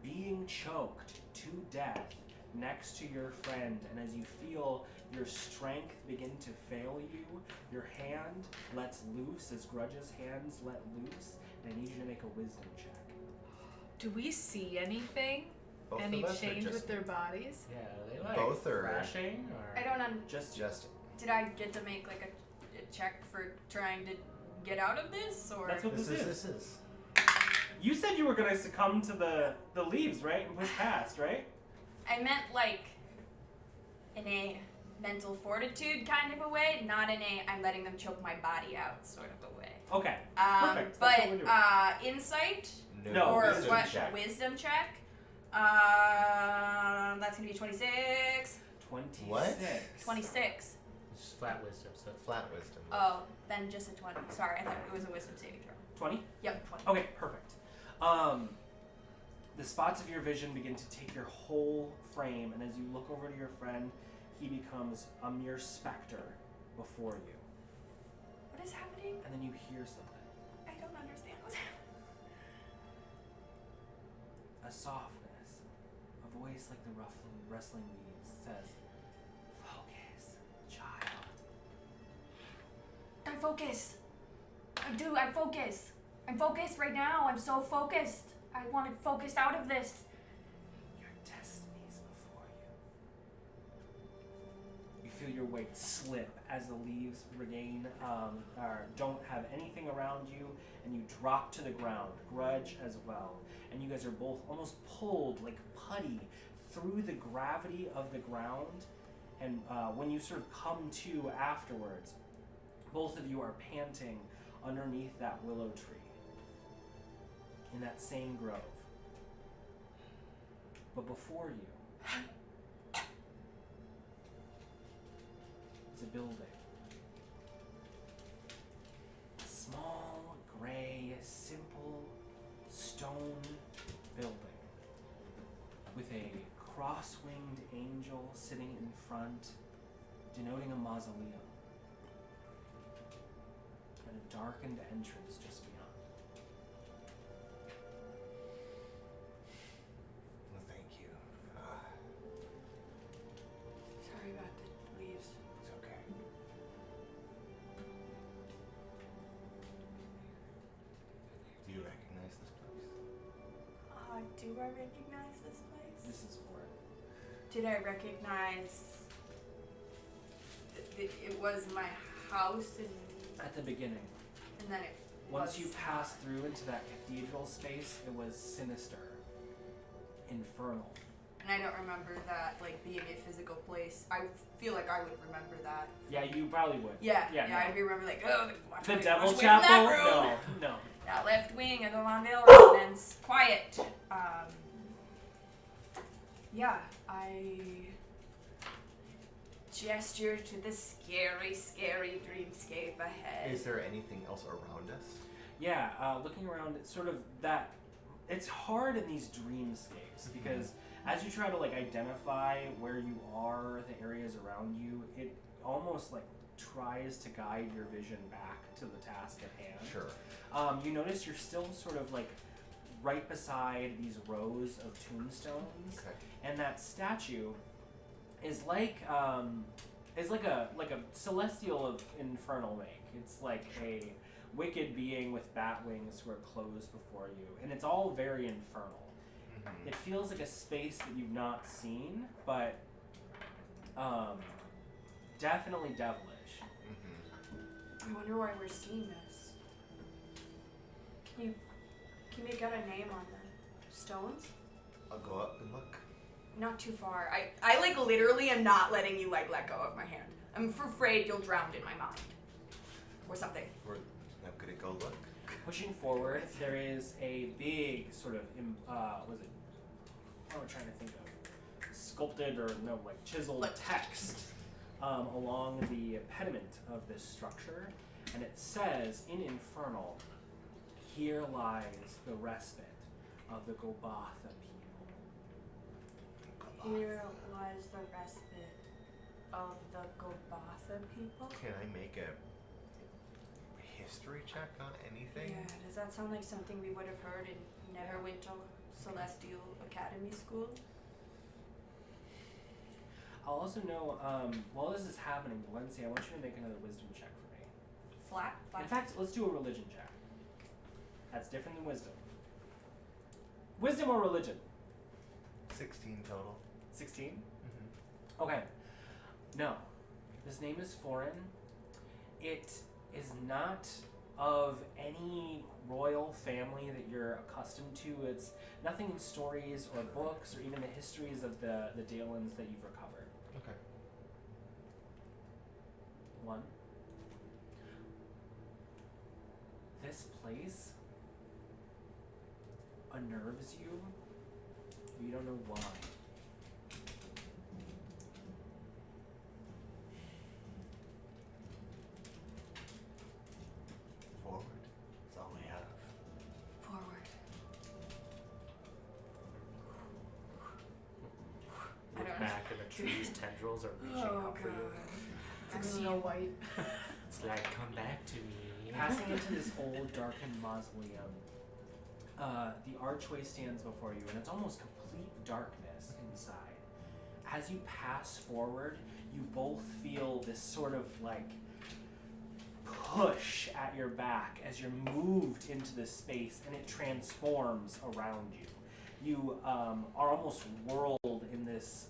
Speaker 1: being choked to death next to your friend. And as you feel your strength begin to fail you, your hand lets loose as Grudge's hands let loose. And I need you to make a wisdom check.
Speaker 6: Do we see anything?
Speaker 5: Both
Speaker 6: Any
Speaker 5: of us, or
Speaker 6: change
Speaker 5: just
Speaker 6: with their bodies?
Speaker 4: Yeah, are they like
Speaker 5: Both are-
Speaker 4: crashing or
Speaker 2: I don't
Speaker 1: Just
Speaker 2: Did I get to make like a check for trying to get out of this, or?
Speaker 1: That's what this is.
Speaker 5: This is.
Speaker 1: You said you were going to succumb to the leaves, right? And push past, right?
Speaker 2: I meant like in a mental fortitude kind of a way, not in a I'm letting them choke my body out sort of a way.
Speaker 1: Okay. Perfect. That's what we're
Speaker 2: But
Speaker 1: doing.
Speaker 2: insight
Speaker 1: No,
Speaker 2: or
Speaker 1: wisdom
Speaker 2: what?
Speaker 1: check.
Speaker 2: Wisdom check. That's gonna be 26.
Speaker 1: 26.
Speaker 5: What?
Speaker 2: 26.
Speaker 4: it's just flat wisdom? So
Speaker 5: Flat wisdom.
Speaker 2: Oh, then just a 20. Sorry, I thought it was a wisdom saving throw.
Speaker 1: 20?
Speaker 2: Yep, 20.
Speaker 1: Okay, perfect. The spots of your vision begin to take your whole frame, and as you look over to your friend, he becomes a mere specter before you.
Speaker 2: What is happening?
Speaker 1: And then you hear something.
Speaker 2: I don't understand what's happening.
Speaker 1: A softness, a voice like the rustling leaves says, "Focus, child."
Speaker 2: I focus. I focus. I'm focused right now. I'm so focused. I want to focus out of this.
Speaker 1: Your destiny's before you. You feel your weight slip as the leaves regain, or don't have anything around you, and you drop to the ground. Grudj as well. And you guys are both almost pulled like putty through the gravity of the ground. And when you sort of come to afterwards, both of you are panting underneath that willow tree in that same grove. But before you is a building. A small, gray, simple stone building with a cross-winged angel sitting in front, denoting a mausoleum, and a darkened entrance just beyond.
Speaker 5: Well, thank you.
Speaker 3: Sorry about the leaves.
Speaker 5: It's okay. Do you recognize this place?
Speaker 3: Do I recognize this place?
Speaker 1: This is for it.
Speaker 3: Did I recognize it was my house
Speaker 1: At the beginning,
Speaker 3: and then it
Speaker 1: once
Speaker 3: was
Speaker 1: you pass through into that cathedral space, it was sinister, infernal.
Speaker 3: And I don't remember that like being a physical place. I feel like I would remember that.
Speaker 1: Yeah, you probably would.
Speaker 3: Yeah,
Speaker 1: no.
Speaker 3: I'd remember like, oh,
Speaker 1: The
Speaker 3: watch
Speaker 1: Devil
Speaker 3: away from
Speaker 1: Chapel?
Speaker 3: that room.
Speaker 1: No.
Speaker 3: That left wing of the VonVail residence. Quiet. Yeah, I gesture to the scary, scary dreamscape ahead.
Speaker 5: Is there anything else around us?
Speaker 1: Yeah, looking around, it's sort of that. It's hard in these dreamscapes because as you try to like identify where you are, the areas around you, it almost like tries to guide your vision back to the task at hand.
Speaker 5: Sure.
Speaker 1: You notice you're still sort of like right beside these rows of tombstones,
Speaker 5: Okay.
Speaker 1: and that statue is like a celestial of infernal make. It's like a wicked being with bat wings who are closed before you, and it's all very infernal.
Speaker 5: Mm-hmm.
Speaker 1: It feels like a space that you've not seen, but definitely devilish.
Speaker 5: Mm-hmm.
Speaker 3: I wonder why we're seeing this. Can you make out a name on the stones?
Speaker 5: I'll go up and look.
Speaker 3: Not too far. I like literally am not letting you like let go of my hand. I'm afraid you'll drown in my mind. Or something.
Speaker 5: I'm gonna go look.
Speaker 1: Pushing forward, there is a big sort of, what am I trying to think of? Sculpted or no, like chiseled
Speaker 3: Like-
Speaker 1: text along the pediment of this structure, and it says in Infernal, "Here lies the respite of the Gobatha people."
Speaker 3: Here lies the respite of the Gobatha people.
Speaker 5: Can I make a history check on anything?
Speaker 3: Yeah, does that sound like something we would have heard in Neverwinter Celestial Academy School?
Speaker 1: I'll also know, while this is happening, Valenccya, I want you to make another wisdom check for me.
Speaker 3: Flat?
Speaker 1: In fact, let's do a religion check. That's different than wisdom. Wisdom or religion?
Speaker 5: 16 total.
Speaker 1: 16?
Speaker 5: Mm-hmm.
Speaker 1: Okay. No. This name is foreign. It is not of any royal family that you're accustomed to. It's nothing in stories or books or even the histories of the Dalens that you've recovered.
Speaker 5: Okay.
Speaker 1: 1. This place unnerves you. You don't know why.
Speaker 5: Forward. That's all we have.
Speaker 3: Forward. I
Speaker 4: Look
Speaker 3: don't
Speaker 4: back and the tree's tendrils are reaching
Speaker 3: Oh
Speaker 4: out for you.
Speaker 6: It's like Snow White.
Speaker 4: It's like, come back to me.
Speaker 1: Passing into this old, darkened mausoleum, the archway stands before you, and it's almost complete darkness inside. As you pass forward, you both feel this sort of like push at your back as you're moved into this space, and it transforms around you. You are almost whirled in this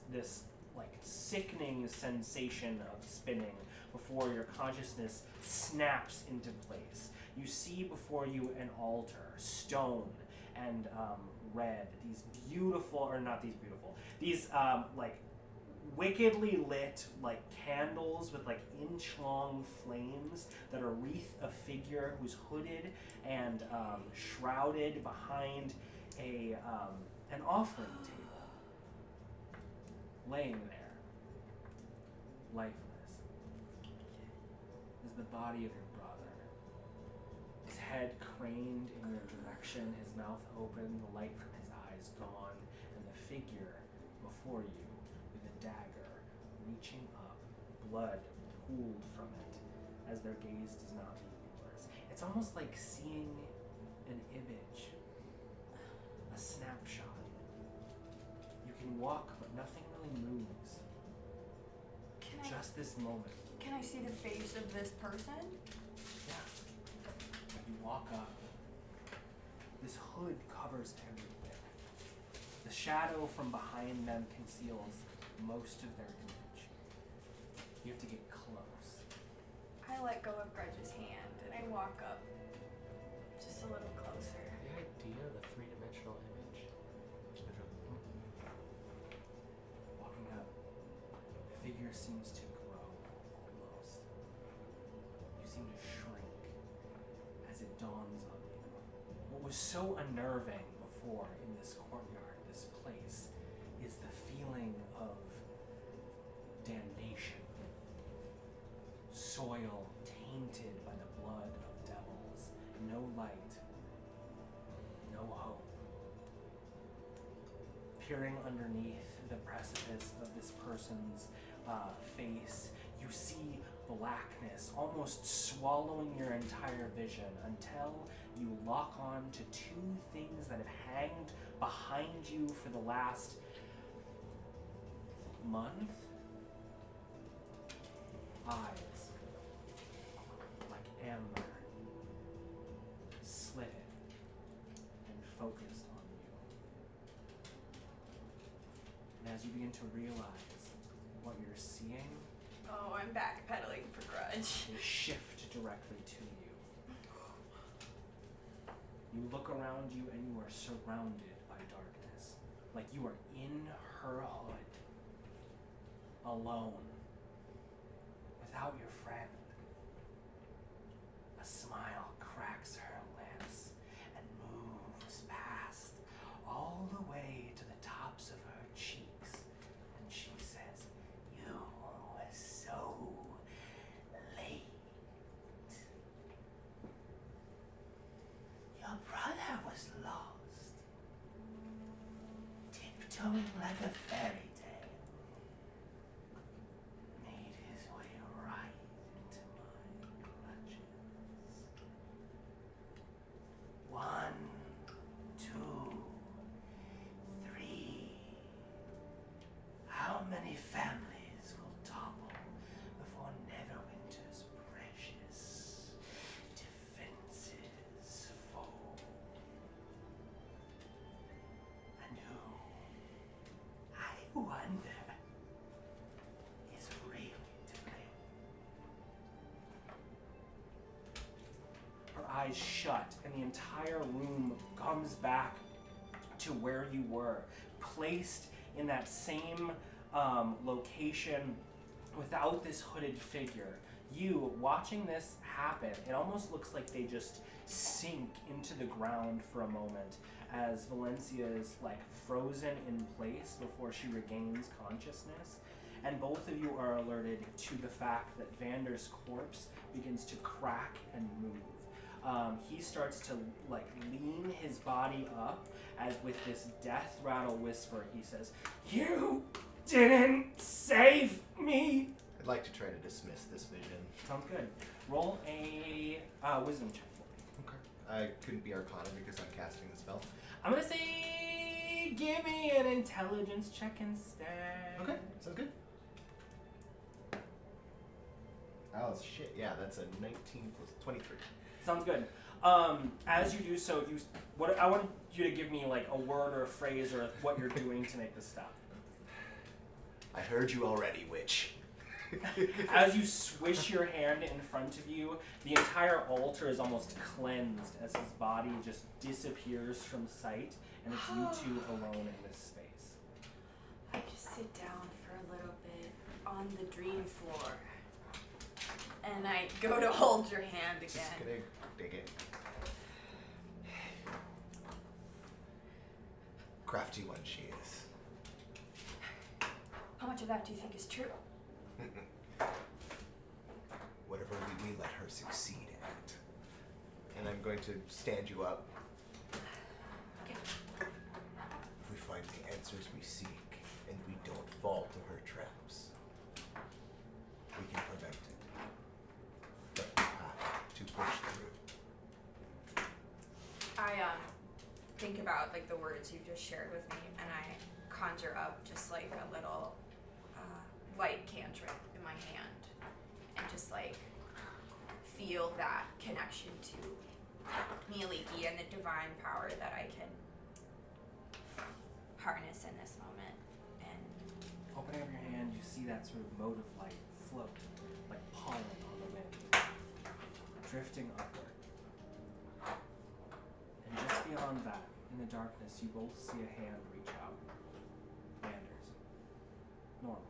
Speaker 1: like sickening sensation of spinning before your consciousness snaps into place. You see before you an altar, stone and red. These beautiful, or not these beautiful, these like wickedly lit like candles with like inch-long flames that are wreath a figure who's hooded and shrouded behind an offering table, laying there, lifeless, is the body of your brother. His head craned in your direction, his mouth open, the light from his eyes gone, and the figure before you with a dagger reaching up, blood pooled from it as their gaze does not meet yours. It's almost like seeing an image, a snapshot. You can walk, but nothing really moves. Just this moment.
Speaker 3: Can I see the face of this person?
Speaker 1: Yeah. You walk up. This hood covers everything. The shadow from behind them conceals most of their image. You have to get close.
Speaker 3: I let go of Grudge's hand and I walk up just a little closer.
Speaker 4: The idea of a three-dimensional image.
Speaker 1: Walking up, the figure seems to grow almost. You seem to shrink as it dawns on you. What was so unnerving before in this courtyard, this place, is the feeling of damnation. Soil tainted by the blood of devils. No light. No hope. Peering underneath the precipice of this person's face, you see blackness almost swallowing your entire vision until you lock on to two things that have hanged behind you for the last month. Eyes, like amber, slitted and focused on you. And as you begin to realize what you're seeing,
Speaker 3: Oh, I'm backpedaling for Grudge.
Speaker 1: they shift directly to you. You look around you and you are surrounded by darkness, like you are in her hood, alone, without your friend. A smile cracks her lips and moves past all the way to the tops of her cheeks, and she says, "You were so late. Your brother was lost, tiptoeing like a fairy tale. Made his way right into my clutches. 1, 2, 3. How many families will topple before Neverwinter's precious defenses fall? And who, I wonder, is really to blame?" Her eyes shut, and the entire room comes back to where you were, placed in that same location without this hooded figure. You, watching this happen, it almost looks like they just sink into the ground for a moment as Valenccya is like frozen in place before she regains consciousness. And both of you are alerted to the fact that Vander's corpse begins to crack and move. He starts to like lean his body up as with this death rattle whisper, he says, "You didn't save me."
Speaker 5: I'd like to try to dismiss this vision.
Speaker 1: Sounds good. Roll a wisdom check for me.
Speaker 5: Okay. I couldn't be Arcana because I'm casting the spell.
Speaker 1: I'm gonna say, give me an intelligence check instead.
Speaker 5: Okay, sounds good. Oh shit! Yeah, that's a 19 plus 23.
Speaker 1: Sounds good. As you do so, I want you to give me like a word or a phrase or what you're doing to make this stop.
Speaker 5: I heard you already, witch.
Speaker 1: As you swish your hand in front of you, the entire altar is almost cleansed as his body just disappears from sight, and it's you two alone in this space.
Speaker 3: I just sit down for a little bit on the dream floor. And I go to hold your hand again.
Speaker 5: Just gonna dig it. Crafty one she is.
Speaker 3: How much of that do you think is true?
Speaker 5: Whatever we let her succeed at. And I'm going to stand you up.
Speaker 3: Okay.
Speaker 5: If we find the answers we seek and we don't fall to her traps, we can prevent it. But we have to push through.
Speaker 2: I think about like the words you just shared with me, and I conjure up just like a little light cantrip in my hand, and just like feel that connection to Neoliki and the divine power that I can harness in this moment. And
Speaker 1: Opening up your hand, you see that sort of mode of light float, like pollen on the wind, drifting upward. And just beyond that, in the darkness, you both see a hand reach out. Anders. Normal.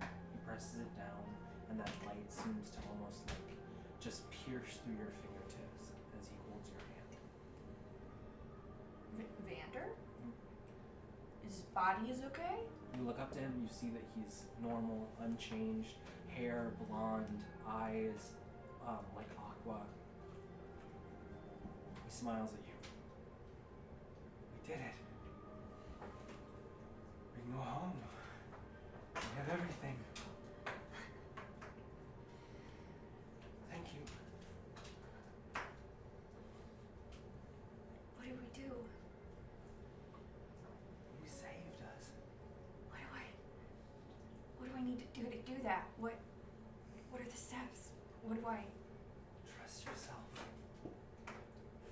Speaker 1: He presses it down, and that light seems to almost like just pierce through your fingertips as he holds your hand.
Speaker 2: Vander? His body is okay?
Speaker 1: You look up to him, you see that he's normal, unchanged, hair blonde, eyes like aqua. He smiles at you. We did it. We can go home. We have everything. Thank you.
Speaker 3: What do we do?
Speaker 1: You saved us.
Speaker 3: What do I need to do that? What are the steps? What do I...
Speaker 1: Trust yourself.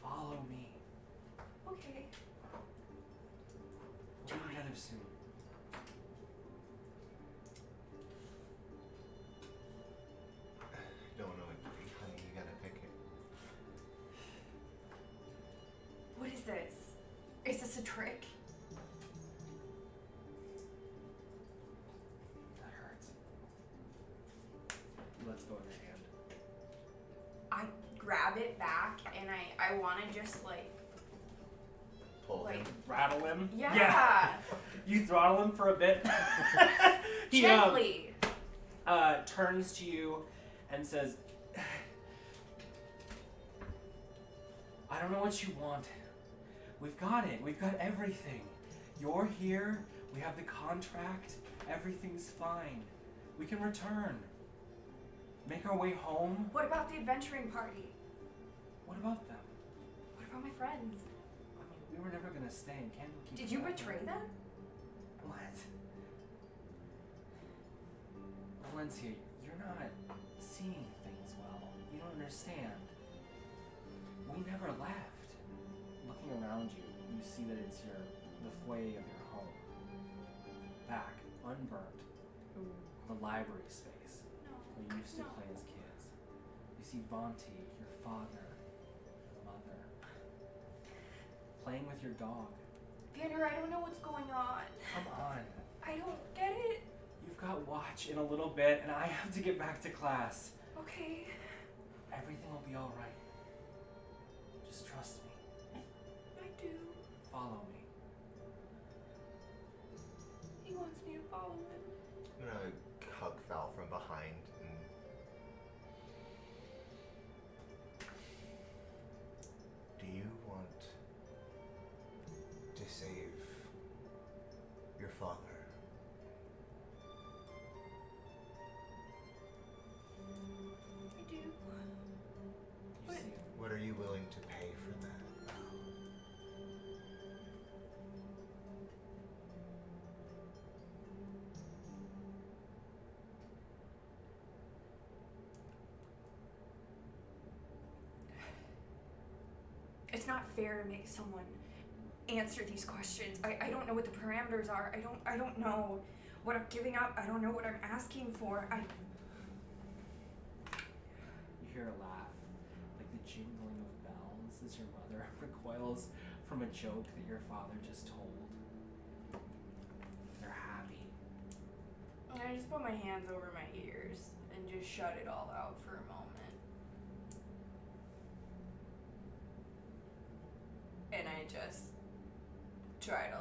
Speaker 1: Follow me.
Speaker 3: Okay.
Speaker 1: We'll be together soon.
Speaker 5: Don't know what to do, honey. You gotta pick it.
Speaker 3: What is this? Is this a trick?
Speaker 1: That hurts. Let's go in your hand.
Speaker 2: I grab it back, and I want to just like
Speaker 5: Pull him.
Speaker 1: Rattle him?
Speaker 2: yeah.
Speaker 1: You throttle him for a bit. He
Speaker 2: Gently.
Speaker 1: turns to you and says, I don't know what you want. We've got it. We've got everything. You're here. We have the contract. Everything's fine. We can return. Make our way home.
Speaker 3: What about the adventuring party?
Speaker 1: What about them?
Speaker 3: What about my friends?
Speaker 1: I mean, we were never going to stay in Candlekeep.
Speaker 3: Did you
Speaker 1: forever.
Speaker 3: betray them?
Speaker 1: What? Valenccya, you're not seeing things well. You don't understand. We never left. Looking around you, you see that it's the foyer of your home. Back, unburnt. The library space where you used to play as kids. You see Vonti, your father, mother, playing with your dog.
Speaker 3: Vander, I don't know what's going on.
Speaker 1: Come on.
Speaker 3: I don't get it.
Speaker 1: You've got watch in a little bit, and I have to get back to class.
Speaker 3: Okay.
Speaker 1: Everything will be all right. Just trust me.
Speaker 3: I do.
Speaker 1: Follow me.
Speaker 3: He wants me to follow him.
Speaker 5: I'm gonna hug Val from behind and do you want to save your father?
Speaker 3: I do.
Speaker 1: You
Speaker 3: What?
Speaker 1: see him.
Speaker 5: What are you willing to pay for that?
Speaker 3: It's not fair to make someone answer these questions. I don't know what the parameters are. I don't know what I'm giving up. I don't know what I'm asking for.
Speaker 1: You hear a laugh, like the jingling of bells as your mother recoils from a joke that your father just told. They're happy.
Speaker 3: And I just put my hands over my ears and just shut it all out for a moment. And I just try to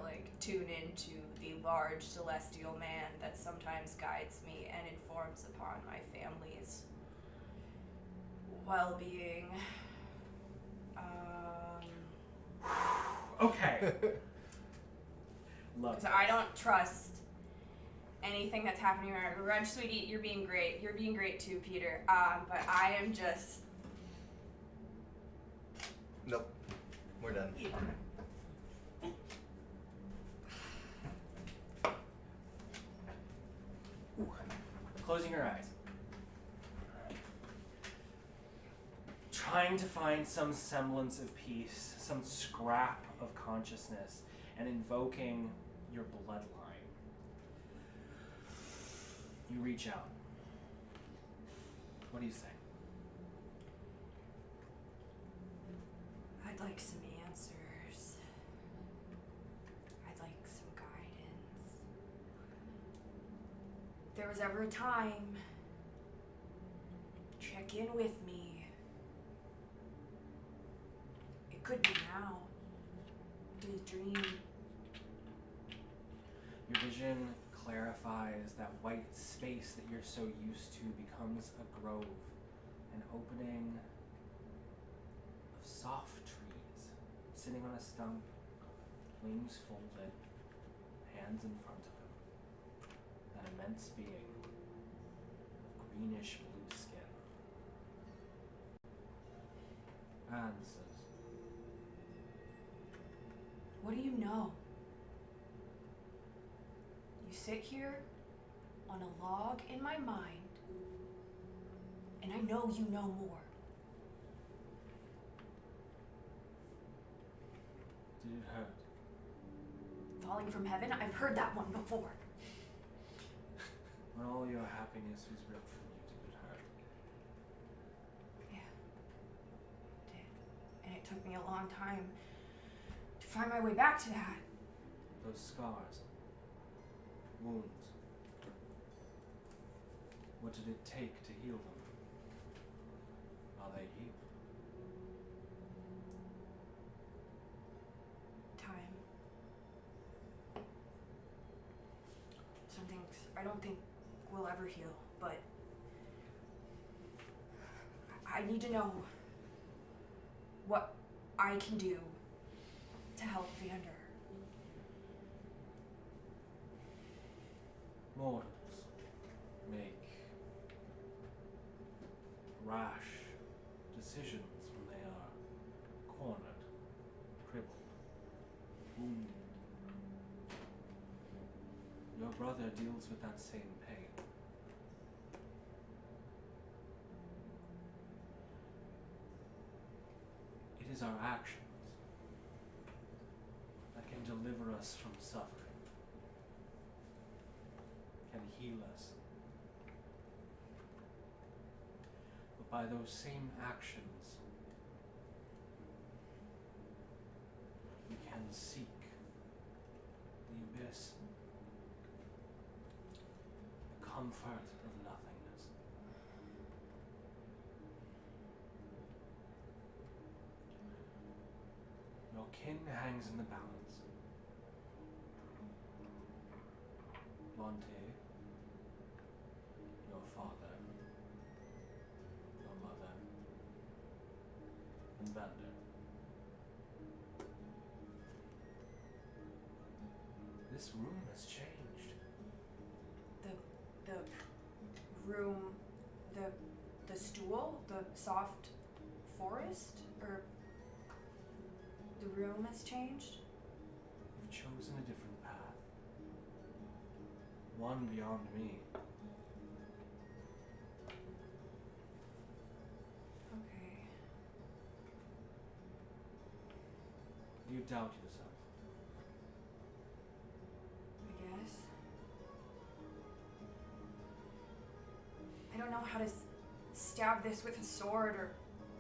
Speaker 3: tune into the large celestial man that sometimes guides me and informs upon my family's well-being.
Speaker 1: Okay. Love
Speaker 3: So I don't trust anything that's happening around. Grudj, sweetie, you're being great. You're being great too, Peter. But I am just.
Speaker 5: Nope. We're done.
Speaker 1: Closing your eyes. Trying to find some semblance of peace, some scrap of consciousness, and invoking your bloodline. You reach out. What do you say?
Speaker 3: I'd like some answers. I'd like some guidance. If there was ever a time, check in with me. It could be now. It could be a dream.
Speaker 1: Your vision clarifies. That white space that you're so used to becomes a grove, an opening of soft trees, sitting on a stump, wings folded, hands in front of him. That immense being of greenish blue skin. And says,
Speaker 3: What do you know? You sit here on a log in my mind, and I know you know more.
Speaker 1: did it hurt?
Speaker 3: Falling from heaven? I've heard that one before.
Speaker 1: When all your happiness was ripped from you, did it hurt?
Speaker 3: Yeah, it did. And it took me a long time to find my way back to that.
Speaker 1: Those scars, wounds, what did it take to heal them? Are they healed?
Speaker 3: Time. Some things I don't think will ever heal, but I need to know what I can do to help Vander.
Speaker 1: Mortals make rash decisions when they are cornered, crippled, wounded. Your brother deals with that same pain. It is our actions that can deliver us from suffering, can heal us. But by those same actions, we can seek the abyss, the comfort of nothingness. Your kin hangs in the balance. Valenccya, your father, your mother, and Vander. This room has changed.
Speaker 3: The room, the stool, the soft forest, or the room has changed?
Speaker 1: You've chosen a different path. One beyond me.
Speaker 3: Okay.
Speaker 1: You doubt yourself.
Speaker 3: I guess. I don't know how to stab this with a sword or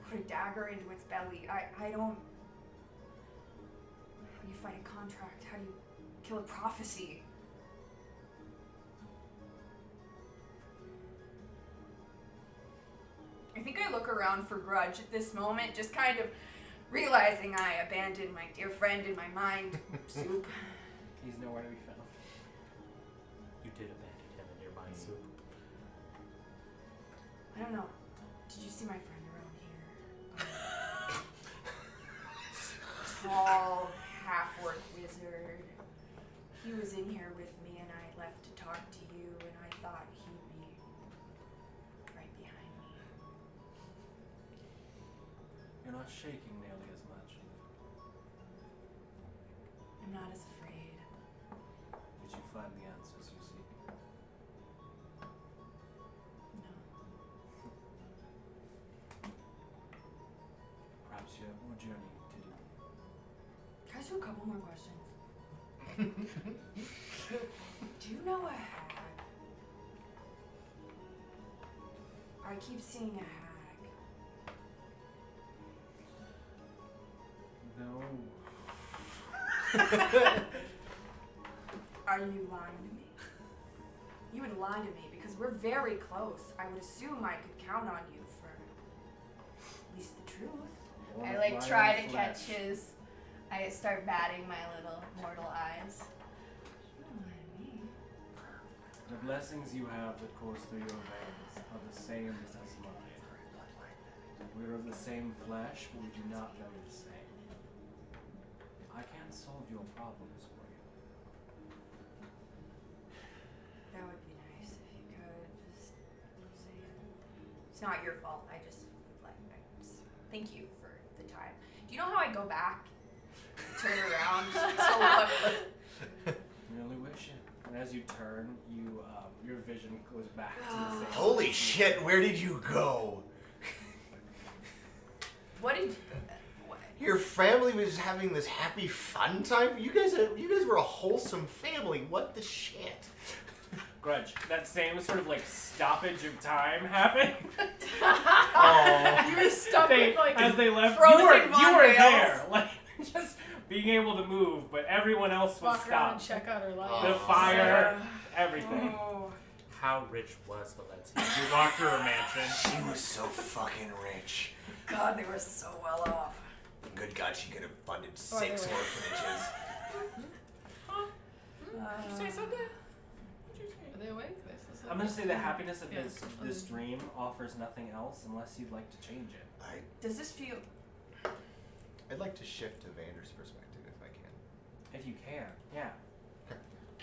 Speaker 3: put a dagger into its belly. I don't. How do you fight a contract? How do you kill a prophecy? look around for Grudj at this moment, just kind of realizing I abandoned my dear friend in my mind. Soup.
Speaker 1: He's nowhere to be found.
Speaker 4: You did abandon him in your mind, Soup.
Speaker 3: I don't know. Did you see my friend around here? Tall, half-orc wizard. He was in here with me, and I left to talk to you, and I thought he'd be right behind me.
Speaker 1: You're not shaking nearly as much.
Speaker 3: I'm not as afraid.
Speaker 1: Did you find the answers you seek?
Speaker 3: No.
Speaker 1: Perhaps you have more journey to do.
Speaker 3: Can I ask you a couple more questions? Do you know a hag? I keep seeing a hag.
Speaker 1: No.
Speaker 3: Are you lying to me? You would lie to me because we're very close. I would assume I could count on you for at least the truth.
Speaker 2: I like try to catch his. I start batting my little mortal eyes.
Speaker 3: You don't lie to me.
Speaker 1: The blessings you have that course through your veins are the same as mine. We are of the same flesh, but we do not know the same. I can't solve your problems for you.
Speaker 3: That would be nice if you could just say it. It's not your fault. I just
Speaker 2: Thank you for the time. Do you know how I go back? Turn around to look.
Speaker 1: Really wish it. And as you turn, your vision goes back to the same.
Speaker 5: Holy shit, where did you go?
Speaker 2: What did you...
Speaker 5: Your family was having this happy fun time? You guys were a wholesome family. What the shit?
Speaker 1: Grudj, that same sort of like stoppage of time happened.
Speaker 5: Oh.
Speaker 6: You were stuck with like
Speaker 1: as they left,
Speaker 2: frozen
Speaker 1: you were
Speaker 2: VonVails.
Speaker 1: there, like just being able to move, but everyone else was
Speaker 6: walk around and
Speaker 1: stopped.
Speaker 6: check out her life.
Speaker 1: The fire, everything.
Speaker 3: Oh.
Speaker 4: How rich was Valenccya? You walked through her mansion.
Speaker 5: She was so fucking rich.
Speaker 3: God, they were so well off.
Speaker 5: Good God, she could have funded
Speaker 6: Oh, they
Speaker 5: 6
Speaker 6: were.
Speaker 5: orphanages.
Speaker 6: Did you say something? Are they awake?
Speaker 1: I'm gonna say the happiness of
Speaker 6: Yeah.
Speaker 1: this dream offers nothing else unless you'd like to change it.
Speaker 3: Does this feel...
Speaker 5: I'd like to shift to Vander's perspective if I can.
Speaker 1: If you can, yeah.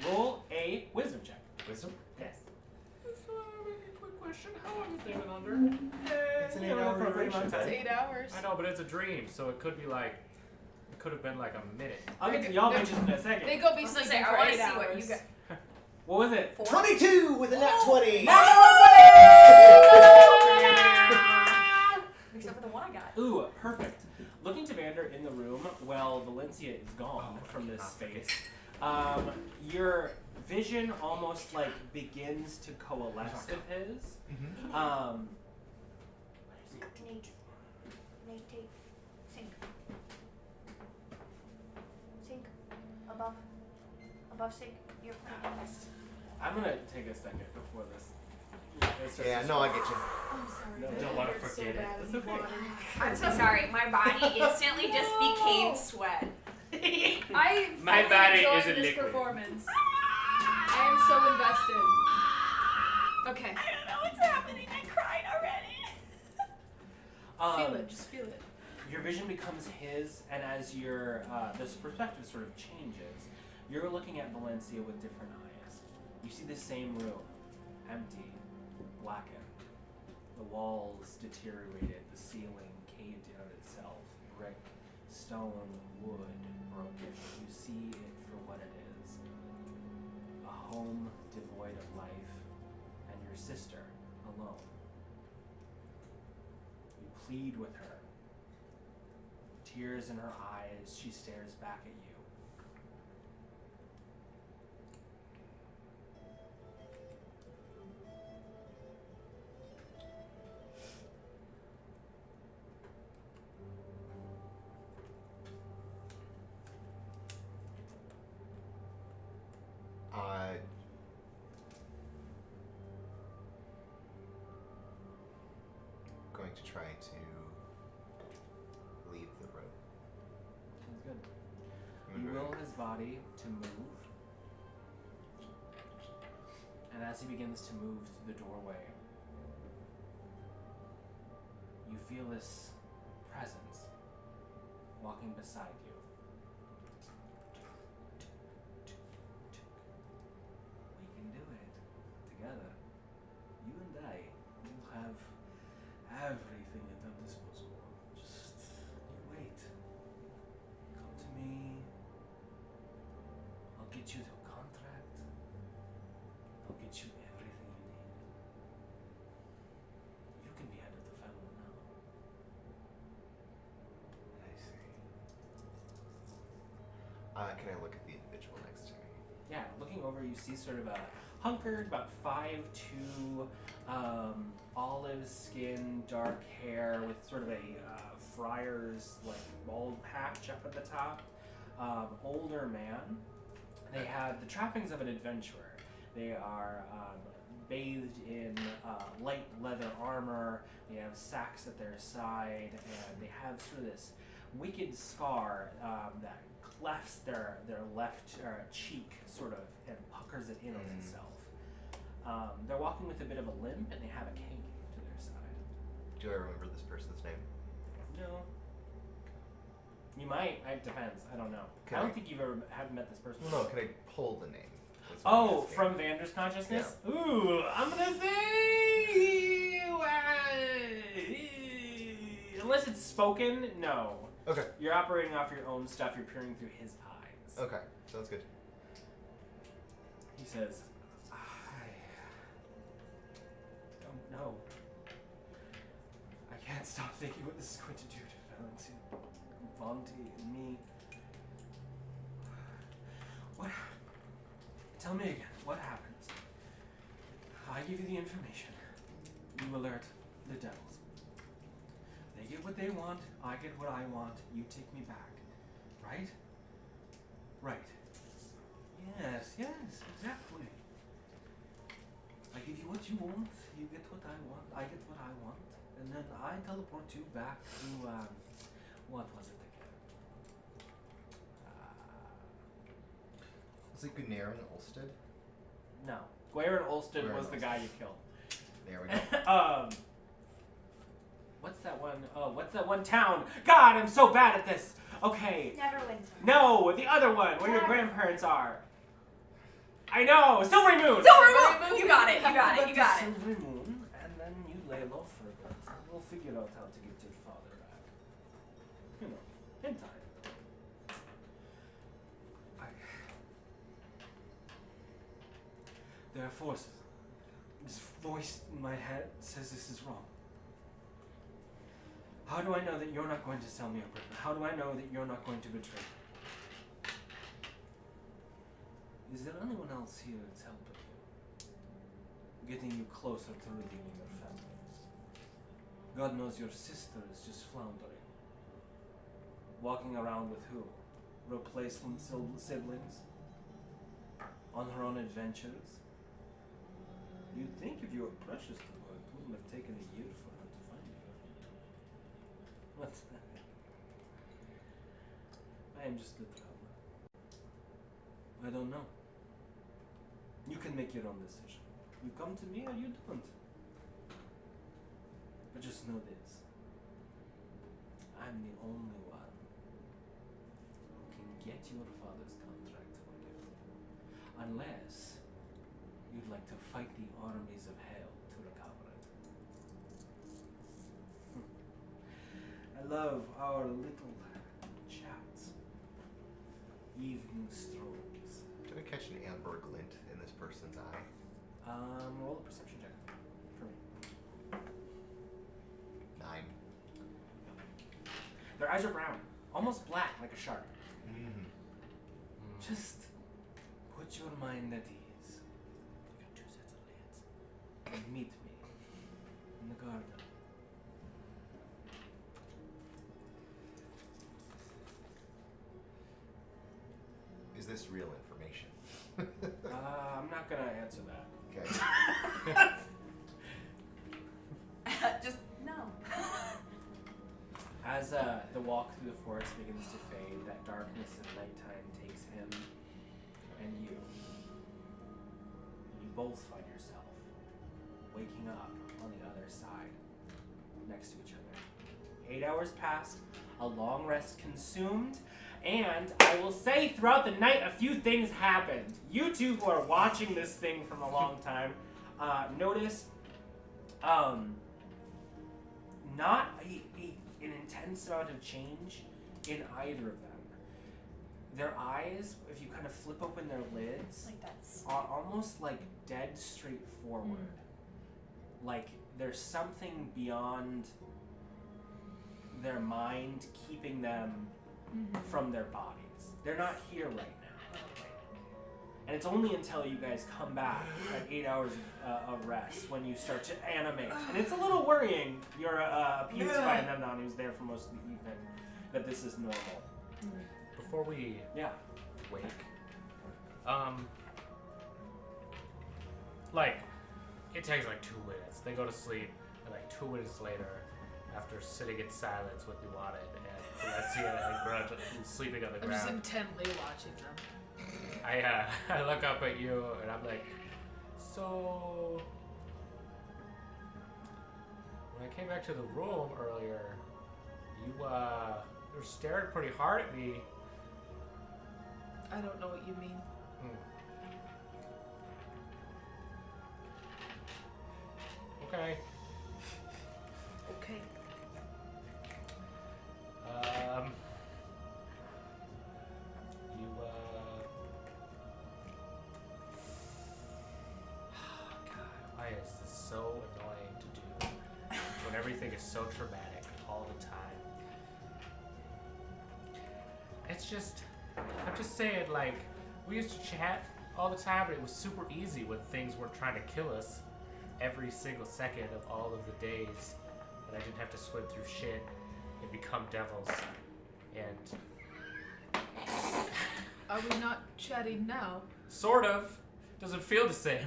Speaker 1: Roll a wisdom check.
Speaker 5: Wisdom?
Speaker 1: Yes.
Speaker 4: Quick question. How long have they been under?
Speaker 5: It's an 8-hour duration.
Speaker 6: It's 8 hours.
Speaker 4: I know, but it's a dream, so it could be like... It could have been like a minute.
Speaker 1: I'll get to y'all bitches in a second.
Speaker 6: They go be
Speaker 2: I was gonna
Speaker 6: sleeping
Speaker 2: say,
Speaker 6: for
Speaker 2: I want
Speaker 6: 8
Speaker 2: to see
Speaker 6: hours.
Speaker 2: what you got.
Speaker 1: What was it?
Speaker 5: 22 with a nat 20!
Speaker 2: Except for the one I got.
Speaker 1: Ooh, perfect. Looking to Vander in the room, well, Valenccya is gone from this space. Your vision almost like begins to coalesce with his.
Speaker 2: Nate, sink. Sink. Above sink. You're playing next.
Speaker 1: I'm gonna take a second before this.
Speaker 5: Yeah, no, I get you.
Speaker 3: I'm sorry.
Speaker 1: No,
Speaker 3: that
Speaker 4: don't wanna
Speaker 3: hurts
Speaker 4: forget it.
Speaker 3: bad
Speaker 1: It's
Speaker 3: in
Speaker 1: okay.
Speaker 3: water.
Speaker 2: I'm so sorry. My body instantly just became sweat.
Speaker 6: I
Speaker 4: My
Speaker 6: fully
Speaker 4: body
Speaker 6: enjoyed
Speaker 4: is a
Speaker 6: this
Speaker 4: liquid.
Speaker 6: performance. I am so invested. Okay.
Speaker 2: I don't know what's happening. I cried already.
Speaker 6: Feel it. Just feel it.
Speaker 1: Your vision becomes his, and as your this perspective sort of changes, you're looking at Valenccya with different eyes. You see the same room, empty, blackened. The walls deteriorated, the ceiling caved in on itself, brick, stone, wood, broken. You see it for what it is. A home devoid of life, and your sister alone. You plead with her. Tears in her eyes, she stares back at you.
Speaker 5: Going going to try to leave the room.
Speaker 1: Sounds good. You will his body to move. And as he begins to move through the doorway, you feel this presence walking beside you. We can do it together. You and I, you have everything at our disposal. Just you wait. Come to me. I'll get you the contract. I'll get you everything you need. You can be head of the family now.
Speaker 5: I see. Can I look at the individual next to me?
Speaker 1: Yeah, looking over, you see sort of a hunkered, about 5'2", olive skin, dark hair, with sort of a friar's like bald patch up at the top. Older man. They have the trappings of an adventurer. They are bathed in light leather armor. They have sacks at their side, and they have sort of this wicked scar that clefts their left cheek, sort of, and puckers it in on itself. They're walking with a bit of a limp, and they have a cane to their side.
Speaker 5: Do I remember this person's name?
Speaker 1: No. You might. It depends. I don't know.
Speaker 5: Can
Speaker 1: I don't
Speaker 5: I-
Speaker 1: think you've haven't met this person.
Speaker 5: Well, no, can I pull the name? That's what I'm
Speaker 1: Oh,
Speaker 5: asking.
Speaker 1: from Vander's consciousness? Ooh, I'm gonna say... unless it's spoken, no.
Speaker 5: Okay.
Speaker 1: You're operating off your own stuff. You're peering through his eyes.
Speaker 5: Okay, sounds good.
Speaker 1: He says, I don't know. I can't stop thinking what this is going to do to Valenccya, Vonti, and me. What? Tell me again, what happens? I give you the information. You alert the devils. They get what they want, I get what I want, you take me back. Right? Right. Yes, exactly. I give you what you want, you get what I want, I get what I want, and then I teleport you back to, what was it again?
Speaker 5: Was it Gunnar and Ulstead?
Speaker 1: No. Gwaren Olsted
Speaker 5: Gwaren
Speaker 1: was the
Speaker 5: Olsted.
Speaker 1: guy you killed.
Speaker 5: There we go.
Speaker 1: What's that one? Oh, what's that one town? God, I'm so bad at this. Okay.
Speaker 2: Neverwinter.
Speaker 1: No, the other one, where your grandparents are. I know, Silvery Moon.
Speaker 2: Silver Moon! You got it, you got it, you got it.
Speaker 1: Silvery Moon, and then you lay low for a bit. We'll figure out how to get your father back. You know, in time. There are forces. This voice in my head says this is wrong. How do I know that you're not going to sell me a prison? How do I know that you're not going to betray me? Is there anyone else here that's helping you? Getting you closer to redeeming your family? God knows your sister is just floundering. Walking around with who? Replacement siblings? On her own adventures? You'd think if you were precious to her, it wouldn't have taken a year for her to find you. What? I am just a traveler. I don't know. You can make your own decision. You come to me or you don't. But just know this. I'm the only one who can get your father's contract for you. Unless you'd like to fight the armies of hell to recover it. I love our little chats. Evening strolls.
Speaker 5: Do I catch an amber glint in this person's eye?
Speaker 1: Roll a perception check for me.
Speaker 5: 9.
Speaker 1: Their eyes are brown, almost black like a shark.
Speaker 5: Mm-hmm.
Speaker 1: Just put your mind at ease. You got 2 sets of hands. And meet me in the garden.
Speaker 5: Is this real information?
Speaker 1: I'm not gonna answer that.
Speaker 5: Okay.
Speaker 2: Just no.
Speaker 1: As the walk through the forest begins to fade, that darkness of nighttime takes him and you. You both find yourself waking up on the other side, next to each other. 8 hours passed, a long rest consumed, and I will say throughout the night a few things happened. You two who are watching this thing from a long time notice not an intense amount of change in either of them. Their eyes, if you kind of flip open their lids,
Speaker 2: Like that's
Speaker 1: are almost like dead straight forward. Like there's something beyond their mind keeping them from their bodies. They're not here right now. And it's only until you guys come back at 8 hours of rest when you start to animate. And it's a little worrying. You're appeased by Nuanen, who's there for most of the evening, that this is normal.
Speaker 4: Before we wake, like, it takes like 2 minutes. They go to sleep, and like 2 minutes later, after sitting in silence with Nuanen and Valenccya and Grudj sleeping on the
Speaker 6: I'm just
Speaker 4: ground,
Speaker 6: intently watching them.
Speaker 4: I look up at you and I'm like, so when I came back to the room earlier, you were staring pretty hard at me.
Speaker 6: I don't know what you mean.
Speaker 4: Okay.
Speaker 6: Okay.
Speaker 4: You God, why is this so annoying to do when everything is so traumatic all the time? It's just, I'm just saying, like, we used to chat all the time, but it was super easy when things were trying to kill us every single second of all of the days, and I didn't have to swim through shit and become devils. And
Speaker 6: Are we not chatting now?
Speaker 4: sort of doesn't feel the same.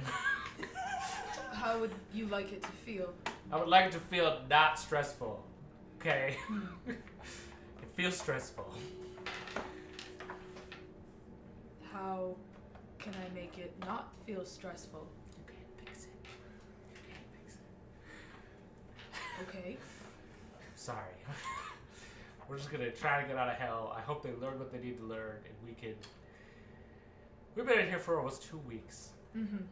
Speaker 6: How would you like it to feel?
Speaker 4: I would like it to feel not stressful. Okay. It feels stressful.
Speaker 6: How can I make it not feel stressful?
Speaker 4: You can't fix it. You can't fix it.
Speaker 6: Okay.
Speaker 4: Sorry. We're just gonna try to get out of hell. I hope they learn what they need to learn, and we can. We've been in here for almost 2 weeks.
Speaker 6: Mm-hmm.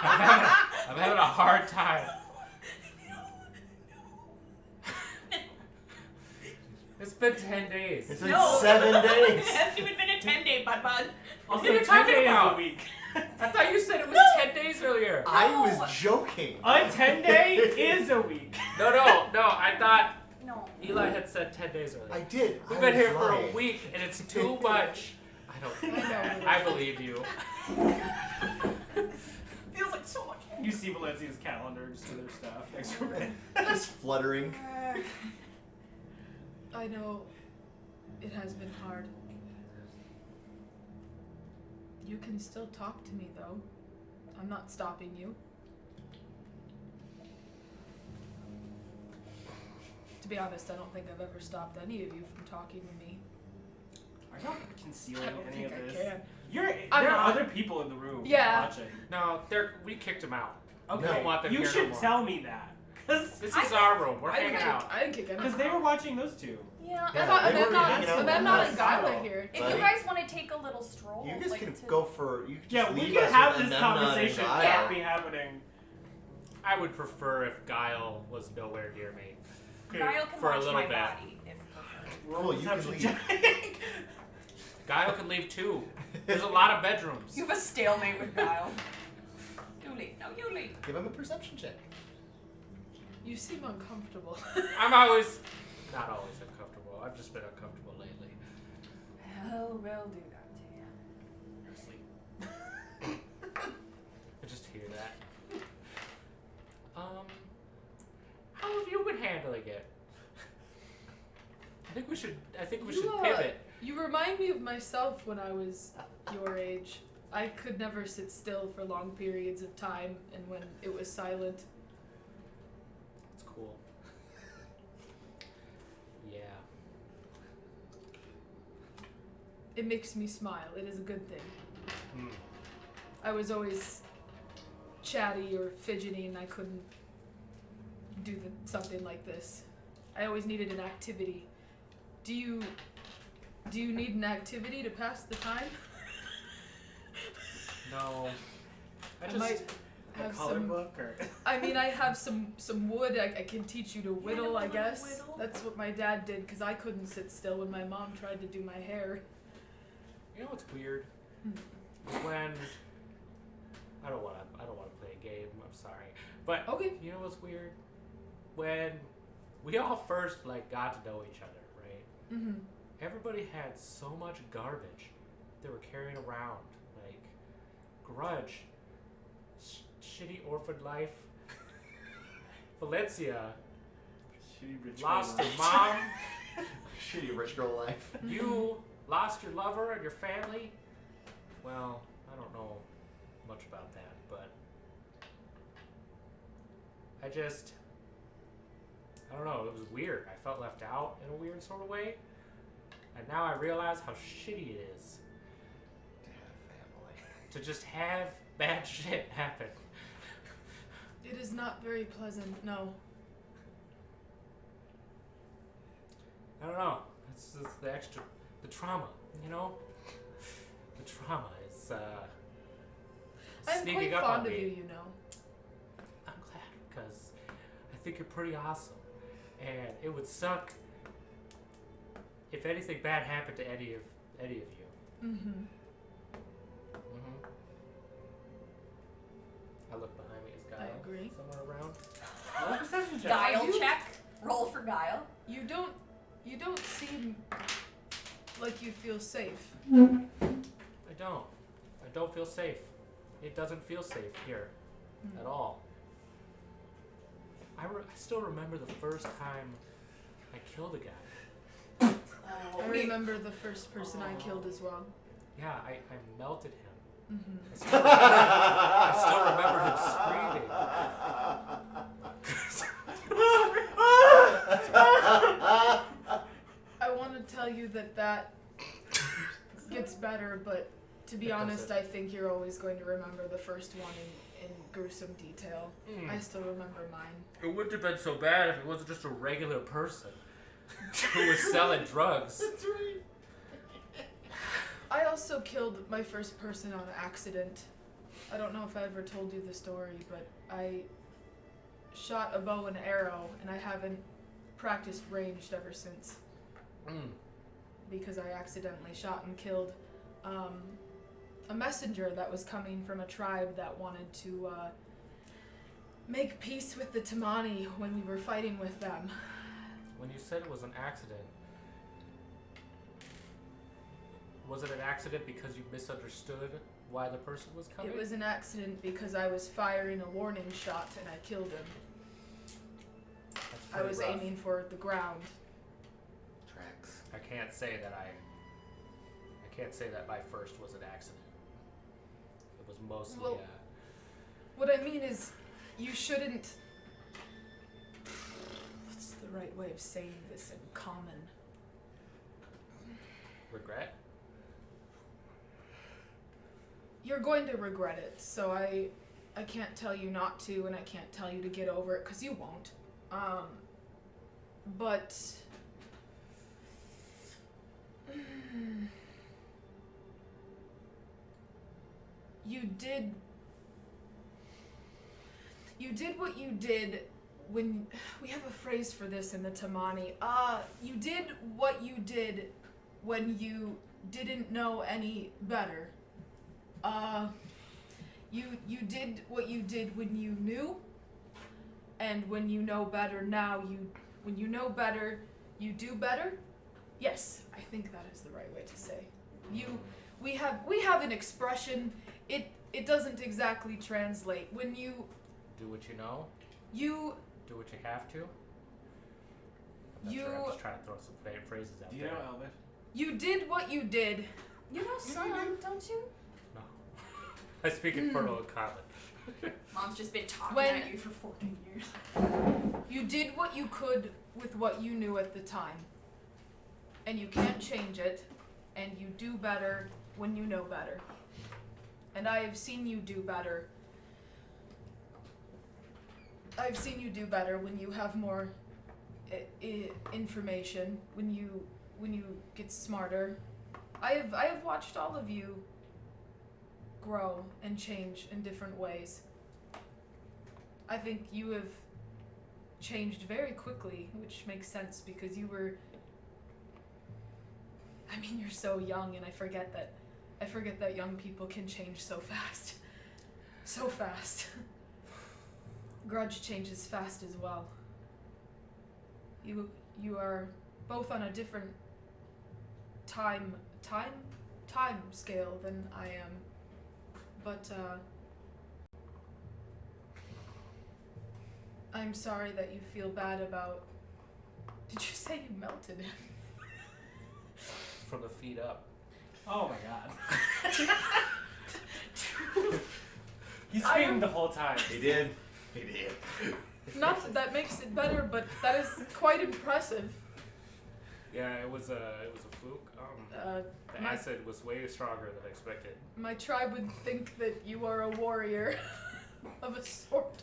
Speaker 4: I'm having a hard time. It's been 10 days.
Speaker 5: It's been 7 days.
Speaker 2: It hasn't even been a 10-day, bud.
Speaker 4: What
Speaker 1: Also,
Speaker 4: are you
Speaker 1: 10
Speaker 4: talking
Speaker 1: days
Speaker 4: about?
Speaker 1: a week.
Speaker 4: I thought you said it was 10 days earlier.
Speaker 5: I was joking.
Speaker 1: A 10-day is a week.
Speaker 4: No, I thought
Speaker 2: No.
Speaker 4: Eli had said 10 days earlier.
Speaker 5: I did.
Speaker 4: We've
Speaker 5: I
Speaker 4: been
Speaker 5: was
Speaker 4: here for a
Speaker 5: lying.
Speaker 4: week, and it's too much. I don't. I believe you.
Speaker 2: Feels like so much.
Speaker 1: You see Valenccya's calendar just with her stuff next to her.
Speaker 5: Just fluttering.
Speaker 6: I know it has been hard. You can still talk to me, though. I'm not stopping you. To be honest, I don't think I've ever stopped any of you from talking to me.
Speaker 1: Are you concealing
Speaker 6: I don't
Speaker 1: any of
Speaker 6: think I
Speaker 1: this?
Speaker 6: can.
Speaker 1: There
Speaker 6: I'm
Speaker 1: are
Speaker 6: not.
Speaker 1: other people in the room
Speaker 6: Yeah.
Speaker 1: watching.
Speaker 4: No, we kicked him out.
Speaker 1: Okay,
Speaker 4: We don't want them
Speaker 1: you
Speaker 4: here no
Speaker 1: should
Speaker 4: more.
Speaker 1: tell me that. Because
Speaker 4: This is our room. We're
Speaker 6: I
Speaker 4: hanging
Speaker 6: didn't
Speaker 4: out.
Speaker 6: I didn't kick anyone
Speaker 1: they were
Speaker 6: out.
Speaker 1: watching those two.
Speaker 2: Yeah.
Speaker 6: I thought
Speaker 5: they were hanging out with
Speaker 6: Amemnon
Speaker 5: us.
Speaker 6: and Guile are here.
Speaker 2: If
Speaker 5: Buddy.
Speaker 2: you guys want to take a little stroll,
Speaker 5: You guys
Speaker 2: like
Speaker 5: can
Speaker 2: to...
Speaker 5: go for. You can just
Speaker 1: Yeah, we
Speaker 5: leave
Speaker 1: can
Speaker 5: us
Speaker 1: have
Speaker 5: with
Speaker 1: this
Speaker 5: Amemnon and
Speaker 1: conversation.
Speaker 5: Guile.
Speaker 1: That would be happening.
Speaker 4: I would prefer if Guile was nowhere near me.
Speaker 2: Guile can
Speaker 4: For a
Speaker 2: watch
Speaker 4: little
Speaker 2: my
Speaker 4: bit.
Speaker 2: body if preferred.
Speaker 5: Well, you can
Speaker 1: Perception
Speaker 5: leave.
Speaker 1: check.
Speaker 4: Guile can leave too. There's a lot of bedrooms.
Speaker 2: You have a stalemate with Guile. You leave. No, you leave.
Speaker 5: Give him a perception check.
Speaker 6: You seem uncomfortable.
Speaker 4: I'm always, not always uncomfortable. I've just been uncomfortable lately.
Speaker 2: Hell will do that to you.
Speaker 4: You're asleep. I just hear that. How have you been handling it? I think we should pivot.
Speaker 6: You remind me of myself when I was your age. I could never sit still for long periods of time, and when it was silent.
Speaker 4: It's cool.
Speaker 6: It makes me smile. It is a good thing.
Speaker 4: Hmm.
Speaker 6: I was always chatty or fidgety and I couldn't do something like this. I always needed an activity. Do you need an activity to pass the time?
Speaker 4: No.
Speaker 6: I might
Speaker 7: A
Speaker 6: have
Speaker 7: color
Speaker 6: some.
Speaker 7: book or
Speaker 6: I mean, I have some wood. I can teach you to whittle, I guess.
Speaker 2: whittle.
Speaker 6: That's what my dad did because I couldn't sit still when my mom tried to do my hair.
Speaker 4: You know what's weird? When I don't want to play a game. I'm sorry, but
Speaker 6: Okay.
Speaker 4: you know what's weird? When we all first got to know each other, right?
Speaker 6: Mm-hmm.
Speaker 4: Everybody had so much garbage they were carrying around, like Grudj, shitty orphan life, Valenccya,
Speaker 7: shitty rich
Speaker 4: lost
Speaker 7: girl
Speaker 4: her mom,
Speaker 5: Shitty rich girl life.
Speaker 4: you lost your lover and your family. Well, I don't know much about that, but I don't know, it was weird. I felt left out in a weird sort of way. And now I realize how shitty it is
Speaker 5: To have family.
Speaker 4: to just have bad shit happen.
Speaker 6: It is not very pleasant. No.
Speaker 4: I don't know. It's just the trauma, you know? The trauma is
Speaker 6: I'm
Speaker 4: sneaking
Speaker 6: quite
Speaker 4: up
Speaker 6: fond
Speaker 4: on
Speaker 6: of
Speaker 4: me.
Speaker 6: you, know.
Speaker 4: I'm glad because I think you're pretty awesome, and it would suck if anything bad happened to any of you.
Speaker 6: Mm-hmm.
Speaker 4: Mm-hmm. I look behind me. Is Guile
Speaker 6: I agree.
Speaker 4: somewhere around?
Speaker 7: Roll a perception check.
Speaker 2: Guile
Speaker 6: You-
Speaker 2: check. Roll for guile.
Speaker 6: You don't seem like you feel safe.
Speaker 4: I don't feel safe. It doesn't feel safe here at all. I still remember the first time I killed a guy.
Speaker 6: I remember the first person I killed as well.
Speaker 4: Yeah, I melted him.
Speaker 6: Mm-hmm.
Speaker 4: I still remember him screaming.
Speaker 6: I want to tell you that gets better, but to be
Speaker 4: It
Speaker 6: honest,
Speaker 4: doesn't.
Speaker 6: I think you're always going to remember the first one in gruesome detail. I still remember mine.
Speaker 4: It wouldn't have been so bad if it wasn't just a regular person who was selling drugs.
Speaker 5: That's right.
Speaker 6: I also killed my first person on accident. I don't know if I ever told you the story, but I shot a bow and arrow, and I haven't practiced ranged ever since. Because I accidentally shot and killed a messenger that was coming from a tribe that wanted to make peace with the Tamani when we were fighting with them.
Speaker 4: When you said it was an accident, was it an accident because you misunderstood why the person was coming?
Speaker 6: It was an accident because I was firing a warning shot and I killed him.
Speaker 4: That's
Speaker 6: I
Speaker 4: pretty
Speaker 6: was
Speaker 4: rough.
Speaker 6: aiming for the ground.
Speaker 5: Tracks.
Speaker 4: I can't say that my first was an accident. It was mostly
Speaker 6: Well, what I mean is, you shouldn't. What's the right way of saying this in common?
Speaker 4: regret.
Speaker 6: You're going to regret it, so I can't tell you not to, and I can't tell you to get over it, because you won't. But you did what you did when we have a phrase for this in the Tamani. You did what you did when you didn't know any better. You did what you did when you knew, and when you know better now, when you know better, you do better. Yes, I think that is the right way to say. We have an expression. It doesn't exactly translate. When you
Speaker 4: Do what you know.
Speaker 6: you
Speaker 4: Do what you have to. I'm not
Speaker 6: You-
Speaker 4: sure. I'm just trying to throw some phrases out
Speaker 7: Do you
Speaker 4: there.
Speaker 7: know Elvis?
Speaker 6: you did what you did.
Speaker 2: You know some, don't you?
Speaker 4: No. I speak Infernal and Common.
Speaker 2: Mom's just been talking
Speaker 6: When-
Speaker 2: at you for 14 years.
Speaker 6: You did what you could with what you knew at the time. And you can't change it, and you do better when you know better. And I have seen you do better. I've seen you do better when you have more information, when you get smarter. I have watched all of you grow and change in different ways. I think you have changed very quickly, which makes sense because you were... I mean, you're so young, and I forget that young people can change so fast. So fast. Grudj changes fast as well. You are both on a different time scale than I am. But I'm sorry that you feel bad about... Did you say you melted him?
Speaker 4: From the feet up.
Speaker 1: Oh my god. He screamed the whole time.
Speaker 5: He did. He did.
Speaker 6: Not that that makes it better, but that is quite impressive.
Speaker 4: Yeah, it was a fluke. The acid was way stronger than expected.
Speaker 6: My tribe would think that you are a warrior of a sort.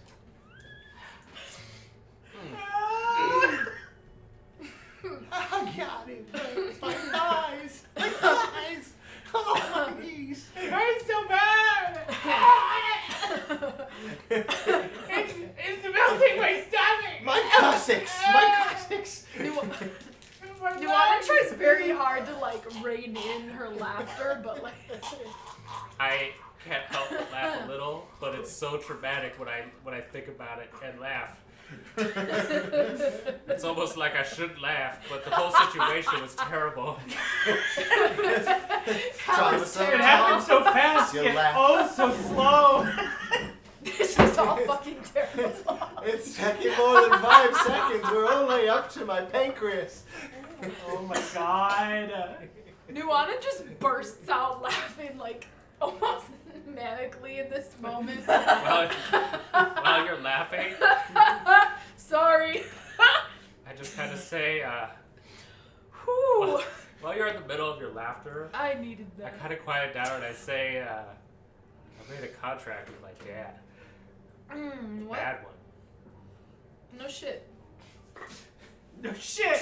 Speaker 5: I got it. My thighs. My thighs. Oh, my knees.
Speaker 1: It hurts so bad! it's melting my stomach!
Speaker 5: My coccyx. My coccyx.
Speaker 6: Nuanen tries very hard to like rein in her laughter, but like
Speaker 4: I can't help but laugh a little, but it's so traumatic when I think about it and laugh. It's almost like I shouldn't laugh, but the whole situation was terrible.
Speaker 1: It happened so fast,
Speaker 5: You'll
Speaker 1: yet
Speaker 5: laugh.
Speaker 1: oh so slow.
Speaker 6: this is all fucking terrible.
Speaker 5: It's taking more than 5 seconds. We're only up to my pancreas.
Speaker 1: Oh my god.
Speaker 6: Nuanen just bursts out laughing like almost manically in this moment.
Speaker 4: While you're laughing,
Speaker 6: Sorry.
Speaker 4: I just kind of say,
Speaker 6: Whew.
Speaker 4: while you're in the middle of your laughter,
Speaker 6: I needed
Speaker 4: I
Speaker 6: that.
Speaker 4: kind of quiet down and I say, I made a contract with my dad.
Speaker 6: What?
Speaker 4: Bad one.
Speaker 6: No shit.
Speaker 1: No shit.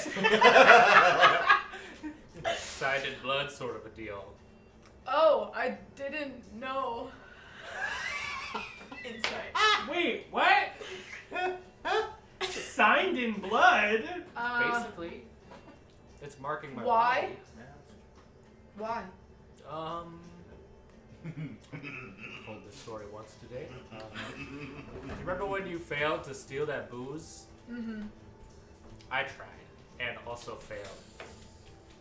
Speaker 4: Signed in blood sort of a deal.
Speaker 6: Oh, I didn't know.
Speaker 2: Insight.
Speaker 1: Wait, what? Signed in blood?
Speaker 4: Basically, it's marking my
Speaker 6: why?
Speaker 4: body.
Speaker 6: Why?
Speaker 4: Told this story once today. You remember when you failed to steal that booze?
Speaker 6: Mm-hmm.
Speaker 4: I tried and also failed.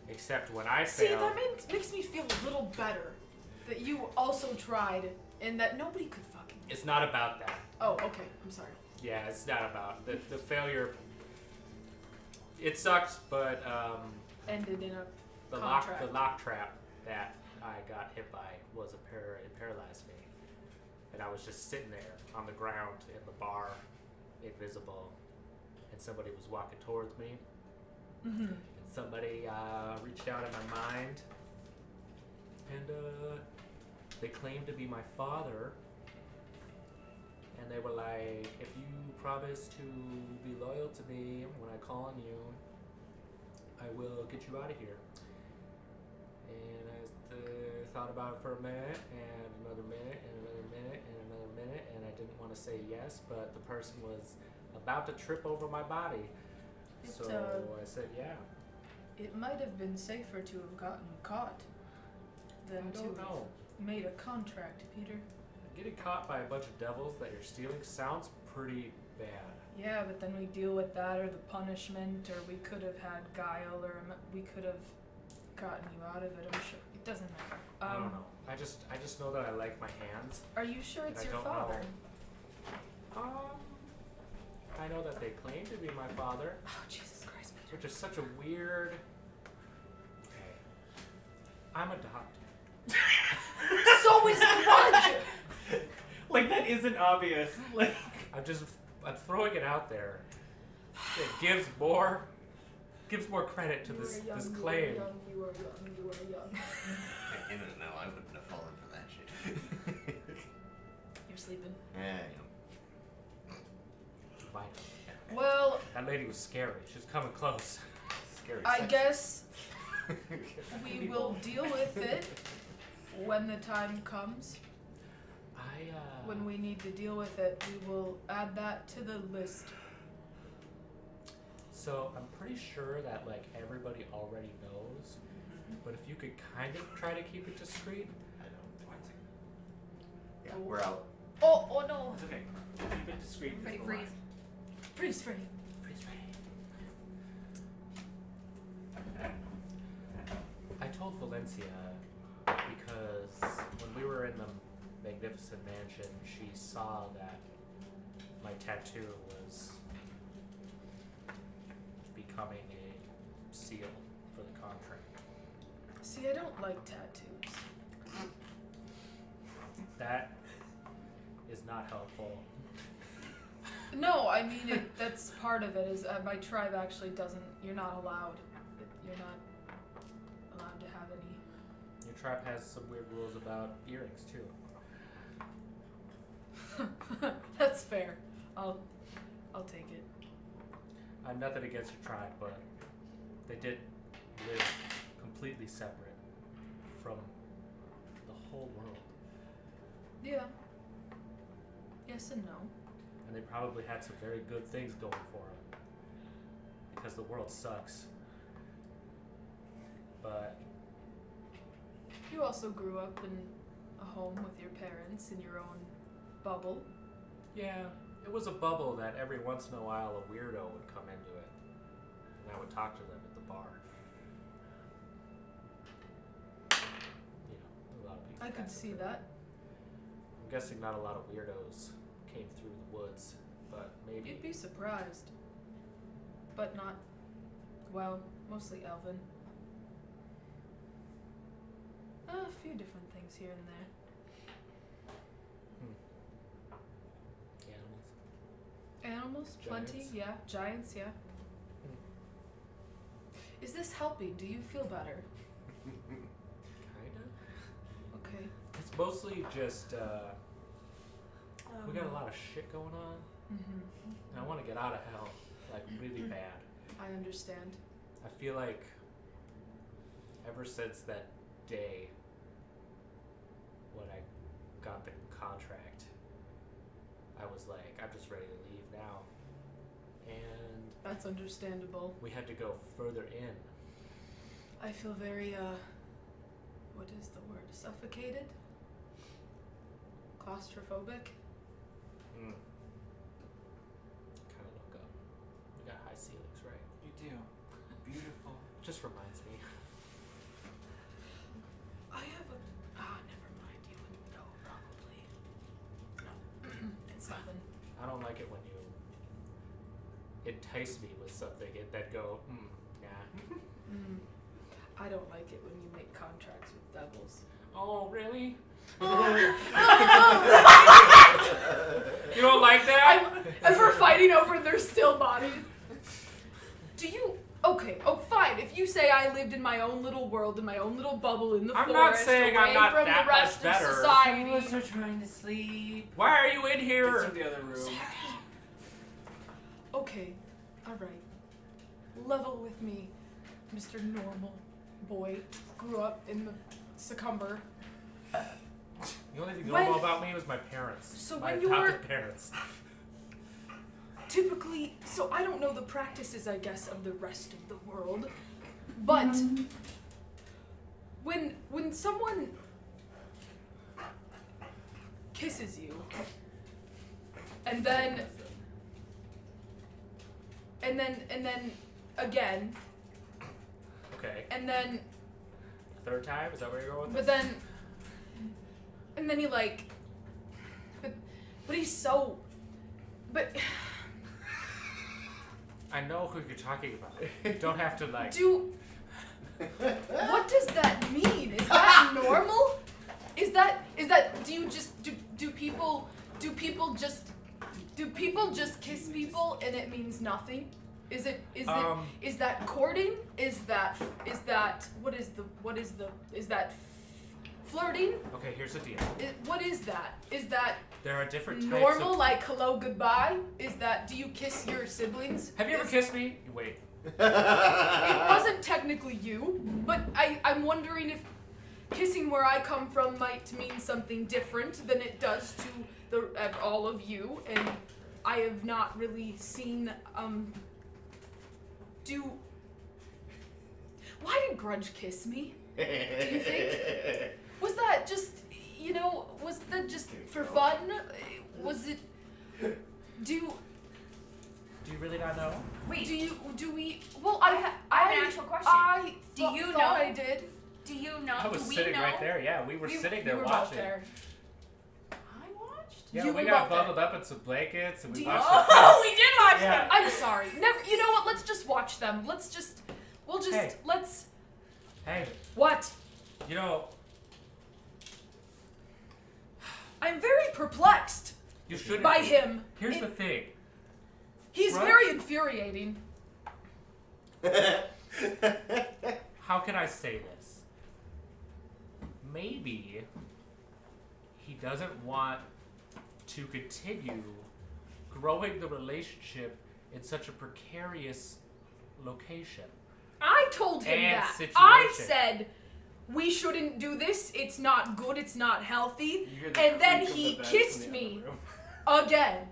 Speaker 4: Except when I
Speaker 6: See,
Speaker 4: failed,
Speaker 6: that makes me feel a little better. That you also tried and that nobody could fucking...
Speaker 4: it's not about that.
Speaker 6: Oh, okay. I'm sorry.
Speaker 4: Yeah, it's not about the failure. It sucks, but
Speaker 6: Ended in a
Speaker 4: the
Speaker 6: contract.
Speaker 4: lock trap that I got hit by was it paralyzed me, and I was just sitting there on the ground in the bar, invisible, and somebody was walking towards me.
Speaker 6: Mm-hmm.
Speaker 4: And somebody reached out in my mind, and they claimed to be my father. And they were like, if you promise to be loyal to me when I call on you, I will get you out of here. And I thought about it for a minute, and another minute, and another minute, and another minute, and I didn't want to say yes, but the person was about to trip over my body. So I said, yeah.
Speaker 6: It might have been safer to have gotten caught than
Speaker 4: I
Speaker 6: to
Speaker 4: don't
Speaker 6: have
Speaker 4: know.
Speaker 6: made a contract, Peter.
Speaker 4: Getting caught by a bunch of devils that you're stealing sounds pretty bad.
Speaker 6: Yeah, but then we deal with that or the punishment, or we could have had guile, or we could have gotten you out of it. I'm sure it doesn't matter.
Speaker 4: I don't know. I just know that I like my hands.
Speaker 6: Are you sure it's
Speaker 4: I
Speaker 6: your
Speaker 4: don't
Speaker 6: father?
Speaker 4: I know that they claim to be my father,
Speaker 6: Oh, Jesus Christ, Peter.
Speaker 4: which is such a weird. Okay, I'm adopted.
Speaker 6: So is Grudj!
Speaker 1: Like that isn't obvious. Like
Speaker 4: I'm throwing it out there. It gives more credit to this claim.
Speaker 6: You are young.
Speaker 4: That lady was scary. She was coming close.
Speaker 5: Scary.
Speaker 6: I
Speaker 5: sex.
Speaker 6: guess we will deal with it when the time comes. When we need to deal with it, we will add that to the list.
Speaker 4: So I'm pretty sure that like everybody already knows, but if you could kind of try to keep it discreet.
Speaker 5: I know.
Speaker 7: 1 second.
Speaker 5: Yeah, we're out.
Speaker 6: Oh no!
Speaker 7: It's okay. Keep it discreet.
Speaker 2: Pretty
Speaker 7: It's the
Speaker 2: freeze.
Speaker 7: last.
Speaker 6: Freeze, Freddy.
Speaker 4: I told Valenccya because when we were in the Magnificent Mansion, she saw that my tattoo was becoming a seal for the contract.
Speaker 6: See, I don't like tattoos.
Speaker 4: That is not helpful.
Speaker 6: No, I mean that's part of it. Is my tribe actually doesn't. You're not allowed. You're not allowed to have any.
Speaker 4: Your tribe has some weird rules about earrings too.
Speaker 6: That's fair. I'll take it.
Speaker 4: Nothing against your tribe, but they did live completely separate from the whole world.
Speaker 6: Yeah. Yes and no.
Speaker 4: And they probably had some very good things going for them. Because the world sucks. But
Speaker 6: You also grew up in a home with your parents in your own bubble.
Speaker 4: yeah, it was a bubble that every once in a while a weirdo would come into it. And I would talk to them at the bar. You know, a lot of people.
Speaker 6: I could
Speaker 4: pass
Speaker 6: see
Speaker 4: through.
Speaker 6: that.
Speaker 4: I'm guessing not a lot of weirdos came through the woods, but maybe.
Speaker 6: You'd be surprised. But not, well, mostly Elven. A few different things here and there.
Speaker 4: Animals.
Speaker 6: Animals, plenty,
Speaker 4: Giants?
Speaker 6: yeah. Giants, yeah. Is this helping? Do you feel better?
Speaker 4: Kinda.
Speaker 6: Okay.
Speaker 4: It's mostly just, we got a lot of shit going on,
Speaker 6: Mm-hmm.
Speaker 4: and I want to get out of hell, like really bad.
Speaker 6: I understand.
Speaker 4: I feel like ever since that day when I got the contract, I was like, I'm just ready to leave now. And
Speaker 6: That's understandable.
Speaker 4: we had to go further in.
Speaker 6: I feel very, what is the word? Suffocated? Claustrophobic?
Speaker 4: Kind of look up. We got high ceilings, right?
Speaker 7: You do. Beautiful.
Speaker 4: Just reminds me.
Speaker 6: I have a, never mind. You wouldn't know, probably. No. It's nothing.
Speaker 4: I don't like it when you entice me with something and then go, nah.
Speaker 6: I don't like it when you make contracts with devils.
Speaker 4: Oh, really? You don't like that?
Speaker 6: As we're fighting over their still bodies. Do you? Okay. Oh, fine. If you say I lived in my own little world, in my own little bubble in the
Speaker 4: I'm
Speaker 6: forest,
Speaker 4: not saying
Speaker 6: away
Speaker 4: I'm not
Speaker 6: from
Speaker 4: that
Speaker 6: the rest
Speaker 4: much better.
Speaker 6: of
Speaker 7: Some of
Speaker 6: society.
Speaker 7: us are trying to sleep.
Speaker 4: Why are you in
Speaker 7: It's
Speaker 4: here?
Speaker 7: in the other room.
Speaker 6: Okay. All right. Level with me, Mr. Normal Boy. Grew up in the Succumber.
Speaker 4: The only thing
Speaker 6: When-
Speaker 4: normal about me was my parents.
Speaker 6: So
Speaker 4: my
Speaker 6: when you
Speaker 4: adopted
Speaker 6: were-
Speaker 4: parents.
Speaker 6: Typically, so I don't know the practices, I guess, of the rest of the world, but when someone kisses you, and then again,
Speaker 4: Okay.
Speaker 6: and then,
Speaker 4: Third time? Is that where you're going with
Speaker 6: but
Speaker 4: this?
Speaker 6: then, and then he like, but he's so, but.
Speaker 4: I know who you're talking about. You don't have to like.
Speaker 6: What does that mean? Is that normal? Is that do you just do people just kiss people and it means nothing? Is that courting? Is that flirting?
Speaker 4: Okay, here's the deal.
Speaker 6: What is that? Is that
Speaker 4: There are different types
Speaker 6: normal,
Speaker 4: of...
Speaker 6: like hello, goodbye? Is that, do you kiss your siblings?
Speaker 4: Have you ever kissed me? Wait.
Speaker 6: It wasn't technically you, but I'm wondering if kissing where I come from might mean something different than it does to all of you, and I have not really seen, Why did Grudj kiss me? Do you think? Was that just, was that just for fun? Was it,
Speaker 4: Do you really not know?
Speaker 2: Wait.
Speaker 6: I
Speaker 2: have an actual question. Do you know?
Speaker 6: I did.
Speaker 2: Do you know?
Speaker 4: I was
Speaker 2: do we
Speaker 4: sitting
Speaker 2: know?
Speaker 4: right there, yeah. We were sitting there
Speaker 6: We were
Speaker 4: watching.
Speaker 6: both there.
Speaker 2: I watched.
Speaker 4: Yeah,
Speaker 6: You
Speaker 4: we
Speaker 6: were
Speaker 4: got
Speaker 6: both there.
Speaker 4: bundled up in some blankets and we
Speaker 6: Do you-
Speaker 4: watched
Speaker 2: Oh, we did watch
Speaker 4: Yeah.
Speaker 2: them.
Speaker 6: I'm sorry. Never. You know what? Let's just watch them.
Speaker 4: Hey.
Speaker 6: Let's.
Speaker 4: Hey,
Speaker 6: What?
Speaker 4: you know,
Speaker 6: I'm very perplexed
Speaker 4: you shouldn't...
Speaker 6: by him.
Speaker 4: Here's the thing.
Speaker 6: He's
Speaker 4: Right.
Speaker 6: very infuriating.
Speaker 4: How can I say this? Maybe he doesn't want to continue growing the relationship in such a precarious location.
Speaker 6: I told him
Speaker 4: And
Speaker 6: that.
Speaker 4: situation.
Speaker 6: I said we shouldn't do this. It's not good. It's not healthy.
Speaker 1: You hear the
Speaker 6: And then
Speaker 1: creak of
Speaker 6: he
Speaker 1: the beds
Speaker 6: kissed
Speaker 1: in the
Speaker 6: me
Speaker 1: other room.
Speaker 6: again.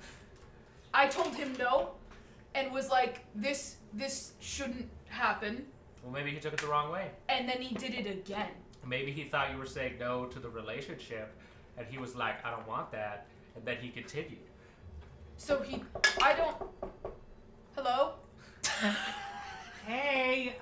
Speaker 6: I told him no, and was like, this shouldn't happen.
Speaker 4: Well, maybe he took it the wrong way.
Speaker 6: And then he did it again.
Speaker 4: Maybe he thought you were saying no to the relationship, and he was like, I don't want that, and then he continued.
Speaker 6: So I don't. Hello?
Speaker 1: Hey,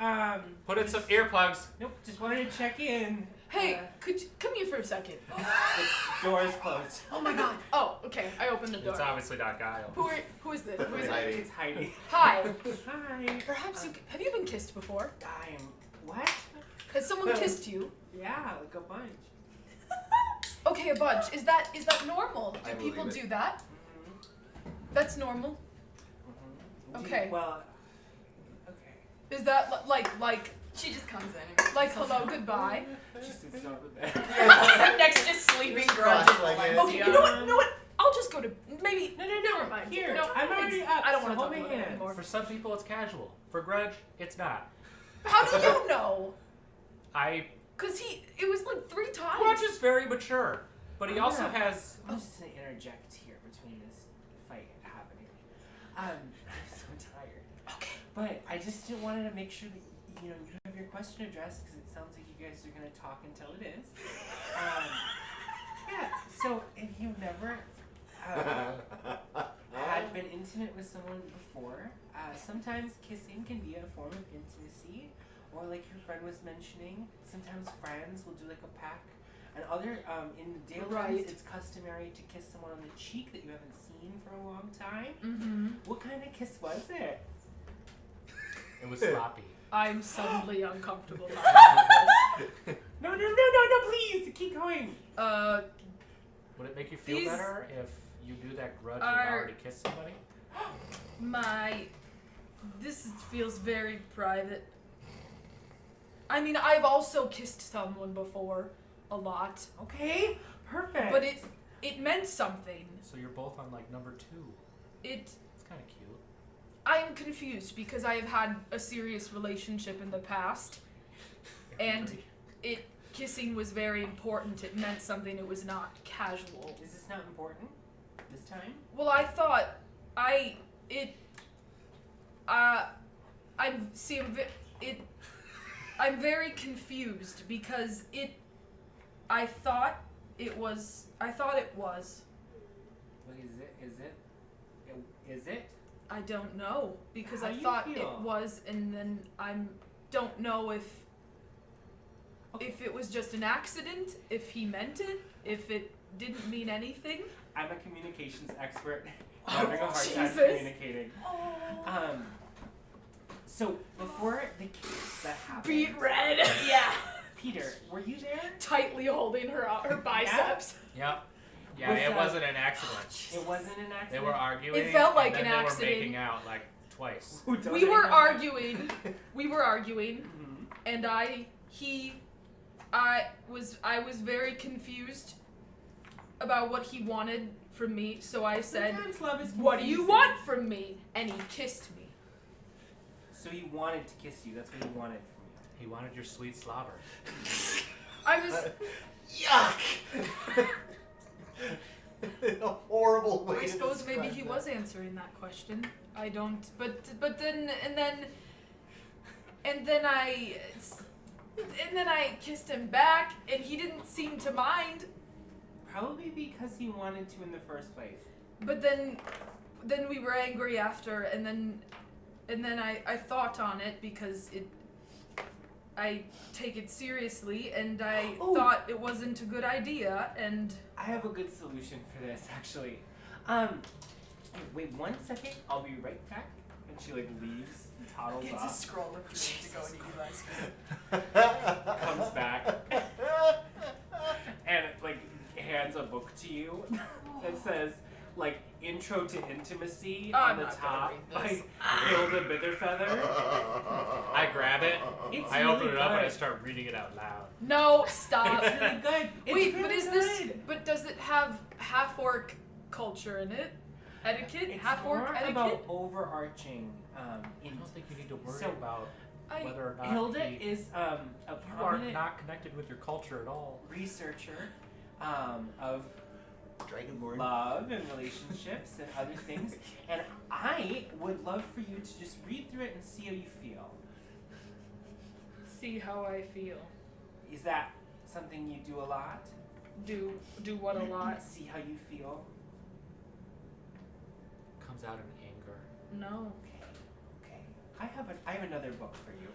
Speaker 4: Put in some earplugs.
Speaker 1: nope, just wanted to check in.
Speaker 6: Hey, could you come here for a second?
Speaker 1: The door is closed.
Speaker 6: Oh my god. Oh, okay. I opened the door.
Speaker 4: It's obviously not Guile.
Speaker 6: Who is this? Who is it?
Speaker 5: Heidi.
Speaker 1: It's Heidi.
Speaker 6: Hi.
Speaker 1: Hi.
Speaker 6: Perhaps have you been kissed before?
Speaker 1: I'm what?
Speaker 6: Has someone kissed you?
Speaker 1: Yeah, like a bunch.
Speaker 6: Okay, a bunch. Is that normal?
Speaker 5: I
Speaker 6: Do
Speaker 5: believe
Speaker 6: people
Speaker 5: it.
Speaker 6: do that?
Speaker 1: Mm-hmm.
Speaker 6: That's normal.
Speaker 1: Mm-hmm.
Speaker 6: Okay.
Speaker 1: Well, okay.
Speaker 6: Is that like
Speaker 2: She just comes in. And
Speaker 6: like hello, goodbye?
Speaker 1: She sits on the bed.
Speaker 2: Next to sleeping
Speaker 5: Just
Speaker 2: Grudj.
Speaker 5: cross-legged.
Speaker 6: Okay, you know what? I'll just go to maybe.
Speaker 1: No,
Speaker 6: Never mind.
Speaker 1: Here,
Speaker 6: no,
Speaker 1: I'm already
Speaker 6: it's-
Speaker 1: up.
Speaker 6: I don't
Speaker 1: so
Speaker 6: want to
Speaker 1: hold
Speaker 6: talk
Speaker 1: my
Speaker 6: about it
Speaker 1: hand.
Speaker 6: anymore.
Speaker 4: For some people, it's casual. For Grudj, it's not.
Speaker 6: How do you know?
Speaker 4: Grudj
Speaker 6: It was like 3 times.
Speaker 4: is very mature, but he also has...
Speaker 1: I'm just gonna interject here between this fight happening. I'm so tired.
Speaker 6: Okay.
Speaker 1: But I just wanted to make sure that you have your question addressed because it sounds like you guys are gonna talk until it is. Yeah. So if you've never had been intimate with someone before, sometimes kissing can be a form of intimacy, or like your friend was mentioning, sometimes friends will do like a pack. And other in the daylights,
Speaker 6: Right.
Speaker 1: it's customary to kiss someone on the cheek that you haven't seen for a long time.
Speaker 6: Mm-hmm.
Speaker 1: What kind of kiss was it?
Speaker 4: It was sloppy.
Speaker 6: I'm suddenly uncomfortable about this.
Speaker 1: No, please keep going.
Speaker 4: Would it make you feel
Speaker 6: These
Speaker 4: better if you knew that Grudj had
Speaker 6: are-
Speaker 4: already kissed somebody?
Speaker 6: This feels very private. I mean, I've also kissed someone before, a lot,
Speaker 1: Okay, perfect.
Speaker 6: but it meant something.
Speaker 4: So you're both on like number 2.
Speaker 6: It's
Speaker 4: kind of cute.
Speaker 6: I am confused because I have had a serious relationship in the past, and kissing was very important. It meant something. It was not casual.
Speaker 1: Is this not important this time?
Speaker 6: Well, I thought I'm very confused because I thought it was.
Speaker 1: What is it?
Speaker 6: I don't know because
Speaker 1: How
Speaker 6: I
Speaker 1: do you
Speaker 6: thought
Speaker 1: feel?
Speaker 6: it was, and then don't know if it was just an accident, if he meant it, if it didn't mean anything.
Speaker 1: I'm a communications expert. I'm having a hard time
Speaker 6: Jesus.
Speaker 1: communicating. So before the kiss that happened,
Speaker 6: Beat red. Yeah.
Speaker 1: Peter, were you there?
Speaker 6: Tightly holding her biceps.
Speaker 4: Yep. Yeah,
Speaker 1: Was
Speaker 4: it
Speaker 1: that-
Speaker 4: wasn't an accident.
Speaker 1: It wasn't an accident.
Speaker 4: They were arguing.
Speaker 6: It felt like
Speaker 4: and then
Speaker 6: an
Speaker 4: they
Speaker 6: accident.
Speaker 4: were making out like twice.
Speaker 1: Who done
Speaker 6: We
Speaker 1: it?
Speaker 6: were arguing.
Speaker 1: Mhm.
Speaker 6: And I was very confused about what he wanted from me, so I said,
Speaker 1: Sometimes love is
Speaker 6: "What do you
Speaker 1: confusing.
Speaker 6: want from me?" And he kissed me.
Speaker 1: So he wanted to kiss you. That's what he wanted from you.
Speaker 4: He wanted your sweet slobber.
Speaker 6: I was.
Speaker 5: Yuck! A horrible way
Speaker 6: I
Speaker 5: to
Speaker 6: suppose maybe
Speaker 5: describe
Speaker 6: he
Speaker 5: that.
Speaker 6: was answering that question. I don't. But then I kissed him back, and he didn't seem to mind.
Speaker 1: Probably because he wanted to in the first place.
Speaker 6: But then we were angry after, and then I thought on it because I take it seriously, and I thought it wasn't a good idea, and
Speaker 1: I have a good solution for this, actually. Wait 1 second. I'll be right back. And she like leaves and toddles
Speaker 8: It's a
Speaker 1: off.
Speaker 8: scroll of dreams to go into Eli's room.
Speaker 1: Comes back and like hands a book to you that says like Intro to Intimacy
Speaker 6: I'm
Speaker 1: on the
Speaker 6: not gonna
Speaker 1: top
Speaker 6: read
Speaker 1: by
Speaker 6: this.
Speaker 1: Hilda Bitherfeather.
Speaker 4: I grab it,
Speaker 1: It's
Speaker 4: I
Speaker 1: really
Speaker 4: open it up, and I
Speaker 1: good.
Speaker 4: start reading it out loud.
Speaker 6: no, stop.
Speaker 1: It's really good. It's
Speaker 6: Wait,
Speaker 1: really
Speaker 6: but is
Speaker 1: good.
Speaker 6: this? But does it have half-orc culture in it? Etiquette?
Speaker 1: It's
Speaker 6: Half-orc
Speaker 1: more
Speaker 6: etiquette?
Speaker 1: about overarching.
Speaker 4: I don't think you need to worry
Speaker 1: So,
Speaker 4: about
Speaker 6: I-
Speaker 4: whether or not
Speaker 1: Hilda
Speaker 4: he,
Speaker 1: is a
Speaker 4: you are
Speaker 1: prominent
Speaker 4: not connected with your culture at all.
Speaker 1: researcher of
Speaker 5: Dragonborn.
Speaker 1: love and relationships and other things, and I would love for you to just read through it and see how you feel.
Speaker 6: See how I feel.
Speaker 1: Is that something you do a lot?
Speaker 6: Do what a lot?
Speaker 1: See how you feel?
Speaker 4: Comes out in anger.
Speaker 6: No.
Speaker 1: Okay. I have another book for you.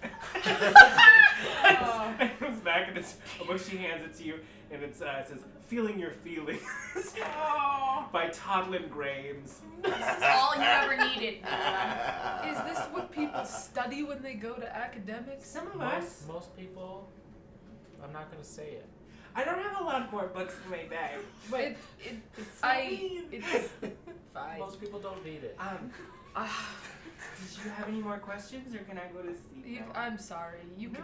Speaker 6: Oh.
Speaker 1: It comes back and it's a book. She hands it to you, and it says "Feeling Your Feelings" by Toddlin Graves.
Speaker 2: This is all you ever needed.
Speaker 6: Is this what people study when they go to academics?
Speaker 1: Some of us.
Speaker 4: Most people, I'm not gonna say it.
Speaker 1: I don't have a lot more books in my bag, but
Speaker 6: It's fine.
Speaker 4: Most people don't need it.
Speaker 1: Did you have any more questions, or can I go to sleep now?
Speaker 6: I'm sorry. You can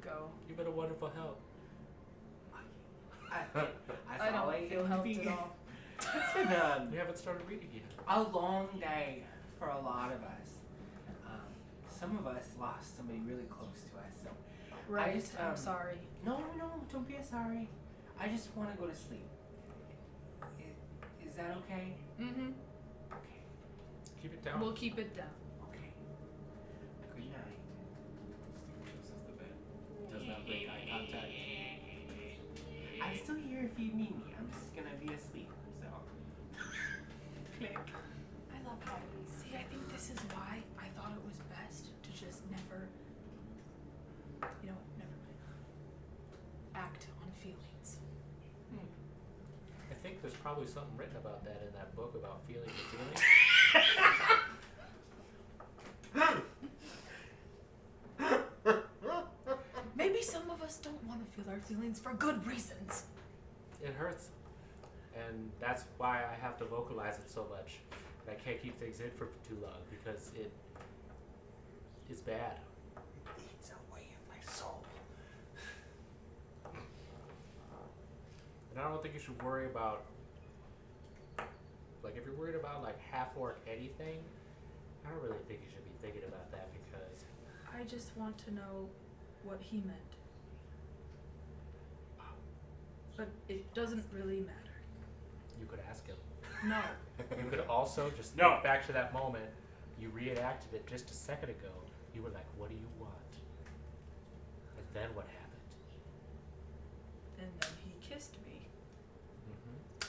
Speaker 6: go.
Speaker 4: You've been a wonderful help.
Speaker 6: I don't feel helped at all.
Speaker 1: It's been
Speaker 4: We haven't started reading yet.
Speaker 1: a long day for a lot of us. Some of us lost somebody really close to us, so
Speaker 6: Right.
Speaker 1: just,
Speaker 6: I'm sorry.
Speaker 1: no, don't be sorry. I just want to go to sleep. Is that okay?
Speaker 6: Mm-hmm.
Speaker 1: Okay.
Speaker 4: Keep it down.
Speaker 6: We'll keep it down.
Speaker 1: Okay. Good night.
Speaker 4: Distinguishes the bed. Does not break eye contact.
Speaker 1: I'm still here if you need me. I'm just gonna be asleep, so. Click.
Speaker 6: I love how we see. I think this is why I thought it was best to just never. You know what? Never mind. Act on feelings.
Speaker 4: I think there's probably something written about that in that book about feeling your feelings.
Speaker 6: Maybe some of us don't want to feel our feelings for good reasons.
Speaker 4: It hurts. And that's why I have to vocalize it so much. And I can't keep things in for too long because it's bad.
Speaker 5: Eats away at my soul.
Speaker 4: And I don't think you should worry about, like, if you're worried about, like, half-orc anything, I don't really think you should be thinking about that because
Speaker 6: I just want to know what he meant. But it doesn't really matter.
Speaker 4: you could ask him.
Speaker 6: No.
Speaker 4: You could also just
Speaker 1: No.
Speaker 4: think back to that moment. You reenacted it just a second ago. You were like, what do you want? And then what happened?
Speaker 6: And then he kissed me.
Speaker 4: Mm-hmm.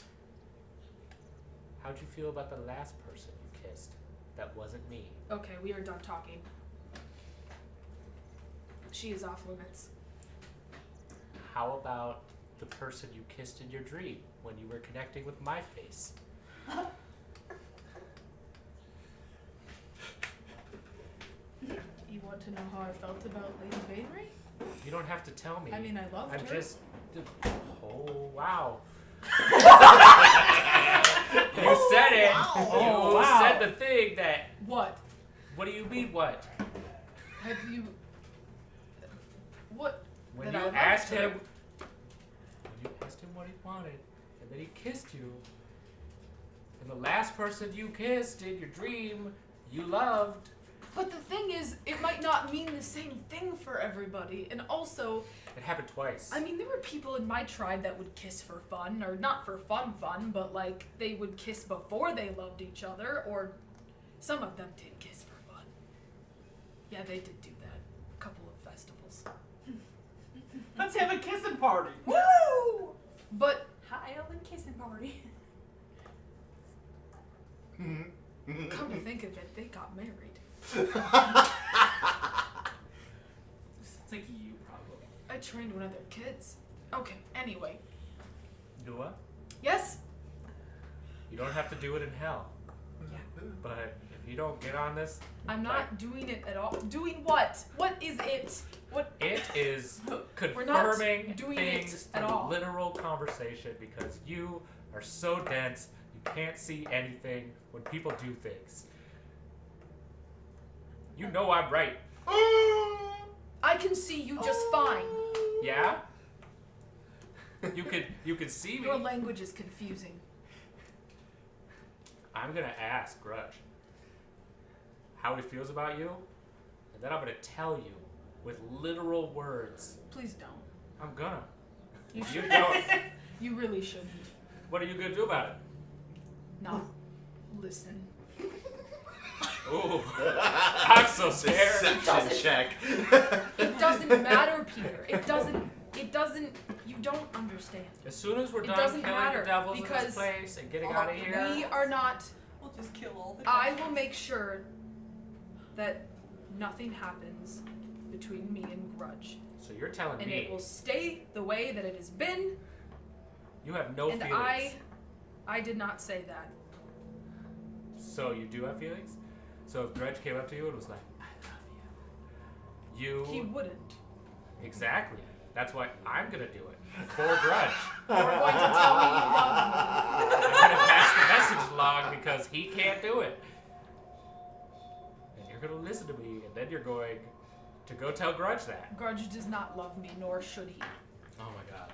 Speaker 4: How'd you feel about the last person you kissed? That wasn't me.
Speaker 6: Okay, we are done talking. She is off limits.
Speaker 4: How about the person you kissed in your dream when you were connecting with my face?
Speaker 6: You want to know how I felt about Lady Bainry?
Speaker 4: You don't have to tell me.
Speaker 6: I mean, I loved
Speaker 4: I'm
Speaker 6: her.
Speaker 4: just. Oh, wow. You
Speaker 5: Oh,
Speaker 4: said it.
Speaker 5: wow.
Speaker 4: You
Speaker 1: Oh, wow.
Speaker 4: said the thing that.
Speaker 6: What?
Speaker 4: What do you mean, what?
Speaker 6: Have you... What?
Speaker 4: When
Speaker 6: That
Speaker 4: you
Speaker 6: I loved
Speaker 4: asked asked him what he wanted, and then he kissed you. And the last person you kissed in your dream, you loved.
Speaker 6: But the thing is, it might not mean the same thing for everybody. And also,
Speaker 4: It happened twice.
Speaker 6: I mean, there were people in my tribe that would kiss for fun, or not for fun, but like they would kiss before they loved each other, or some of them did kiss for fun. Yeah, they did do that. A couple of festivals.
Speaker 1: Let's have a kissing party.
Speaker 2: Woo!
Speaker 6: But
Speaker 2: High Elven kissing party.
Speaker 6: come to think of it, they got married.
Speaker 1: Sounds like you, probably.
Speaker 6: I trained one of their kids. Okay, anyway.
Speaker 4: Nua,
Speaker 6: Yes?
Speaker 4: you don't have to do it in hell.
Speaker 6: Yeah.
Speaker 4: But if you don't get on this,
Speaker 6: I'm not doing it at all. Doing what? What is it? What?
Speaker 4: it is
Speaker 6: We're not
Speaker 4: confirming
Speaker 6: doing it
Speaker 4: things
Speaker 6: at
Speaker 4: through
Speaker 6: all.
Speaker 4: literal conversation because you are so dense you can't see anything when people do things. You know I'm right.
Speaker 6: I can see you just fine.
Speaker 4: Yeah? You can see me.
Speaker 6: Your language is confusing.
Speaker 4: I'm gonna ask Grudj how he feels about you, and then I'm gonna tell you with literal words.
Speaker 6: Please don't.
Speaker 4: I'm gonna.
Speaker 6: You
Speaker 4: If you
Speaker 6: should.
Speaker 4: don't,
Speaker 6: You really shouldn't.
Speaker 4: what are you gonna do about it?
Speaker 6: Not listen.
Speaker 4: Ooh, I'm so scared.
Speaker 5: Deception check.
Speaker 6: It doesn't matter, Peter. It doesn't. You don't understand.
Speaker 4: As soon as we're
Speaker 6: It
Speaker 4: done
Speaker 6: doesn't
Speaker 4: killing
Speaker 6: matter,
Speaker 4: the devils in
Speaker 6: because
Speaker 4: this place and getting out of here,
Speaker 6: We are not.
Speaker 8: We'll just kill all the
Speaker 6: I will make sure that nothing happens between me and Grudj,
Speaker 4: so you're telling
Speaker 6: and
Speaker 4: me
Speaker 6: it will stay the way that it has been.
Speaker 4: you have no
Speaker 6: And
Speaker 4: feelings.
Speaker 6: I did not say that.
Speaker 4: So you do have feelings? So if Grudj came up to you and was like, I love you,
Speaker 6: He
Speaker 4: you
Speaker 6: wouldn't.
Speaker 4: exactly. That's why I'm gonna do it for Grudj.
Speaker 6: You're going to tell me you love me.
Speaker 4: I'm gonna pass the message along because he can't do it. And you're gonna listen to me, and then you're going to go tell Grudj that.
Speaker 6: Grudj does not love me, nor should he.
Speaker 4: Oh my god.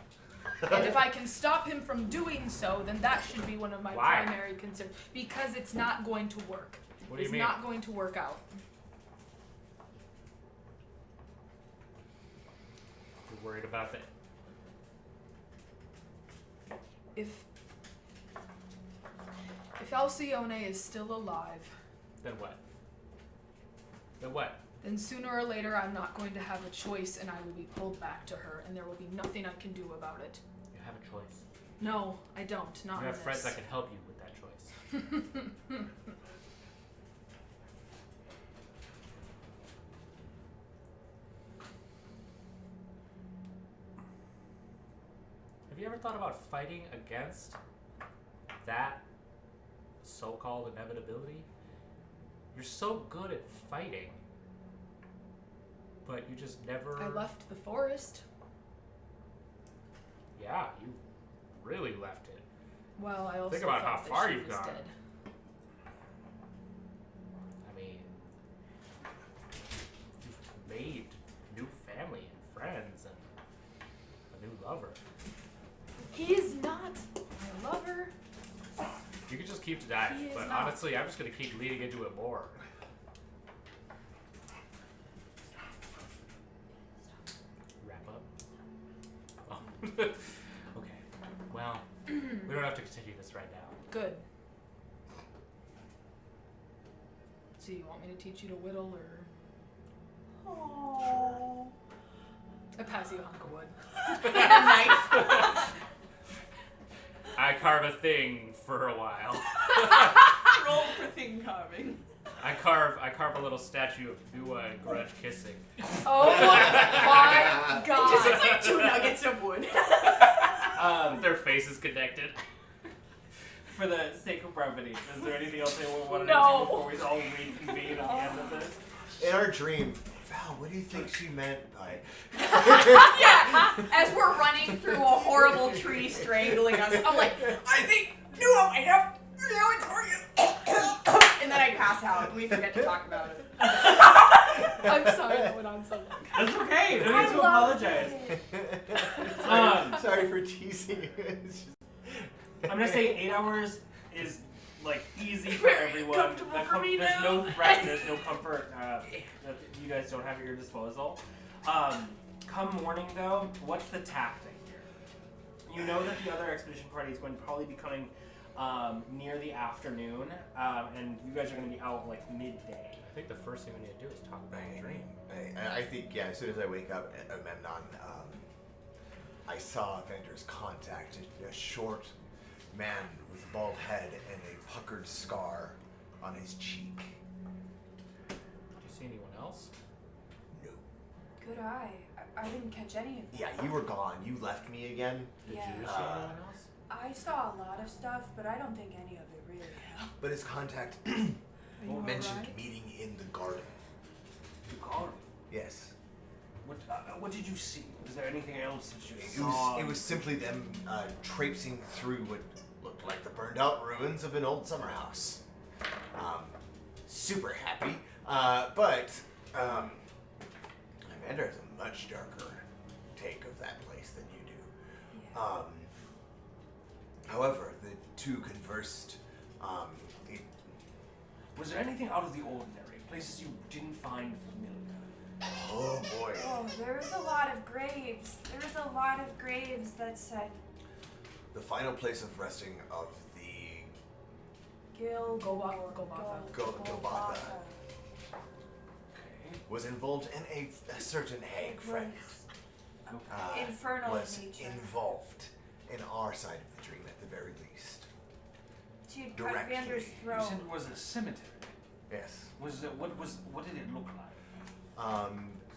Speaker 6: And if I can stop him from doing so, then that should be one of my
Speaker 4: Why?
Speaker 6: primary concerns. Because it's not going to work.
Speaker 4: What do you
Speaker 6: It's
Speaker 4: mean?
Speaker 6: not going to work out.
Speaker 4: You're worried about that.
Speaker 6: If Alcyone is still alive,
Speaker 4: Then what? Then what?
Speaker 6: then sooner or later I'm not going to have a choice and I will be pulled back to her and there will be nothing I can do about it.
Speaker 4: You have a choice.
Speaker 6: No, I don't. Not
Speaker 4: You have
Speaker 6: in
Speaker 4: friends
Speaker 6: this.
Speaker 4: that can help you with that choice. Have you ever thought about fighting against that so-called inevitability? You're so good at fighting, but you just never...
Speaker 6: I left the forest.
Speaker 4: Yeah, you really left it.
Speaker 6: Well, I also
Speaker 4: Think about how
Speaker 6: thought that
Speaker 4: far
Speaker 6: she
Speaker 4: you've
Speaker 6: was
Speaker 4: gone.
Speaker 6: dead.
Speaker 4: I mean, you've made new family and friends and a new lover.
Speaker 6: He is not my lover.
Speaker 4: You could just keep to that,
Speaker 6: He is
Speaker 4: but
Speaker 6: not.
Speaker 4: honestly, I'm just gonna keep leading into it more. Wrap up. Oh. Okay. Well, we don't have to continue this right now.
Speaker 6: Good. So you want me to teach you to whittle or?
Speaker 8: Aww.
Speaker 6: I pass you a hunk of wood.
Speaker 4: I carve a thing for a while.
Speaker 8: Roll for thing carving.
Speaker 4: I carve a little statue of Nua and Grudj kissing.
Speaker 6: Oh my god!
Speaker 8: Just looks like 2 nuggets of wood.
Speaker 4: Their faces connected.
Speaker 1: For the sake of brevity, is there anything else anyone wanted
Speaker 6: No.
Speaker 1: to do before we all reconvene on the end of this?
Speaker 5: In our dream, Val, what do you think she meant by?
Speaker 2: Yeah, as we're running through a horrible tree strangling us, I'm like, I think Nua might have feelings for you. And then I pass out and we forget to talk about it.
Speaker 6: I'm sorry that went on so long.
Speaker 1: That's okay. No need to apologize.
Speaker 5: sorry for teasing. It's just-
Speaker 1: I'm gonna say 8 hours is like easy for
Speaker 3: Very
Speaker 1: everyone.
Speaker 3: comfortable for me
Speaker 1: there's
Speaker 3: now.
Speaker 1: no threat, there's no comfort that you guys don't have at your disposal. Come morning though, what's the tactic here? You know that the other expedition party is going to probably be coming near the afternoon, and you guys are going to be out like midday.
Speaker 4: I think the first thing we need to do is talk about the dream.
Speaker 5: I think, yeah, as soon as I wake up, Memnon, I saw Vander's contact, a short man with a bald head and a puckered scar on his cheek.
Speaker 4: Do you see anyone else?
Speaker 5: No.
Speaker 3: Good eye. I didn't catch any of that.
Speaker 5: Yeah, you were gone. You left me again.
Speaker 4: Did
Speaker 3: Yeah.
Speaker 4: you see anyone else?
Speaker 3: I saw a lot of stuff, but I don't think any of it really helped.
Speaker 5: But his contact
Speaker 3: Are you
Speaker 5: mentioned
Speaker 3: alright?
Speaker 5: meeting in the garden.
Speaker 1: You called me.
Speaker 5: Yes.
Speaker 1: What did you see? Was there anything else that you
Speaker 5: It
Speaker 1: saw?
Speaker 5: was simply them traipsing through what looked like the burned out ruins of an old summer house. Super happy. But Amanda has a much darker take of that place than you do.
Speaker 3: Yeah.
Speaker 5: However, the two conversed.
Speaker 1: Was there anything out of the ordinary? Places you didn't find familiar?
Speaker 5: Oh boy.
Speaker 3: Oh, there was a lot of graves. There was a lot of graves that said
Speaker 5: The final place of resting of the
Speaker 6: Golbatha.
Speaker 5: Golbatha.
Speaker 1: Okay.
Speaker 5: was involved in a certain hag friend.
Speaker 3: Infernal
Speaker 5: was
Speaker 3: nature.
Speaker 5: involved in our side of the dream at the very least.
Speaker 3: She'd cut
Speaker 5: Directly.
Speaker 3: Vander's
Speaker 1: You
Speaker 3: throat.
Speaker 1: said it was a cemetery.
Speaker 5: Yes.
Speaker 1: What did it look like?
Speaker 3: Sort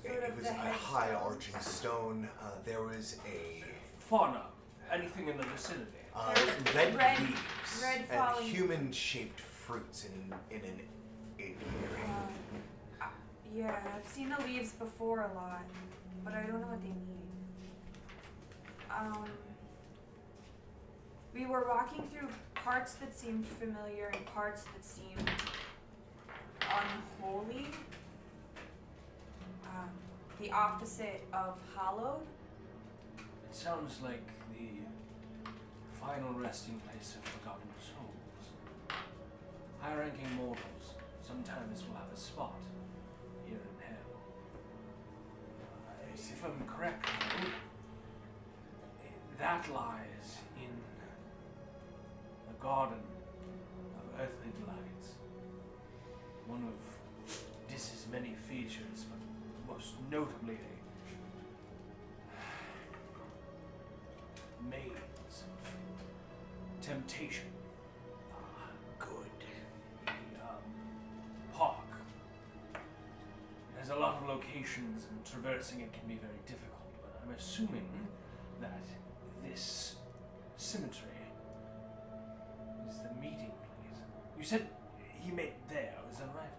Speaker 5: It
Speaker 3: of
Speaker 5: was
Speaker 3: the
Speaker 5: a high
Speaker 3: headstones.
Speaker 5: arching stone. There was a
Speaker 1: Fauna. Anything in the vicinity?
Speaker 5: red
Speaker 3: red-
Speaker 5: leaves
Speaker 3: red
Speaker 5: and
Speaker 3: falling-
Speaker 5: human-shaped fruits in an apiary.
Speaker 3: Yeah, I've seen the leaves before a lot, but I don't know what they mean. We were walking through parts that seemed familiar and parts that seemed unholy. The opposite of hallowed.
Speaker 1: It sounds like the final resting place of forgotten souls. High-ranking mortals sometimes will have a spot here in hell. If I'm correct, that lies in a garden of earthly delights. One of Dis's many features, but most notably a maze of temptation.
Speaker 5: Good.
Speaker 1: The park. It has a lot of locations, and traversing it can be very difficult, but I'm assuming that this cemetery is the meeting place. You said he met there, is that right?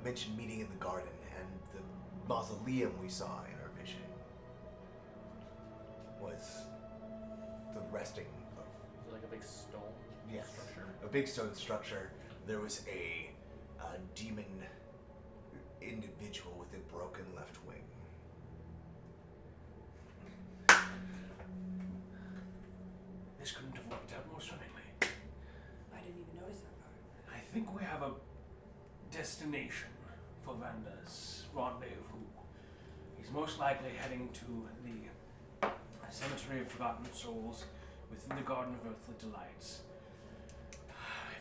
Speaker 5: Mentioned meeting in the garden and the mausoleum we saw in our vision was the resting of
Speaker 4: Is it like a big stone structure?
Speaker 5: a big stone structure. There was a demon individual with a broken left wing.
Speaker 1: This couldn't have worked out more swimmingly.
Speaker 3: I didn't even notice that part.
Speaker 1: I think we have a destination for Vanda's rendezvous. He's most likely heading to the Cemetery of Forgotten Souls within the Garden of Earthly Delights.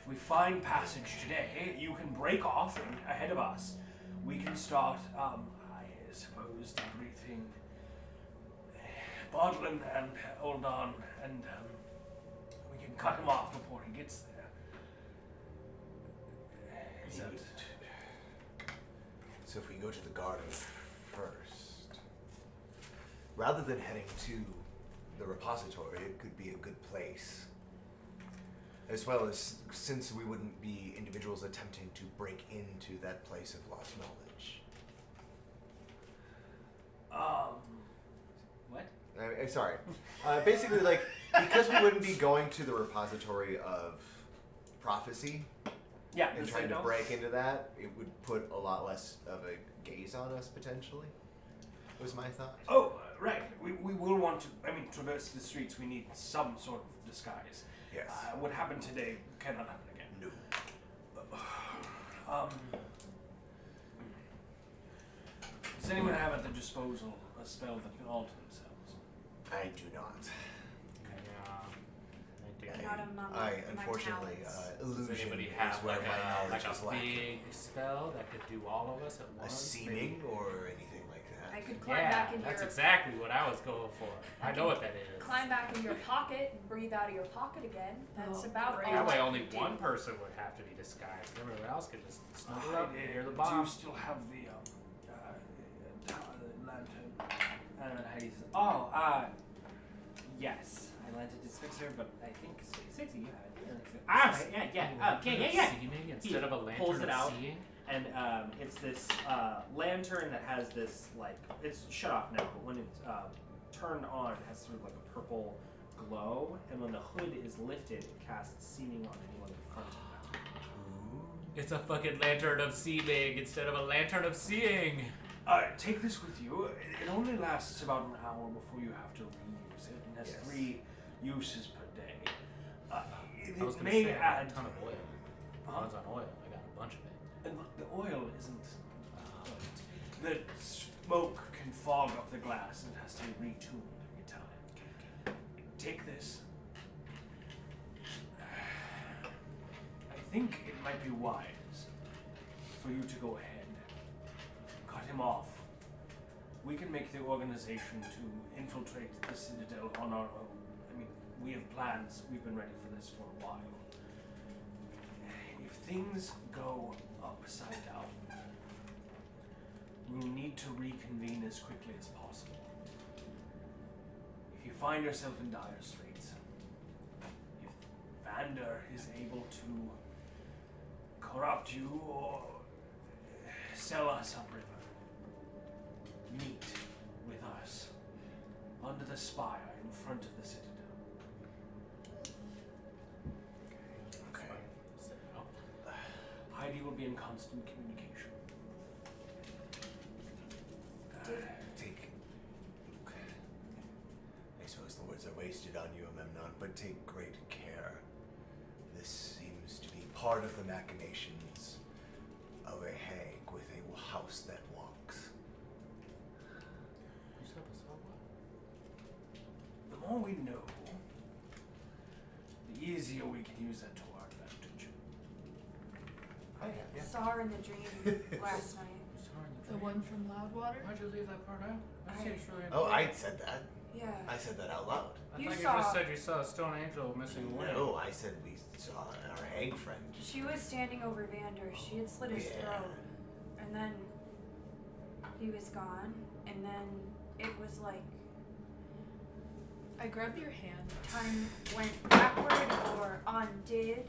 Speaker 1: If we find passage today, you can break off and ahead of us. We can start, I suppose, debriefing Bodlin and Oldan, and we can cut him off before he gets there. Is that...
Speaker 5: So if we go to the garden first, rather than heading to the repository, it could be a good place. As well as, since we wouldn't be individuals attempting to break into that place of lost knowledge.
Speaker 1: What?
Speaker 5: Sorry. Basically, like, because we wouldn't be going to the repository of prophecy
Speaker 1: Yeah,
Speaker 5: and
Speaker 1: the
Speaker 5: trying to
Speaker 1: signal.
Speaker 5: break into that, it would put a lot less of a gaze on us, potentially, was my thought.
Speaker 1: Oh, right. We will want to. I mean, traverse the streets, we need some sort of disguise.
Speaker 5: Yes.
Speaker 1: What happened today cannot happen again.
Speaker 5: No.
Speaker 1: Does anyone have at their disposal a spell that can alter themselves?
Speaker 5: I do not.
Speaker 3: Not among
Speaker 5: I
Speaker 3: my
Speaker 5: unfortunately,
Speaker 3: talents.
Speaker 5: illusion
Speaker 4: Does anybody
Speaker 5: is
Speaker 4: have
Speaker 5: where
Speaker 4: like
Speaker 5: my knowledge
Speaker 4: a
Speaker 5: is lacking.
Speaker 4: big spell that could do all of us at
Speaker 5: A
Speaker 4: once?
Speaker 5: seeming or anything like that.
Speaker 3: I could climb
Speaker 4: Yeah,
Speaker 3: back into
Speaker 4: that's
Speaker 3: your
Speaker 4: exactly what I was going for. I know what that is.
Speaker 3: climb back into your pocket and breathe out of your pocket again. That's
Speaker 6: Oh,
Speaker 3: about
Speaker 6: great.
Speaker 3: all.
Speaker 4: That way
Speaker 3: I
Speaker 4: only
Speaker 3: can do.
Speaker 4: one person would have to be disguised. Everyone else could just snuggle
Speaker 1: I
Speaker 4: up and hear the
Speaker 1: do
Speaker 4: bomb.
Speaker 1: you still have the lantern? Heidi says, "Oh, yes. I lent it to Spixer, but I think Sixie, you had it. Yeah.
Speaker 4: Seeming instead
Speaker 1: He
Speaker 4: of a
Speaker 1: pulls
Speaker 4: lantern
Speaker 1: it
Speaker 4: of
Speaker 1: out.
Speaker 4: seeing?
Speaker 1: And it's this lantern that has this, like, it's shut off now, but when it's turned on, it has sort of like a purple glow, and when the hood is lifted, it casts seeming on anyone in front of them.
Speaker 4: It's a fucking lantern of seeming instead of a lantern of seeing.
Speaker 1: Take this with you. It only lasts about an hour before you have to reuse it, and has 3 uses per day.
Speaker 4: I was
Speaker 1: It
Speaker 4: gonna
Speaker 1: may
Speaker 4: say I got
Speaker 1: add...
Speaker 4: a ton of oil. Runs on oil. I got a bunch of it.
Speaker 1: And look, the oil isn't hurt. The smoke can fog up the glass and it has to be retuned every time. Take this. I think it might be wise for you to go ahead. Cut him off. We can make the organization to infiltrate the Citadel on our own. I mean, we have plans. We've been ready for this for a while. If things go upside down, we'll need to reconvene as quickly as possible. If you find yourself in dire straits, if Vander is able to corrupt you or sell us upriver, meet with us under the spire in front of the Citadel. Heidi will be in constant communication.
Speaker 5: I suppose the words are wasted on you, Amemnon, but take great care. This seems to be part of the machinations of a hag with a house that walks.
Speaker 4: You said this all what?
Speaker 1: The more we know, the easier we can use that to our advantage.
Speaker 3: I saw her in the dream last night.
Speaker 6: The one from Loudwater?
Speaker 4: Why'd you leave that part out? That seems really
Speaker 5: Oh,
Speaker 4: important.
Speaker 5: I said that.
Speaker 3: Yeah.
Speaker 5: I said that out loud.
Speaker 4: I
Speaker 3: You
Speaker 4: thought
Speaker 3: saw-
Speaker 4: you just said you saw a stone angel missing a wing.
Speaker 5: No, I said we saw our hag friend.
Speaker 3: She was standing over Vander. She had slit his
Speaker 5: Yeah.
Speaker 3: throat. And then he was gone. And then it was like
Speaker 6: I grabbed your hand.
Speaker 3: time went backward or undid.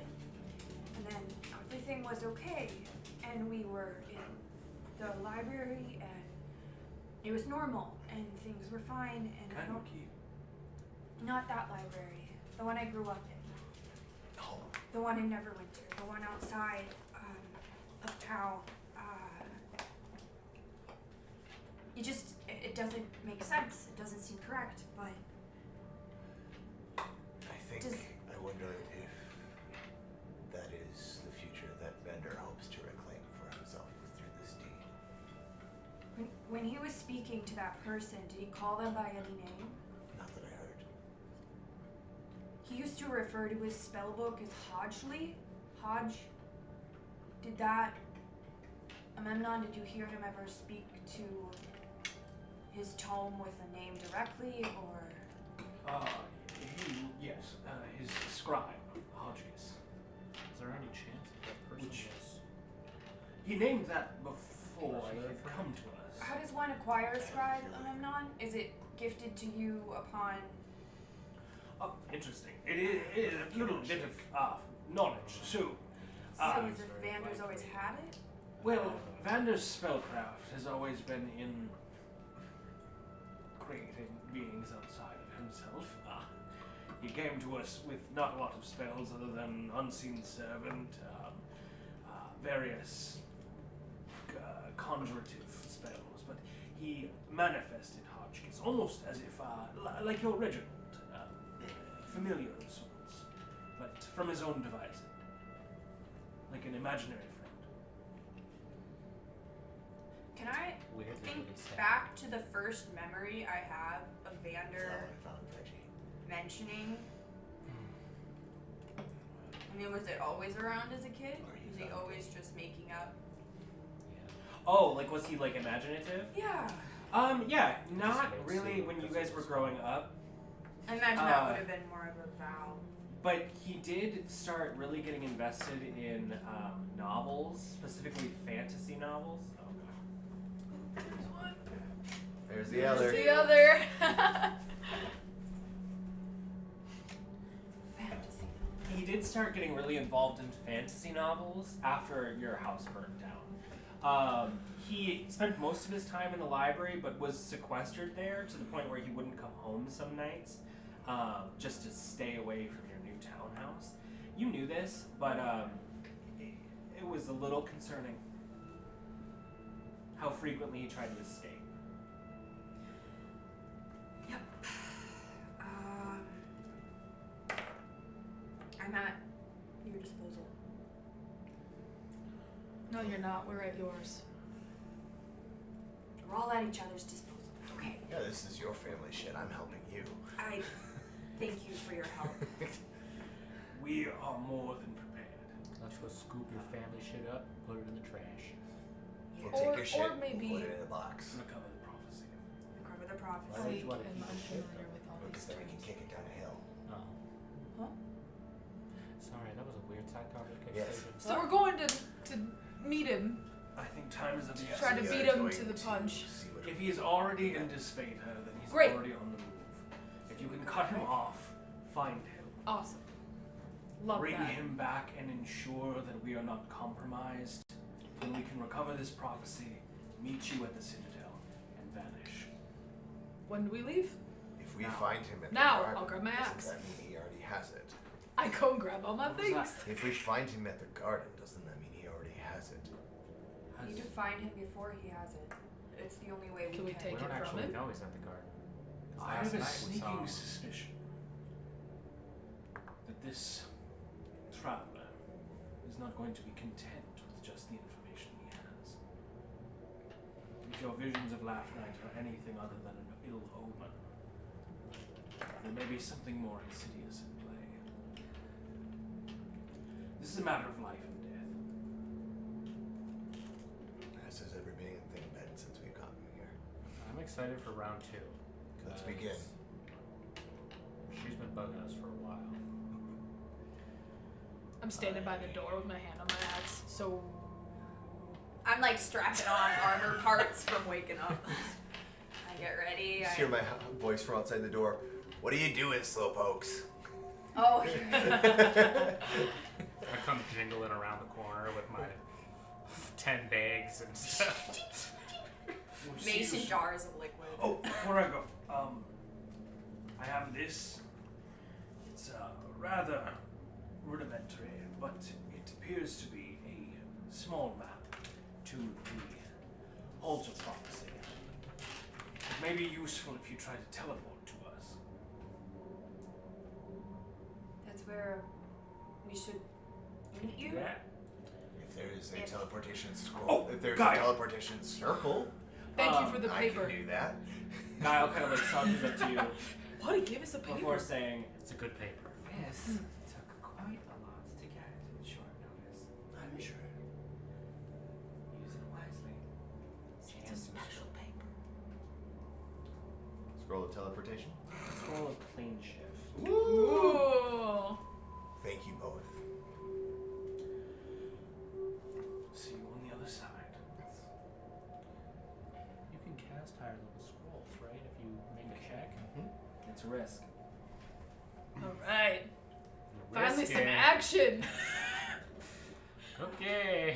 Speaker 3: And then everything was okay. And we were in the library and it was normal and things were fine and I don't
Speaker 1: Candlekeep.
Speaker 3: not that library. The one I grew up in.
Speaker 5: Oh,
Speaker 3: The one in Neverwinter. The one outside of town. It doesn't make sense. It doesn't seem correct, but
Speaker 5: I think
Speaker 3: Does-
Speaker 5: I wonder if that is the future that Vander hopes to reclaim for himself through this deed.
Speaker 3: when he was speaking to that person, did he call them by any name?
Speaker 5: Not that I heard.
Speaker 3: He used to refer to his spellbook as Hodgley. Hodge. Did that Amemnon, did you hear him ever speak to his tome with a name directly or
Speaker 1: Yes, his scribe, Hodges.
Speaker 4: Is there any chance that person
Speaker 1: Which-
Speaker 4: was...
Speaker 1: He named that before he had come to us.
Speaker 3: how does one acquire a scribe, Amemnon? Is it gifted to you upon
Speaker 1: Oh, interesting. It is a little bit of knowledge. So,
Speaker 3: so as if Vander's always had it?
Speaker 1: well, Vander's spellcraft has always been in creating beings outside of himself. He came to us with not a lot of spells other than Unseen Servant, various conjurative spells, but he manifested Hodges tchotchkes, almost as if, like your regiment, familiar of sorts, but from his own devising, like an imaginary friend.
Speaker 2: Can I
Speaker 4: Weirdly
Speaker 2: think
Speaker 4: what he said.
Speaker 2: back to the first memory I have of
Speaker 5: That's how
Speaker 2: Vander
Speaker 5: I found Reggie.
Speaker 2: mentioning? I mean, was it always around as a kid?
Speaker 5: Or you
Speaker 2: Was he
Speaker 5: found
Speaker 2: always just making up?
Speaker 1: Oh, like was he like imaginative?
Speaker 2: Yeah.
Speaker 1: Yeah, not
Speaker 4: makes
Speaker 1: really
Speaker 4: sense
Speaker 1: when you
Speaker 4: because
Speaker 1: guys
Speaker 4: it
Speaker 1: were
Speaker 4: was
Speaker 1: growing up,
Speaker 2: I imagine that would have been more of a vow.
Speaker 1: but he did start really getting invested in novels, specifically fantasy novels. Oh god.
Speaker 6: There's one.
Speaker 5: There's the
Speaker 6: There's
Speaker 5: other.
Speaker 6: the other.
Speaker 2: Fantasy.
Speaker 1: He did start getting really involved in fantasy novels after your house burned down. He spent most of his time in the library, but was sequestered there to the point where he wouldn't come home some nights, just to stay away from your new townhouse. You knew this, but it was a little concerning how frequently he tried to escape.
Speaker 2: Yep. I'm at your disposal.
Speaker 6: No, you're not. We're at yours.
Speaker 2: We're all at each other's disposal. Okay.
Speaker 5: Yeah, this is your family shit. I'm helping you.
Speaker 2: I thank you for your help.
Speaker 1: We are more than prepared.
Speaker 4: Let's go scoop your family shit up, put it in the trash.
Speaker 5: We'll
Speaker 6: Or-
Speaker 5: take your shit,
Speaker 6: or maybe-
Speaker 5: put it in a box.
Speaker 1: Recover the prophecy.
Speaker 2: Cover the
Speaker 4: Why
Speaker 2: prophecy.
Speaker 4: don't you want to
Speaker 6: am
Speaker 4: keep your shit,
Speaker 6: unfamiliar with all
Speaker 5: Because
Speaker 6: these
Speaker 5: then we can
Speaker 6: terms.
Speaker 5: kick it down a hill.
Speaker 4: Oh.
Speaker 2: Huh?
Speaker 4: Sorry, that was a weird side conversation.
Speaker 5: Yes.
Speaker 6: So we're going to meet him.
Speaker 1: I think time is of the
Speaker 6: Try to
Speaker 1: essence.
Speaker 5: We
Speaker 6: beat
Speaker 5: are
Speaker 6: him
Speaker 5: going
Speaker 6: to the punch.
Speaker 5: see what
Speaker 1: If he is already in Despater, then he's
Speaker 6: Great.
Speaker 1: already on the move. If you can cut him off, find him.
Speaker 6: Awesome. Love
Speaker 1: Bring
Speaker 6: that.
Speaker 1: him back and ensure that we are not compromised. Then we can recover this prophecy, meet you at the Citadel, and vanish.
Speaker 6: When do we leave?
Speaker 5: If we
Speaker 1: Now.
Speaker 5: find him at
Speaker 6: Now,
Speaker 5: the garden,
Speaker 6: I'll grab my
Speaker 5: doesn't
Speaker 6: axe.
Speaker 5: that mean he already has it?
Speaker 6: I go and grab all my
Speaker 1: What was
Speaker 6: things.
Speaker 1: that?
Speaker 5: If we find him at the garden, doesn't that mean he already has it?
Speaker 2: We need to find him before he has it. It's the only way
Speaker 6: Can we
Speaker 2: can.
Speaker 6: take
Speaker 4: We don't
Speaker 6: it from
Speaker 4: actually
Speaker 6: him?
Speaker 4: know he's at the garden. 'Cause
Speaker 1: I have a
Speaker 4: last night we saw
Speaker 1: sneaking
Speaker 4: him.
Speaker 1: suspicion that this traveler is not going to be content with just the information he has. If your visions of last night are anything other than an ill omen, there may be something more insidious in play. This is a matter of life and death.
Speaker 5: As has every thing been since we've gotten here.
Speaker 4: I'm excited for round 2.
Speaker 5: Let's
Speaker 4: 'cause
Speaker 5: begin.
Speaker 4: She's been bugging us for a while.
Speaker 6: I'm standing by the door with my hand on my axe. So
Speaker 2: I'm like strapping on armor parts from waking up. I get ready.
Speaker 5: Just hear my voice from outside the door. What are you doing, slowpokes?
Speaker 2: Oh,
Speaker 4: I come jingling around the corner with my 10 bags and stuff.
Speaker 1: We'll see
Speaker 2: mason
Speaker 1: you soon.
Speaker 2: jars of liquid.
Speaker 1: Oh, before I go, I have this. It's rather rudimentary, but it appears to be a small map to the Halls of Prophecy. It may be useful if you try to teleport to us.
Speaker 2: That's where we should meet you.
Speaker 4: Yeah.
Speaker 5: If there is a
Speaker 2: If-
Speaker 5: teleportation scroll,
Speaker 1: Oh,
Speaker 5: if there's
Speaker 1: Guy.
Speaker 5: a teleportation circle,
Speaker 6: thank you for the
Speaker 5: I
Speaker 6: paper.
Speaker 5: can do that.
Speaker 1: Guile kind of like saunters up to you
Speaker 6: Buddy, give us a paper.
Speaker 1: before saying,
Speaker 4: It's a good paper.
Speaker 7: Yes, it took quite a lot to get in short notice.
Speaker 5: I'm sure.
Speaker 7: Use it wisely.
Speaker 6: It's a special paper.
Speaker 5: Scroll of teleportation.
Speaker 1: scroll of plane shift.
Speaker 6: Ooh.
Speaker 5: Thank you both.
Speaker 1: See you on the other side.
Speaker 4: You can cast higher level scrolls, right? If you make a check.
Speaker 1: It's a risk.
Speaker 6: All right.
Speaker 4: You're
Speaker 6: Finally, some
Speaker 4: risking.
Speaker 6: action.
Speaker 4: Okay.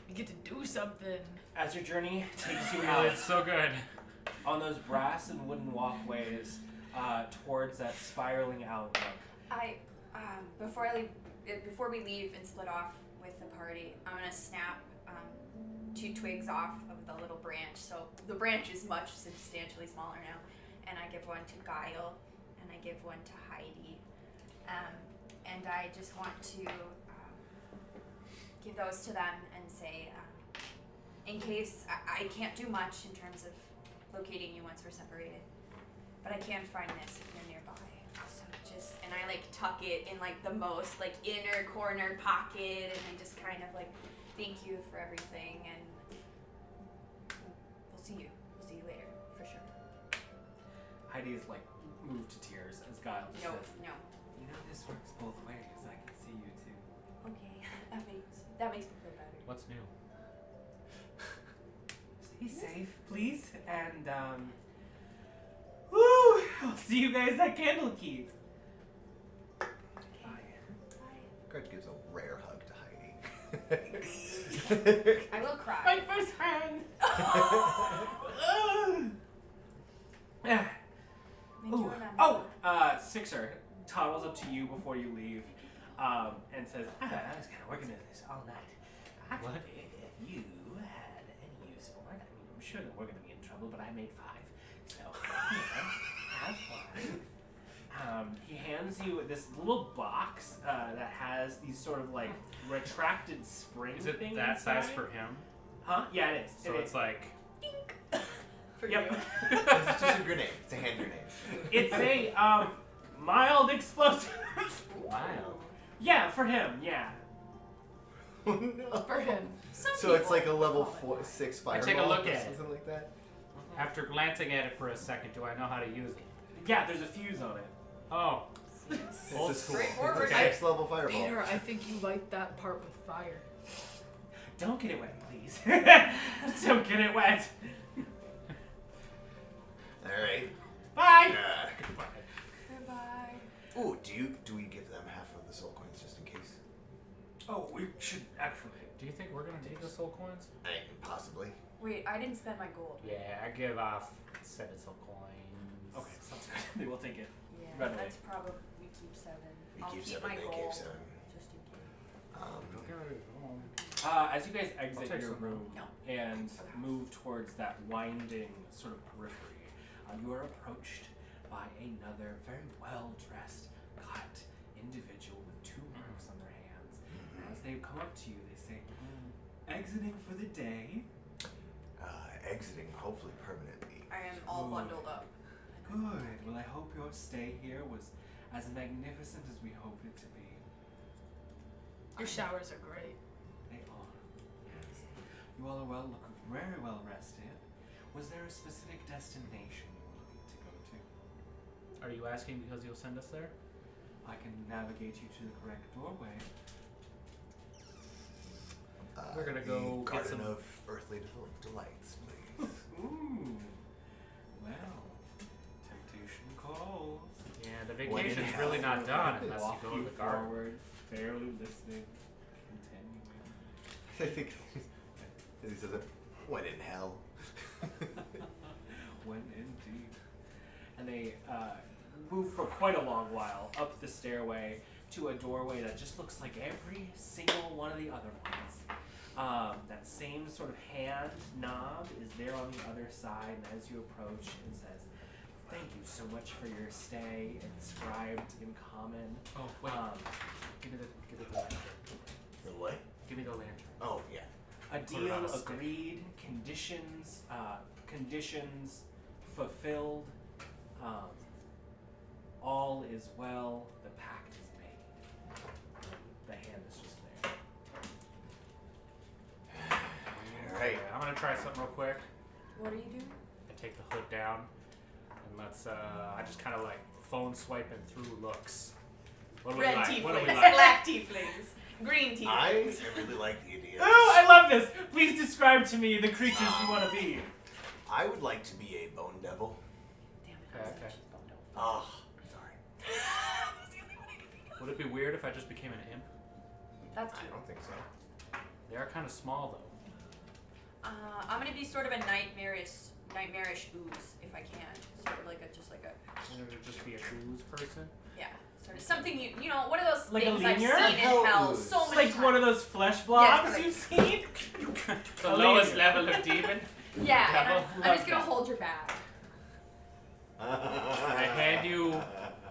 Speaker 6: We get to do something.
Speaker 1: As your journey takes you
Speaker 4: Oh,
Speaker 1: out
Speaker 4: it's so good.
Speaker 1: on those brass and wooden walkways towards that spiraling outlook.
Speaker 2: Before we leave and split off with the party, I'm gonna snap 2 twigs off of the little branch. So the branch is much substantially smaller now. And I give one to Guile, and I give one to Heidi. And I just want to give those to them and say, in case I can't do much in terms of locating you once we're separated, but I can find this if you're nearby. So just, and I like tuck it in like the most like inner corner pocket, and I just kind of like thank you for everything, and we'll see you later for sure.
Speaker 1: Heidi is like moved to tears as Guile just says,
Speaker 2: No.
Speaker 7: You know this works both ways. I can see you too.
Speaker 2: Okay, that makes me feel better.
Speaker 4: What's new?
Speaker 7: Stay safe, please. And
Speaker 1: woo! I'll see you guys at Candlekeep.
Speaker 2: Bye.
Speaker 5: Grudj gives a rare hug to Heidi.
Speaker 2: I will cry.
Speaker 1: My first friend. Ooh. Oh, Sixer toddles up to you before you leave, and says, I was kind of working on this all night. Actually,
Speaker 4: What?
Speaker 1: if you had any use for it, I mean, I'm sure that we're going to be in trouble, but I made 5, so, have fun. He hands you this little box that has these sort of like retracted spring
Speaker 4: Is it
Speaker 1: things
Speaker 4: that
Speaker 1: inside.
Speaker 4: size for him?
Speaker 1: Huh? Yeah, it is.
Speaker 4: So it's like.
Speaker 2: For
Speaker 1: Yep.
Speaker 2: you.
Speaker 5: It's just a grenade. It's a hand grenade.
Speaker 1: It's a mild explosive.
Speaker 4: Wild.
Speaker 1: Yeah, for him. Yeah.
Speaker 5: Oh, no.
Speaker 6: For him.
Speaker 5: So it's like a level 6
Speaker 4: I
Speaker 5: fireball
Speaker 4: take a look
Speaker 5: or
Speaker 4: at it.
Speaker 5: something like that?
Speaker 4: After glancing at it for a second, do I know how to use it?
Speaker 1: Yeah, there's a fuse on it.
Speaker 4: Oh.
Speaker 5: It's
Speaker 4: Old
Speaker 5: a school.
Speaker 2: straightforward.
Speaker 5: It's a
Speaker 4: Okay.
Speaker 5: 6 level fireball.
Speaker 6: Peter, I think you light that part with fire.
Speaker 1: Don't get it wet, please. Don't get it wet.
Speaker 5: Alright.
Speaker 1: Bye.
Speaker 2: Goodbye.
Speaker 5: Ooh, do we give them half of the soul coins just in case?
Speaker 1: Oh, we should actually.
Speaker 4: Do you think we're gonna take the soul coins?
Speaker 5: Possibly.
Speaker 2: Wait, I didn't spend my gold.
Speaker 4: Yeah, I give off 7 soul coins.
Speaker 1: Okay, sounds good. They will take it.
Speaker 2: Yeah,
Speaker 1: Right away.
Speaker 2: that's probably we keep 7.
Speaker 5: We
Speaker 2: I'll
Speaker 5: keep
Speaker 2: keep
Speaker 5: 7,
Speaker 2: my
Speaker 5: they
Speaker 2: gold.
Speaker 5: keep 7.
Speaker 2: Just in case.
Speaker 1: As you guys
Speaker 4: I'll
Speaker 1: exit
Speaker 4: take
Speaker 1: your
Speaker 4: some.
Speaker 1: room
Speaker 2: No.
Speaker 1: and move towards that winding sort of periphery, you are approached by another very well-dressed, cut individual with 2 marks on their hands. And as they come up to you, they say, exiting for the day?
Speaker 5: Exiting, hopefully permanently.
Speaker 2: I am all
Speaker 1: Good.
Speaker 2: bundled up.
Speaker 1: Good. Well, I hope your stay here was as magnificent as we hoped it to be.
Speaker 6: Your showers are great.
Speaker 1: They are. Yes. You all are look very well rested. Was there a specific destination you were looking to go to?
Speaker 4: Are you asking because you'll send us there?
Speaker 1: I can navigate you to the correct doorway.
Speaker 4: We're gonna
Speaker 5: the
Speaker 4: go get
Speaker 5: Garden
Speaker 4: some-
Speaker 5: of Earthly Delights, please.
Speaker 1: Ooh. Well, temptation calls.
Speaker 4: Yeah, the
Speaker 5: When in
Speaker 4: vacation's
Speaker 5: hell.
Speaker 4: really not done unless
Speaker 1: Walk
Speaker 4: you go to the garden.
Speaker 1: forward, barely listening, continuing.
Speaker 5: I think he says it. When in hell.
Speaker 1: When indeed. And they move for quite a long while up the stairway to a doorway that just looks like every single one of the other ones. That same sort of hand knob is there on the other side, and as you approach, it says, "Thank you so much for your stay," inscribed in common.
Speaker 4: Oh, wait. Give me the lantern.
Speaker 5: The what?
Speaker 4: Give me the lantern.
Speaker 5: Oh, yeah.
Speaker 1: A
Speaker 4: Put it
Speaker 1: deal
Speaker 4: on a stick.
Speaker 1: agreed, conditions fulfilled, all is well, the pact is made. The hand is just there.
Speaker 5: Alright.
Speaker 4: Okay, I'm gonna try something real quick.
Speaker 2: What are you doing?
Speaker 4: I take the hood down, and let's, I just kind of like phone swiping through looks. What do we
Speaker 2: Red
Speaker 4: like? What do we
Speaker 2: tieflings,
Speaker 4: like?
Speaker 2: black tieflings, green
Speaker 5: I
Speaker 2: tieflings.
Speaker 5: really like the idea.
Speaker 1: Oh, I love this! Please describe to me the creatures you want to be.
Speaker 5: I would like to be a bone devil.
Speaker 2: Damn it,
Speaker 4: Okay,
Speaker 2: I said
Speaker 4: okay.
Speaker 2: she's bummed out.
Speaker 5: Ah, sorry.
Speaker 2: That's the only one I can think of.
Speaker 4: Would it be weird if I just became an imp?
Speaker 2: That's
Speaker 5: I
Speaker 2: cute.
Speaker 5: don't think so.
Speaker 4: They are kind of small though.
Speaker 2: I'm gonna be sort of a nightmarish ooze if I can. Sort of like a
Speaker 4: It would just be a ooze person.
Speaker 2: yeah, sort of something you know, one of those
Speaker 1: Like a
Speaker 2: things I've
Speaker 1: linear?
Speaker 2: seen in
Speaker 5: Hell
Speaker 2: hell
Speaker 5: ooze.
Speaker 2: so
Speaker 1: It's
Speaker 2: many
Speaker 1: like
Speaker 2: times.
Speaker 1: one of those flesh blobs
Speaker 2: correct.
Speaker 1: you've seen.
Speaker 4: The
Speaker 1: I'll
Speaker 4: lowest
Speaker 1: leave you.
Speaker 4: level of demon.
Speaker 2: Yeah, and
Speaker 4: Devil?
Speaker 2: I'm just gonna hold your bag.
Speaker 4: I hand you.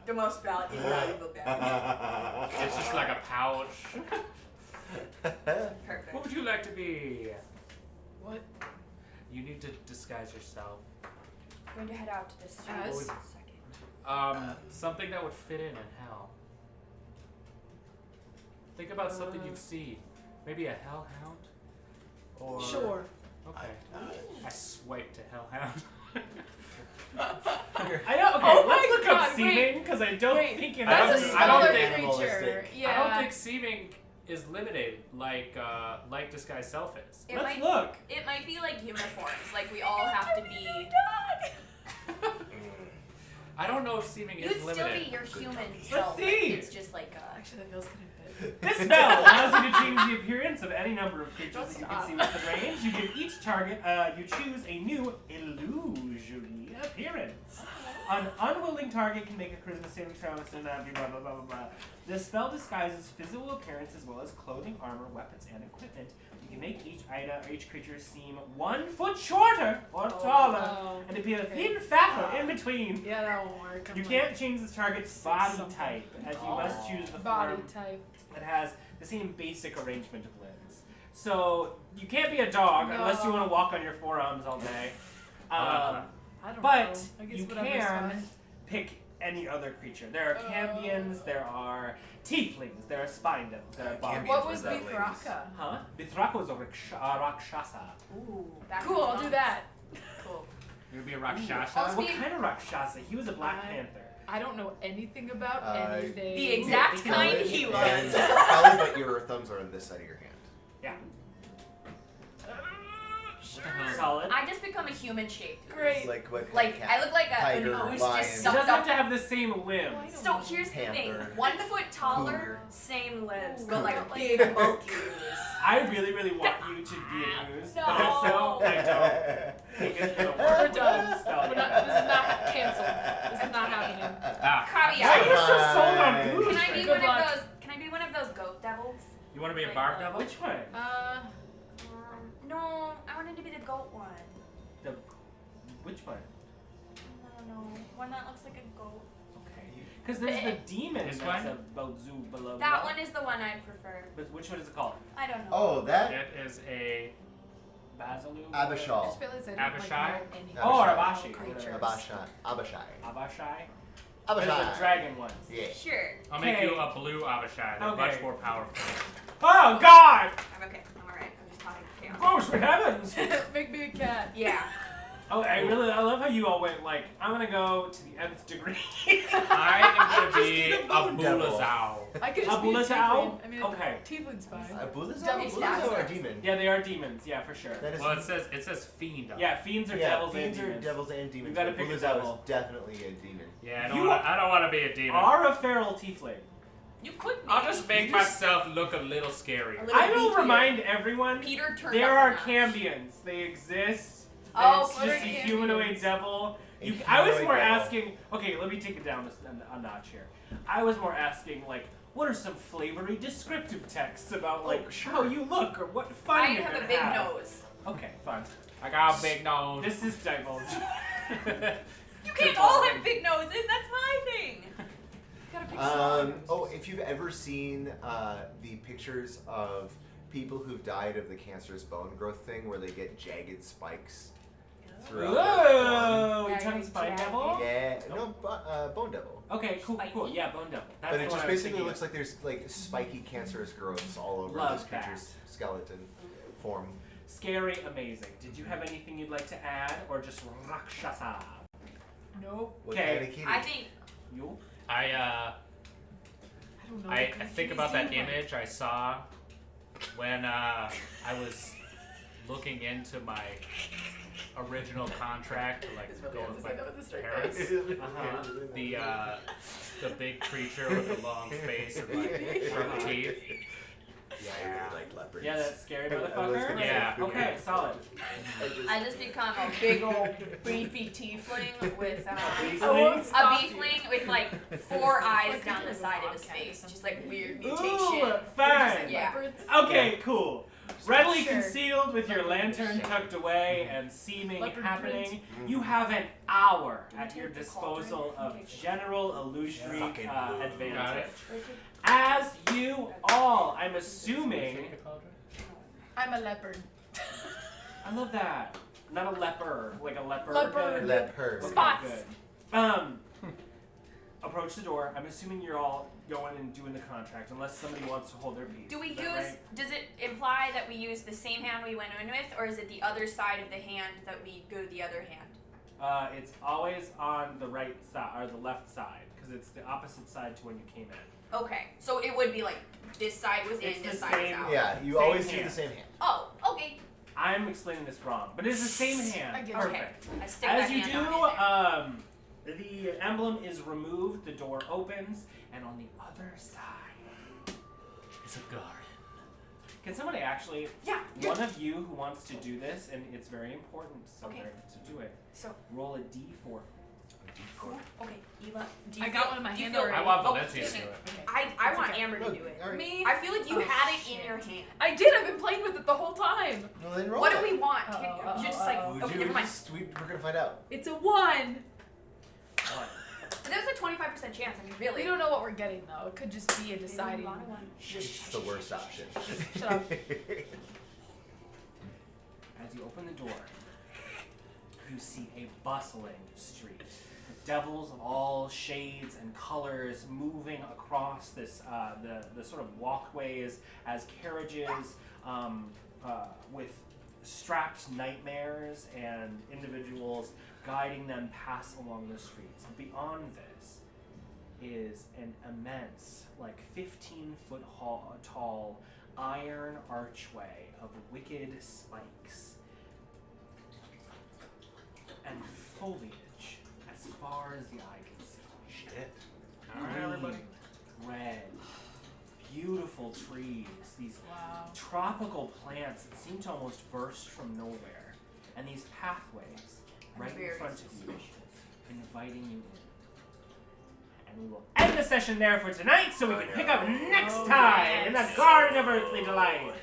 Speaker 8: The most valuable bag.
Speaker 4: It's just like a pouch.
Speaker 2: Perfect.
Speaker 4: What would you like to be?
Speaker 6: What?
Speaker 4: You need to disguise yourself.
Speaker 2: I'm going to head out to the street
Speaker 6: As?
Speaker 2: in a second.
Speaker 4: Something that would fit in hell. Think about something you've seen. Maybe a hellhound? Or
Speaker 6: Sure.
Speaker 4: Okay. I swipe to hellhound.
Speaker 1: I know. Okay,
Speaker 6: Oh
Speaker 1: let's
Speaker 6: my
Speaker 1: look
Speaker 6: God,
Speaker 1: up seeming because I don't
Speaker 6: wait.
Speaker 1: think it
Speaker 4: I
Speaker 6: That's a
Speaker 4: don't- I
Speaker 6: smaller
Speaker 4: don't think-
Speaker 6: creature. Yeah.
Speaker 4: I don't think seeming is limited like disguise self is.
Speaker 2: It
Speaker 1: Let's
Speaker 2: might,
Speaker 1: look.
Speaker 2: It might be like uniforms. Like we all have to be.
Speaker 4: I don't know if seeming
Speaker 2: You'd
Speaker 4: is
Speaker 2: still
Speaker 4: limited.
Speaker 2: be your human self.
Speaker 1: see.
Speaker 2: It's just like a.
Speaker 6: Actually, that feels kind of good.
Speaker 1: This spell allows you to change the appearance of any number of creatures
Speaker 6: Don't
Speaker 1: that you can
Speaker 6: stop.
Speaker 1: see within range. You give each target, you choose a new illusory appearance. An unwilling target can make a charisma saving throw, so blah blah blah blah blah. The spell disguises physical appearance as well as clothing, armor, weapons, and equipment. You can make each item or each creature seem 1 foot shorter or taller,
Speaker 6: Oh,
Speaker 1: and appear
Speaker 6: okay.
Speaker 1: thin, fatter in between.
Speaker 6: Yeah, that won't work. I'm
Speaker 1: You
Speaker 6: like,
Speaker 1: can't change this target's body
Speaker 6: something.
Speaker 1: type, as you must choose the
Speaker 6: body
Speaker 1: form
Speaker 6: type.
Speaker 1: that has the same basic arrangement of limbs. So you can't be a dog unless you
Speaker 6: No.
Speaker 1: want to walk on your forearms all day.
Speaker 6: I don't
Speaker 1: But
Speaker 6: know. I guess
Speaker 1: you
Speaker 6: whatever's
Speaker 1: can
Speaker 6: fine.
Speaker 1: pick any other creature. There are cambions, there are tieflings, there are spine devils, there are
Speaker 5: Cambions
Speaker 1: barbarians.
Speaker 6: What
Speaker 5: were
Speaker 6: was
Speaker 5: the ladies.
Speaker 6: Bithraka?
Speaker 1: Huh? Bithraka was a Rakshasa.
Speaker 2: Ooh. That
Speaker 6: Cool, I'll do that.
Speaker 2: Cool.
Speaker 4: You'd be a Rakshasa.
Speaker 2: Oh,
Speaker 1: What
Speaker 2: Steve-
Speaker 1: kind of Rakshasa? He was a Black
Speaker 6: I-
Speaker 1: Panther.
Speaker 6: I don't know anything about
Speaker 5: Uh,
Speaker 6: anything.
Speaker 2: The exact kind
Speaker 5: Probably-
Speaker 2: he
Speaker 5: and
Speaker 2: was.
Speaker 5: Probably, but your thumbs are on this side of your hand.
Speaker 1: Yeah.
Speaker 4: What the hell?
Speaker 1: Solid.
Speaker 2: I just become a human shaped.
Speaker 6: Great.
Speaker 5: Like what?
Speaker 2: Like
Speaker 5: cat?
Speaker 2: I look like a
Speaker 5: Tiger,
Speaker 2: who's
Speaker 5: lion.
Speaker 2: just
Speaker 1: It
Speaker 2: sucked
Speaker 1: doesn't have
Speaker 2: up.
Speaker 1: to have the same limbs.
Speaker 6: Why don't
Speaker 2: So
Speaker 6: know?
Speaker 2: here's the thing:
Speaker 5: Panther.
Speaker 2: 1 foot taller,
Speaker 5: Cougar.
Speaker 2: same limbs,
Speaker 6: Ooh.
Speaker 2: but like
Speaker 6: Cougar.
Speaker 2: big bulky.
Speaker 1: I really, really want you to be a goose, but
Speaker 2: No.
Speaker 1: also I don't think it's gonna
Speaker 6: We're
Speaker 1: work.
Speaker 6: done.
Speaker 1: Spell
Speaker 6: We're
Speaker 1: yet.
Speaker 6: not, this is not canceled. This is not happening.
Speaker 4: Ah.
Speaker 1: Why are you
Speaker 2: Caveat.
Speaker 1: so sold on
Speaker 5: Can
Speaker 1: goose?
Speaker 2: Can I be
Speaker 6: Good
Speaker 2: one
Speaker 6: luck.
Speaker 2: of those? Can I be one of those goat devils?
Speaker 4: You want to be a
Speaker 2: Like,
Speaker 4: barb devil?
Speaker 1: Which one?
Speaker 2: No, I wanted to be the goat one.
Speaker 1: The which one?
Speaker 2: I don't know, one that looks like a goat.
Speaker 1: Okay. Because there's the demon
Speaker 4: This
Speaker 1: that's
Speaker 4: one?
Speaker 1: about zoo below.
Speaker 2: That one is the one I prefer.
Speaker 1: But which one is it called?
Speaker 2: I don't know.
Speaker 5: Oh, that
Speaker 4: It is a
Speaker 1: Basilou?
Speaker 6: I
Speaker 5: Abishal.
Speaker 6: just realized I don't
Speaker 4: Abishai?
Speaker 6: know any
Speaker 1: Oh, or
Speaker 5: Abishai.
Speaker 1: Abashi.
Speaker 6: creatures.
Speaker 5: Abashai. Abashai.
Speaker 1: Abashai? There's the
Speaker 5: Abashai.
Speaker 1: dragon ones.
Speaker 5: Yeah.
Speaker 2: Sure.
Speaker 4: I'll make you
Speaker 1: Okay.
Speaker 4: a blue Abishai. They're
Speaker 1: Okay.
Speaker 4: much more powerful.
Speaker 1: Oh, God!
Speaker 2: I'm okay. I'm alright. I'm just talking chaos.
Speaker 1: Gross for heavens!
Speaker 6: Make me a cat.
Speaker 2: Yeah.
Speaker 1: Oh, I love how you all went like, I'm gonna go to the nth degree.
Speaker 4: I am
Speaker 5: Just
Speaker 4: gonna be
Speaker 5: get a
Speaker 4: a
Speaker 5: bone devil.
Speaker 4: Bulazao.
Speaker 6: I could just be a
Speaker 1: Abulazao?
Speaker 6: tiefling. I mean,
Speaker 1: Okay.
Speaker 6: tiefling's fine.
Speaker 5: Bulazao?
Speaker 2: Devil
Speaker 5: Bulazao or a
Speaker 2: statues.
Speaker 5: demon?
Speaker 1: Yeah, they are demons. Yeah, for sure.
Speaker 5: That is
Speaker 4: Well, it says fiend. on it.
Speaker 1: Yeah, fiends are
Speaker 5: yeah,
Speaker 1: devils
Speaker 5: fiends
Speaker 1: and
Speaker 5: are
Speaker 1: demons.
Speaker 5: devils and demons.
Speaker 1: You gotta
Speaker 5: but
Speaker 1: pick a
Speaker 5: Bulazao
Speaker 1: devil.
Speaker 5: is definitely a demon.
Speaker 4: Yeah,
Speaker 1: You
Speaker 4: I don't want to be a demon.
Speaker 1: Are a feral tiefling.
Speaker 2: You could be.
Speaker 4: I'll just make
Speaker 5: You just-
Speaker 4: myself look a little scary.
Speaker 2: A little
Speaker 1: I will
Speaker 2: beefier.
Speaker 1: remind everyone
Speaker 2: Peter turned
Speaker 1: there
Speaker 2: up
Speaker 1: are
Speaker 2: a notch.
Speaker 1: cambions. They exist.
Speaker 2: Oh,
Speaker 1: and it's
Speaker 2: what
Speaker 1: just
Speaker 2: are
Speaker 1: a
Speaker 2: cambions?
Speaker 1: humanoid devil.
Speaker 5: A
Speaker 1: I was
Speaker 5: humanoid
Speaker 1: more
Speaker 5: devil.
Speaker 1: asking. Okay, let me take it down a notch here. I was more asking like, what are some flavory descriptive texts about like
Speaker 5: sure.
Speaker 1: how you look or what fun
Speaker 2: I
Speaker 1: you're
Speaker 2: have a
Speaker 1: gonna
Speaker 2: big
Speaker 1: have?
Speaker 2: nose.
Speaker 1: Okay, fine.
Speaker 4: I got a big nose.
Speaker 1: This is divulge.
Speaker 2: You can't all have big noses. That's my thing. You gotta pick small.
Speaker 5: Oh, if you've ever seen the pictures of people who've died of the cancerous bone growth thing where they get jagged spikes throughout their
Speaker 1: Whoa!
Speaker 2: Yeah,
Speaker 1: You talking
Speaker 2: you
Speaker 1: spine
Speaker 2: jagged.
Speaker 1: devil?
Speaker 5: form. Yeah, no, bone devil.
Speaker 1: Okay, cool, cool.
Speaker 2: Spiky?
Speaker 1: Yeah, bone devil. That's
Speaker 5: But
Speaker 1: the
Speaker 5: it
Speaker 1: one
Speaker 5: just
Speaker 1: I was
Speaker 5: basically
Speaker 1: thinking
Speaker 5: looks
Speaker 1: of.
Speaker 5: like there's like spiky cancerous growths all over
Speaker 1: Love
Speaker 5: this creature's
Speaker 1: that.
Speaker 5: skeleton form.
Speaker 1: Scary, amazing. Did you have anything you'd like to add, or just Rakshasa?
Speaker 6: Nope.
Speaker 5: What
Speaker 1: Okay.
Speaker 5: kind of kitty?
Speaker 2: I think
Speaker 1: You?
Speaker 4: I
Speaker 6: I don't know.
Speaker 4: I think about that image I saw when I was looking into my original contract to like go with my parents.
Speaker 1: Uh-huh.
Speaker 4: The big creature with the long face and like sharp teeth.
Speaker 5: Yeah, I really like leopards.
Speaker 1: Yeah, that scary
Speaker 5: I was
Speaker 1: motherfucker?
Speaker 5: gonna
Speaker 4: Yeah.
Speaker 5: say
Speaker 1: Okay, solid.
Speaker 2: I just become a big old beefy tiefling with
Speaker 1: Tiefling?
Speaker 2: a beefling with like 4 eyes down the side of his face, just like weird mutation.
Speaker 1: Ooh, fine.
Speaker 2: Yeah.
Speaker 1: Okay, cool. Readily
Speaker 6: Sure.
Speaker 1: concealed with your lantern tucked away and seeming happening, you have an hour at your disposal of general illusory advantage. As you all, I'm assuming.
Speaker 6: I'm a leopard.
Speaker 1: I love that. Not a leper, like a leopard.
Speaker 6: Leopard.
Speaker 5: Leopard.
Speaker 1: Okay,
Speaker 6: Spots.
Speaker 1: good. Approach the door. I'm assuming you're all going and doing the contract, unless somebody wants to hold their peace.
Speaker 2: Do we
Speaker 1: Is
Speaker 2: use?
Speaker 1: that right?
Speaker 2: Does it imply that we use the same hand we went in with, or is it the other side of the hand that we go to the other hand?
Speaker 1: It's always on the right side or the left side, because it's the opposite side to when you came in.
Speaker 2: Okay, so it would be like this side was in,
Speaker 1: It's
Speaker 2: this
Speaker 1: the
Speaker 2: side
Speaker 1: same-
Speaker 2: was out.
Speaker 5: Yeah, you
Speaker 1: Same
Speaker 5: always do
Speaker 1: hand.
Speaker 5: the same hand.
Speaker 2: Oh, okay.
Speaker 1: I'm explaining this wrong, but it's the same hand.
Speaker 6: I get it.
Speaker 1: Perfect.
Speaker 2: Okay. I stick
Speaker 1: As
Speaker 2: that
Speaker 1: you
Speaker 2: hand
Speaker 1: do,
Speaker 2: on in there.
Speaker 1: the emblem is removed, the door opens, and on the other side
Speaker 4: It's a garden.
Speaker 1: can somebody actually,
Speaker 2: Yeah.
Speaker 1: one of you who wants to do this, and it's very important
Speaker 2: Okay.
Speaker 1: to do it,
Speaker 2: So
Speaker 1: roll a d4.
Speaker 2: cool. Okay, Eva. Do you
Speaker 6: I got
Speaker 2: feel,
Speaker 6: one in my
Speaker 2: do you
Speaker 6: hand
Speaker 2: feel-
Speaker 6: already.
Speaker 4: I want
Speaker 2: Oh,
Speaker 4: Valenccya
Speaker 2: excuse
Speaker 4: to
Speaker 2: me.
Speaker 4: do it.
Speaker 6: Okay.
Speaker 2: I
Speaker 6: It's
Speaker 2: want
Speaker 6: okay.
Speaker 2: Amber to
Speaker 5: Look,
Speaker 2: do it.
Speaker 5: all right.
Speaker 6: Me?
Speaker 2: I feel like you
Speaker 6: Oh,
Speaker 2: had it
Speaker 6: shit.
Speaker 2: in your hand.
Speaker 6: I did. I've been playing with it the whole time.
Speaker 5: Well, then roll
Speaker 2: What
Speaker 5: it.
Speaker 2: do we want?
Speaker 6: Uh-oh,
Speaker 2: You're just like,
Speaker 6: uh-oh.
Speaker 2: okay, never mind.
Speaker 5: We're gonna find out.
Speaker 6: It's a 1.
Speaker 2: But there's a 25% chance. I mean, really.
Speaker 6: We don't know what we're getting though. It could just be a
Speaker 2: Maybe we
Speaker 6: deciding.
Speaker 2: want one.
Speaker 5: It's the worst option.
Speaker 6: Shut up.
Speaker 1: As you open the door, you see a bustling street. Devils of all shades and colors moving across this the sort of walkways as carriages with strapped nightmares and individuals guiding them pass along the streets. Beyond this is an immense, like 15-foot tall iron archway of wicked spikes and foliage as far as the eye can see.
Speaker 5: Shit.
Speaker 4: Alright, everybody.
Speaker 1: Red, beautiful trees, these
Speaker 6: Wow.
Speaker 1: tropical plants that seem to almost burst from nowhere, and these pathways right in
Speaker 2: Very
Speaker 1: front of you,
Speaker 2: suspicious.
Speaker 1: inviting you in. And we will end the session there for tonight, so we can pick up next time in the Garden of Earthly Delights.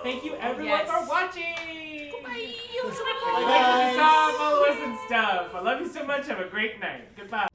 Speaker 1: Thank you everyone
Speaker 6: Yes.
Speaker 1: for watching.
Speaker 2: Bye.
Speaker 1: Like what you saw, follow us and stuff. I love you so much. Have a great night. Goodbye.